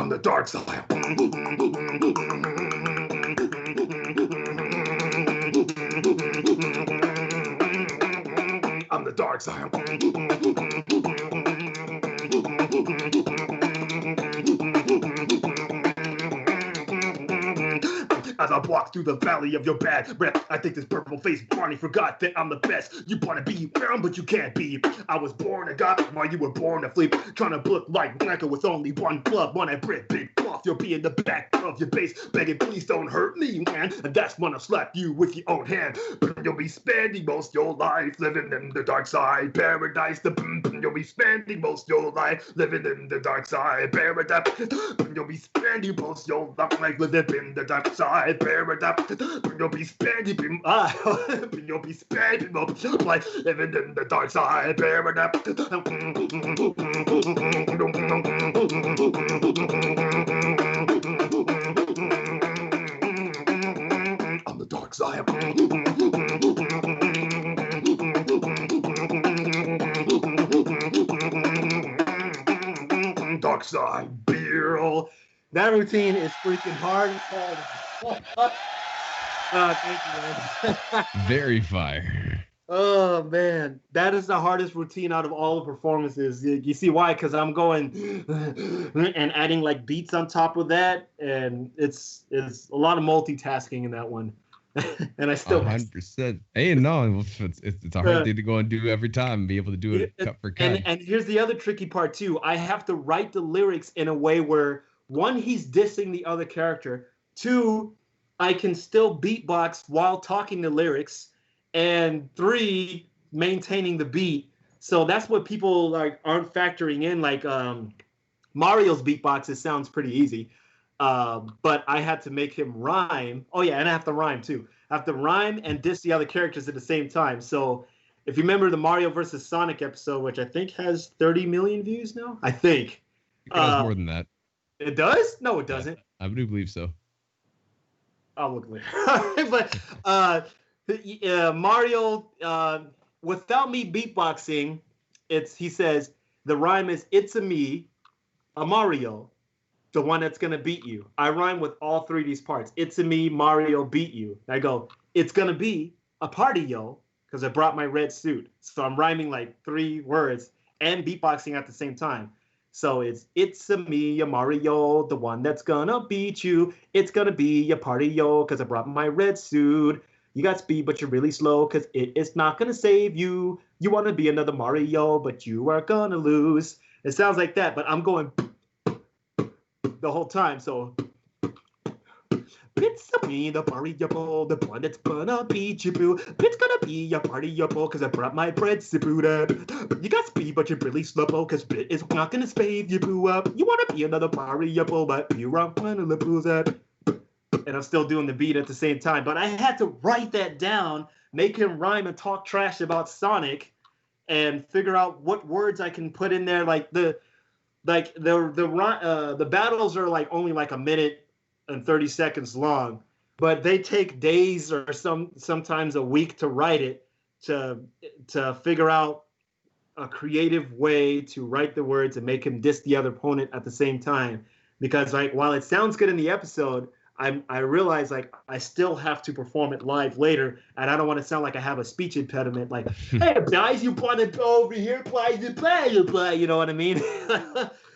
the dark side. On the dark side. As I walk through the valley of your bad breath, I think this purple-faced Barney forgot that I'm the best. You want to be brown, but you can't be. I was born a god while you were born a fleep, trying to look like Blanca with only one glove. When I break big cloth, you'll be in the back of your bass, begging, please don't hurt me, man. And that's when I slap you with your own hand. You'll be spending most your life living in the dark side paradise. You'll be spending most your life living in the dark side paradise. You'll be spending most your life living in the dark side paradise. You'll be spending you'll be spending most your life living in the dark side paradise. On the dark side. Dark side beer. That routine is freaking hard as hell. Thank you, man. Very fire. Oh man, that is the hardest routine out of all the performances. You see why? Because I'm going and adding like beats on top of that, and it's a lot of multitasking in that one. And I still 100%. Hey, no, it's a hard thing to go and do every time and be able to do it cut for cut. And here's the other tricky part too. I have to write the lyrics in a way where one, he's dissing the other character. Two, I can still beatbox while talking the lyrics. And three, maintaining the beat. So that's what people like aren't factoring in. Like Mario's beatboxes sounds pretty easy, but I had to make him rhyme. Oh yeah, and I have to rhyme too. I have to rhyme and diss the other characters at the same time. So if you remember the Mario versus Sonic episode, which I think has 30 million views now, I think. It has more than that. It does? No, it doesn't. I do believe so. I'll look later. But Mario, without me beatboxing, he says the rhyme is "It's a me, a Mario, the one that's gonna beat you." I rhyme with all three of these parts. It's a me, Mario, beat you. I go, it's gonna be a party, yo, because I brought my red suit. So I'm rhyming like 3 words and beatboxing at the same time. So it's a me, a Mario, the one that's gonna beat you. It's gonna be a party, yo, because I brought my red suit. You got speed, but you're really slow, because it's not going to save you. You want to be another Mario, but you are going to lose. It sounds like that, but I'm going the whole time. So, it's me, the Mario, the one that's going to beat you, boo. It's going to be a Mario, because I brought my bread, Sabuda. You got speed, but you're really slow, because it's not going to save you, boo. You want to be another Mario, but you are going to lose that. And I'm still doing the beat at the same time. But I had to write that down, make him rhyme and talk trash about Sonic, and figure out what words I can put in there. Like the battles are like only like a minute and 30 seconds long, but they take days or sometimes a week to write it, to figure out a creative way to write the words and make him diss the other opponent at the same time. Because like while it sounds good in the episode, I realize like I still have to perform it live later, and I don't want to sound like I have a speech impediment. Like, hey guys, you want to go over here, play, you know what I mean?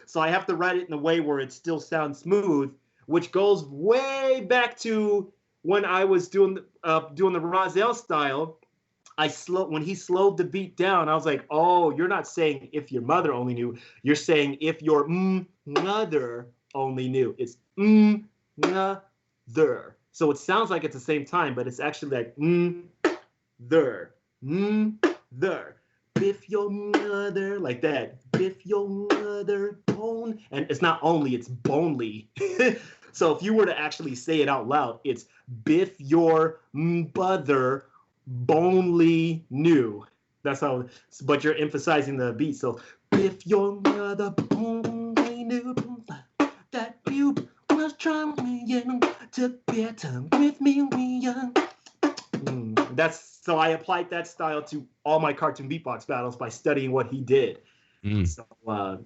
So I have to write it in a way where it still sounds smooth, which goes way back to when I was doing the Rozelle style. When he slowed the beat down, I was like, oh, you're not saying if your mother only knew, you're saying if your mother only knew. It's there. So it sounds like it's the same time, but it's actually like there. Biff your mother, like that. Biff your mother bone. And it's not only, it's bonely. So if you were to actually say it out loud, it's biff your mother bonely new. That's how, but you're emphasizing the beat. So biff your mother bonely new. That you was trying to be a time with me when young. So I applied that style to all my cartoon beatbox battles by studying what he did. So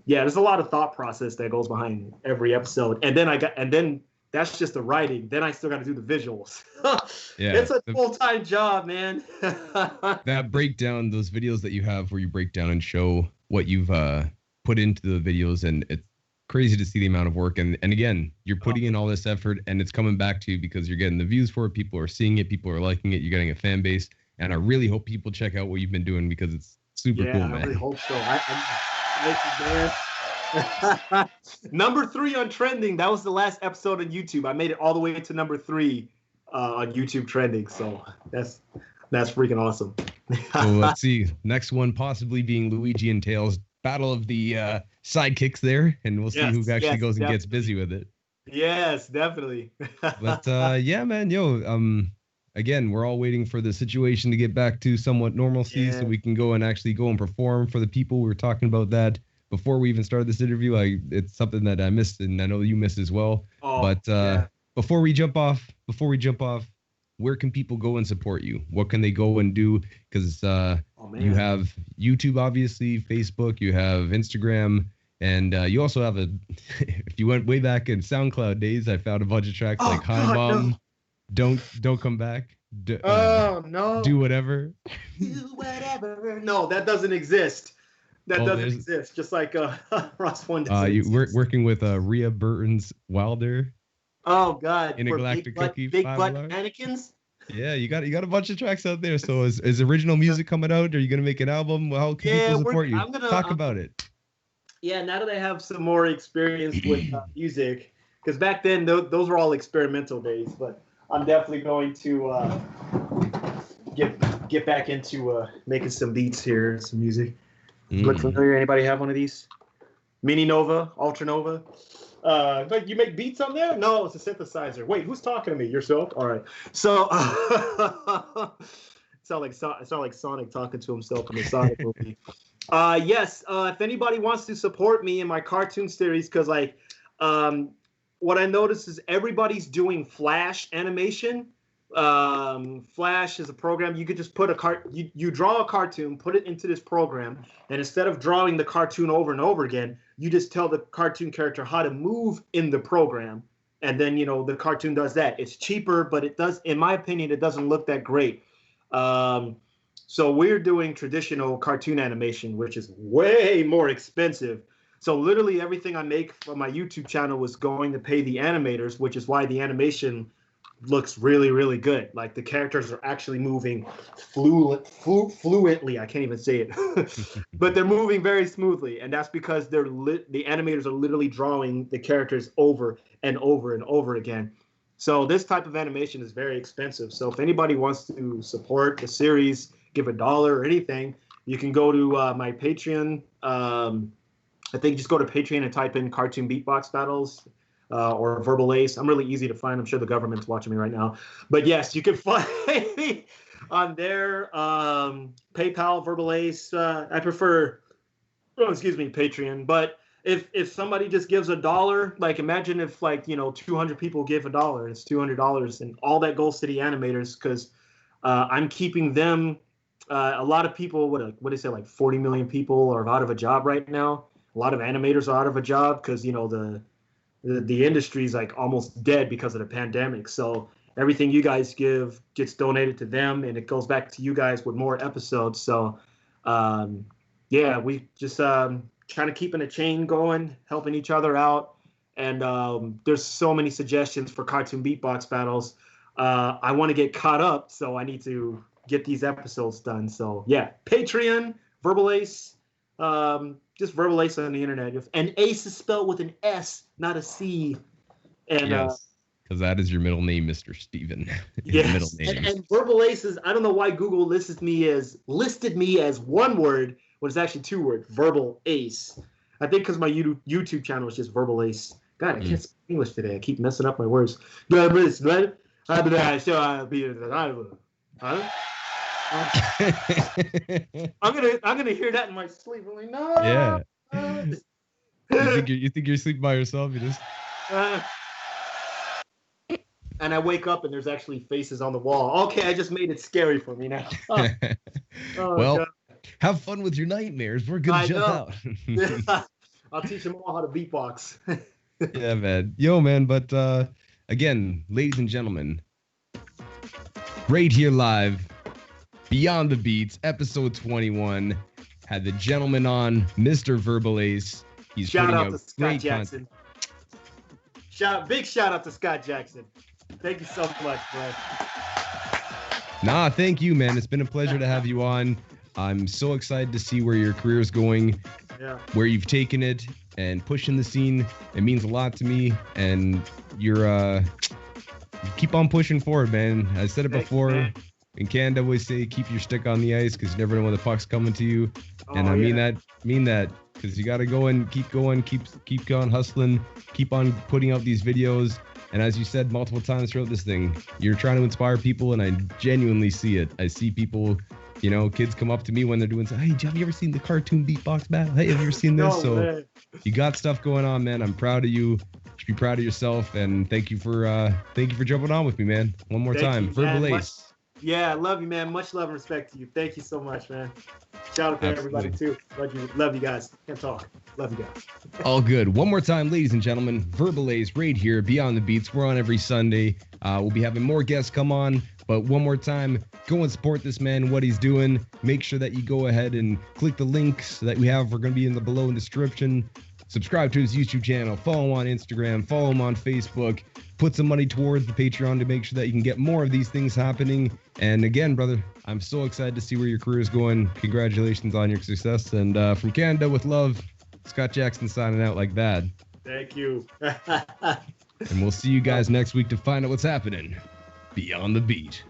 yeah, there's a lot of thought process that goes behind every episode. And then that's just the writing. Then I still got to do the visuals. Yeah, it's a full-time job, man. That breakdown, those videos that you have where you break down and show what you've put into the videos, and it's crazy to see the amount of work. And again, you're putting in all this effort, and it's coming back to you because you're getting the views for it. People are seeing it. People are liking it. You're getting a fan base. And I really hope people check out what you've been doing because it's super cool, man. I really hope so. Thank you, man. Number 3 on trending. That was the last episode on YouTube. I made it all the way to number 3 on YouTube trending. So that's freaking awesome. So let's see. Next one possibly being Luigi and Tails battle of the sidekicks there, and we'll see who actually goes and gets busy with it. Yes, definitely. But yeah, man, again, we're all waiting for the situation to get back to somewhat normalcy so we can go and perform for the people. We were talking about that before we even started this interview. It's something that I missed, and I know you missed as well. Before we jump off, where can people go and support you? What can they go and do? Because you have YouTube, obviously, Facebook, you have Instagram, and you also have if you went way back in SoundCloud days, I found a bunch of tracks like Hi Mom, Don't Come Back, Do Whatever. Do whatever. No, that doesn't exist. That doesn't exist. Just like Ross one. You're working with Rhea Burton's Wilder. Oh God! Intergalactic Cookie, big butt mannequins. Yeah, you got a bunch of tracks out there. So is original music coming out? Are you gonna make an album? How can people support you? Talk about it. Yeah, now that I have some more experience with music, because back then those were all experimental days. But I'm definitely going to get back into making some beats here, some music. Look familiar? Anybody have one of these? Mini Nova, Ultra Nova. Like you make beats on there? No, it's a synthesizer. Wait, who's talking to me? Yourself? All right. So sound like Sonic talking to himself in the Sonic movie. Yes. If anybody wants to support me in my cartoon series, because what I noticed is everybody's doing Flash animation. Flash is a program you could just put you draw a cartoon, put it into this program, and instead of drawing the cartoon over and over again, you just tell the cartoon character how to move in the program, and then the cartoon does that. It's cheaper, but it does, in my opinion, it doesn't look that great. So we're doing traditional cartoon animation, which is way more expensive. So literally everything I make for my YouTube channel was going to pay the animators, which is why the animation looks really, really good. Like the characters are actually moving fluently. I can't even say it, but they're moving very smoothly, and that's because the animators are literally drawing the characters over and over and over again. So this type of animation is very expensive. So if anybody wants to support the series, give $1 or anything, you can go to my Patreon. I think just go to Patreon and type in Cartoon Beatbox Battles. Or Verbal Ase. I'm really easy to find. I'm sure the government's watching me right now. But yes, you can find me on there. PayPal, Verbal Ase. I prefer, Patreon. But if somebody just gives $1, like imagine if 200 people give $1, it's $200, and all that goes to the animators, because I'm keeping them. A lot of people, what do they say, like 40 million people are out of a job right now. A lot of animators are out of a job because the industry is like almost dead because of the pandemic. So everything you guys give gets donated to them, and it goes back to you guys with more episodes. So we just trying to keep in a chain going, helping each other out. And there's so many suggestions for cartoon beatbox battles. I want to get caught up, so I need to get these episodes done. So yeah, Patreon, Verbal Ase. Just Verbal Ase on the internet. And Ace is spelled with an S, not a C. And yes, because that is your middle name, Mr. Steven. Yes. Middle name. And Verbal Ase is, I don't know why Google listed me as one word, but it's actually 2 words, Verbal Ase. I think because my YouTube channel is just Verbal Ase. God, I can't speak English today. I keep messing up my words. Huh? I'm gonna hear that in my sleep. I'm like, no. Yeah. You think you're sleeping by yourself? You just. And I wake up and there's actually faces on the wall. Okay, I just made it scary for me now. Well, God. Have fun with your nightmares. We're gonna jump out. I'll teach them all how to beatbox. Yeah, man. Yo, man. But again, ladies and gentlemen, right here live. Beyond the Beats, episode 21, had the gentleman on, Mr. Verbal Ase. He's shout out to Scott Jackson. Big shout out to Scott Jackson. Thank you so much, bro. Nah, thank you, man. It's been a pleasure to have you on. I'm so excited to see where your career is going, where you've taken it, and pushing the scene. It means a lot to me, and you're keep on pushing forward, man. I said it before. In Canada, we always say keep your stick on the ice because you never know when the puck's coming to you. And I mean that because you got to keep going, hustling, keep on putting out these videos. And as you said multiple times throughout this thing, you're trying to inspire people, and I genuinely see it. I see people, you know, kids come up to me when they're doing something. Hey, have you ever seen the cartoon beatbox battle? Hey, have you ever seen this? Man. You got stuff going on, man. I'm proud of you. You should be proud of yourself, and thank you for jumping on with me, man. One more time, Verbal Ase. Yeah, I love you, man. Much love and respect to you. Thank you so much, man. Shout out to everybody too. Love you guys. Can't talk. Love you guys. All good. One more time, ladies and gentlemen, Verbal Ase right here, Beyond the Beats. We're on every Sunday. We'll be having more guests come on, but one more time, go and support this man, what he's doing. Make sure that you go ahead and click the links that we have. We're going to be in the below in the description. Subscribe to his YouTube channel. Follow him on Instagram. Follow him on Facebook. Put some money towards the Patreon to make sure that you can get more of these things happening. And again, brother, I'm so excited to see where your career is going. Congratulations on your success. And from Canada with love, Scott Jackson signing out like that. Thank you. And we'll see you guys next week to find out what's happening beyond the beat.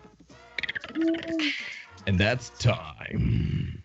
And that's time.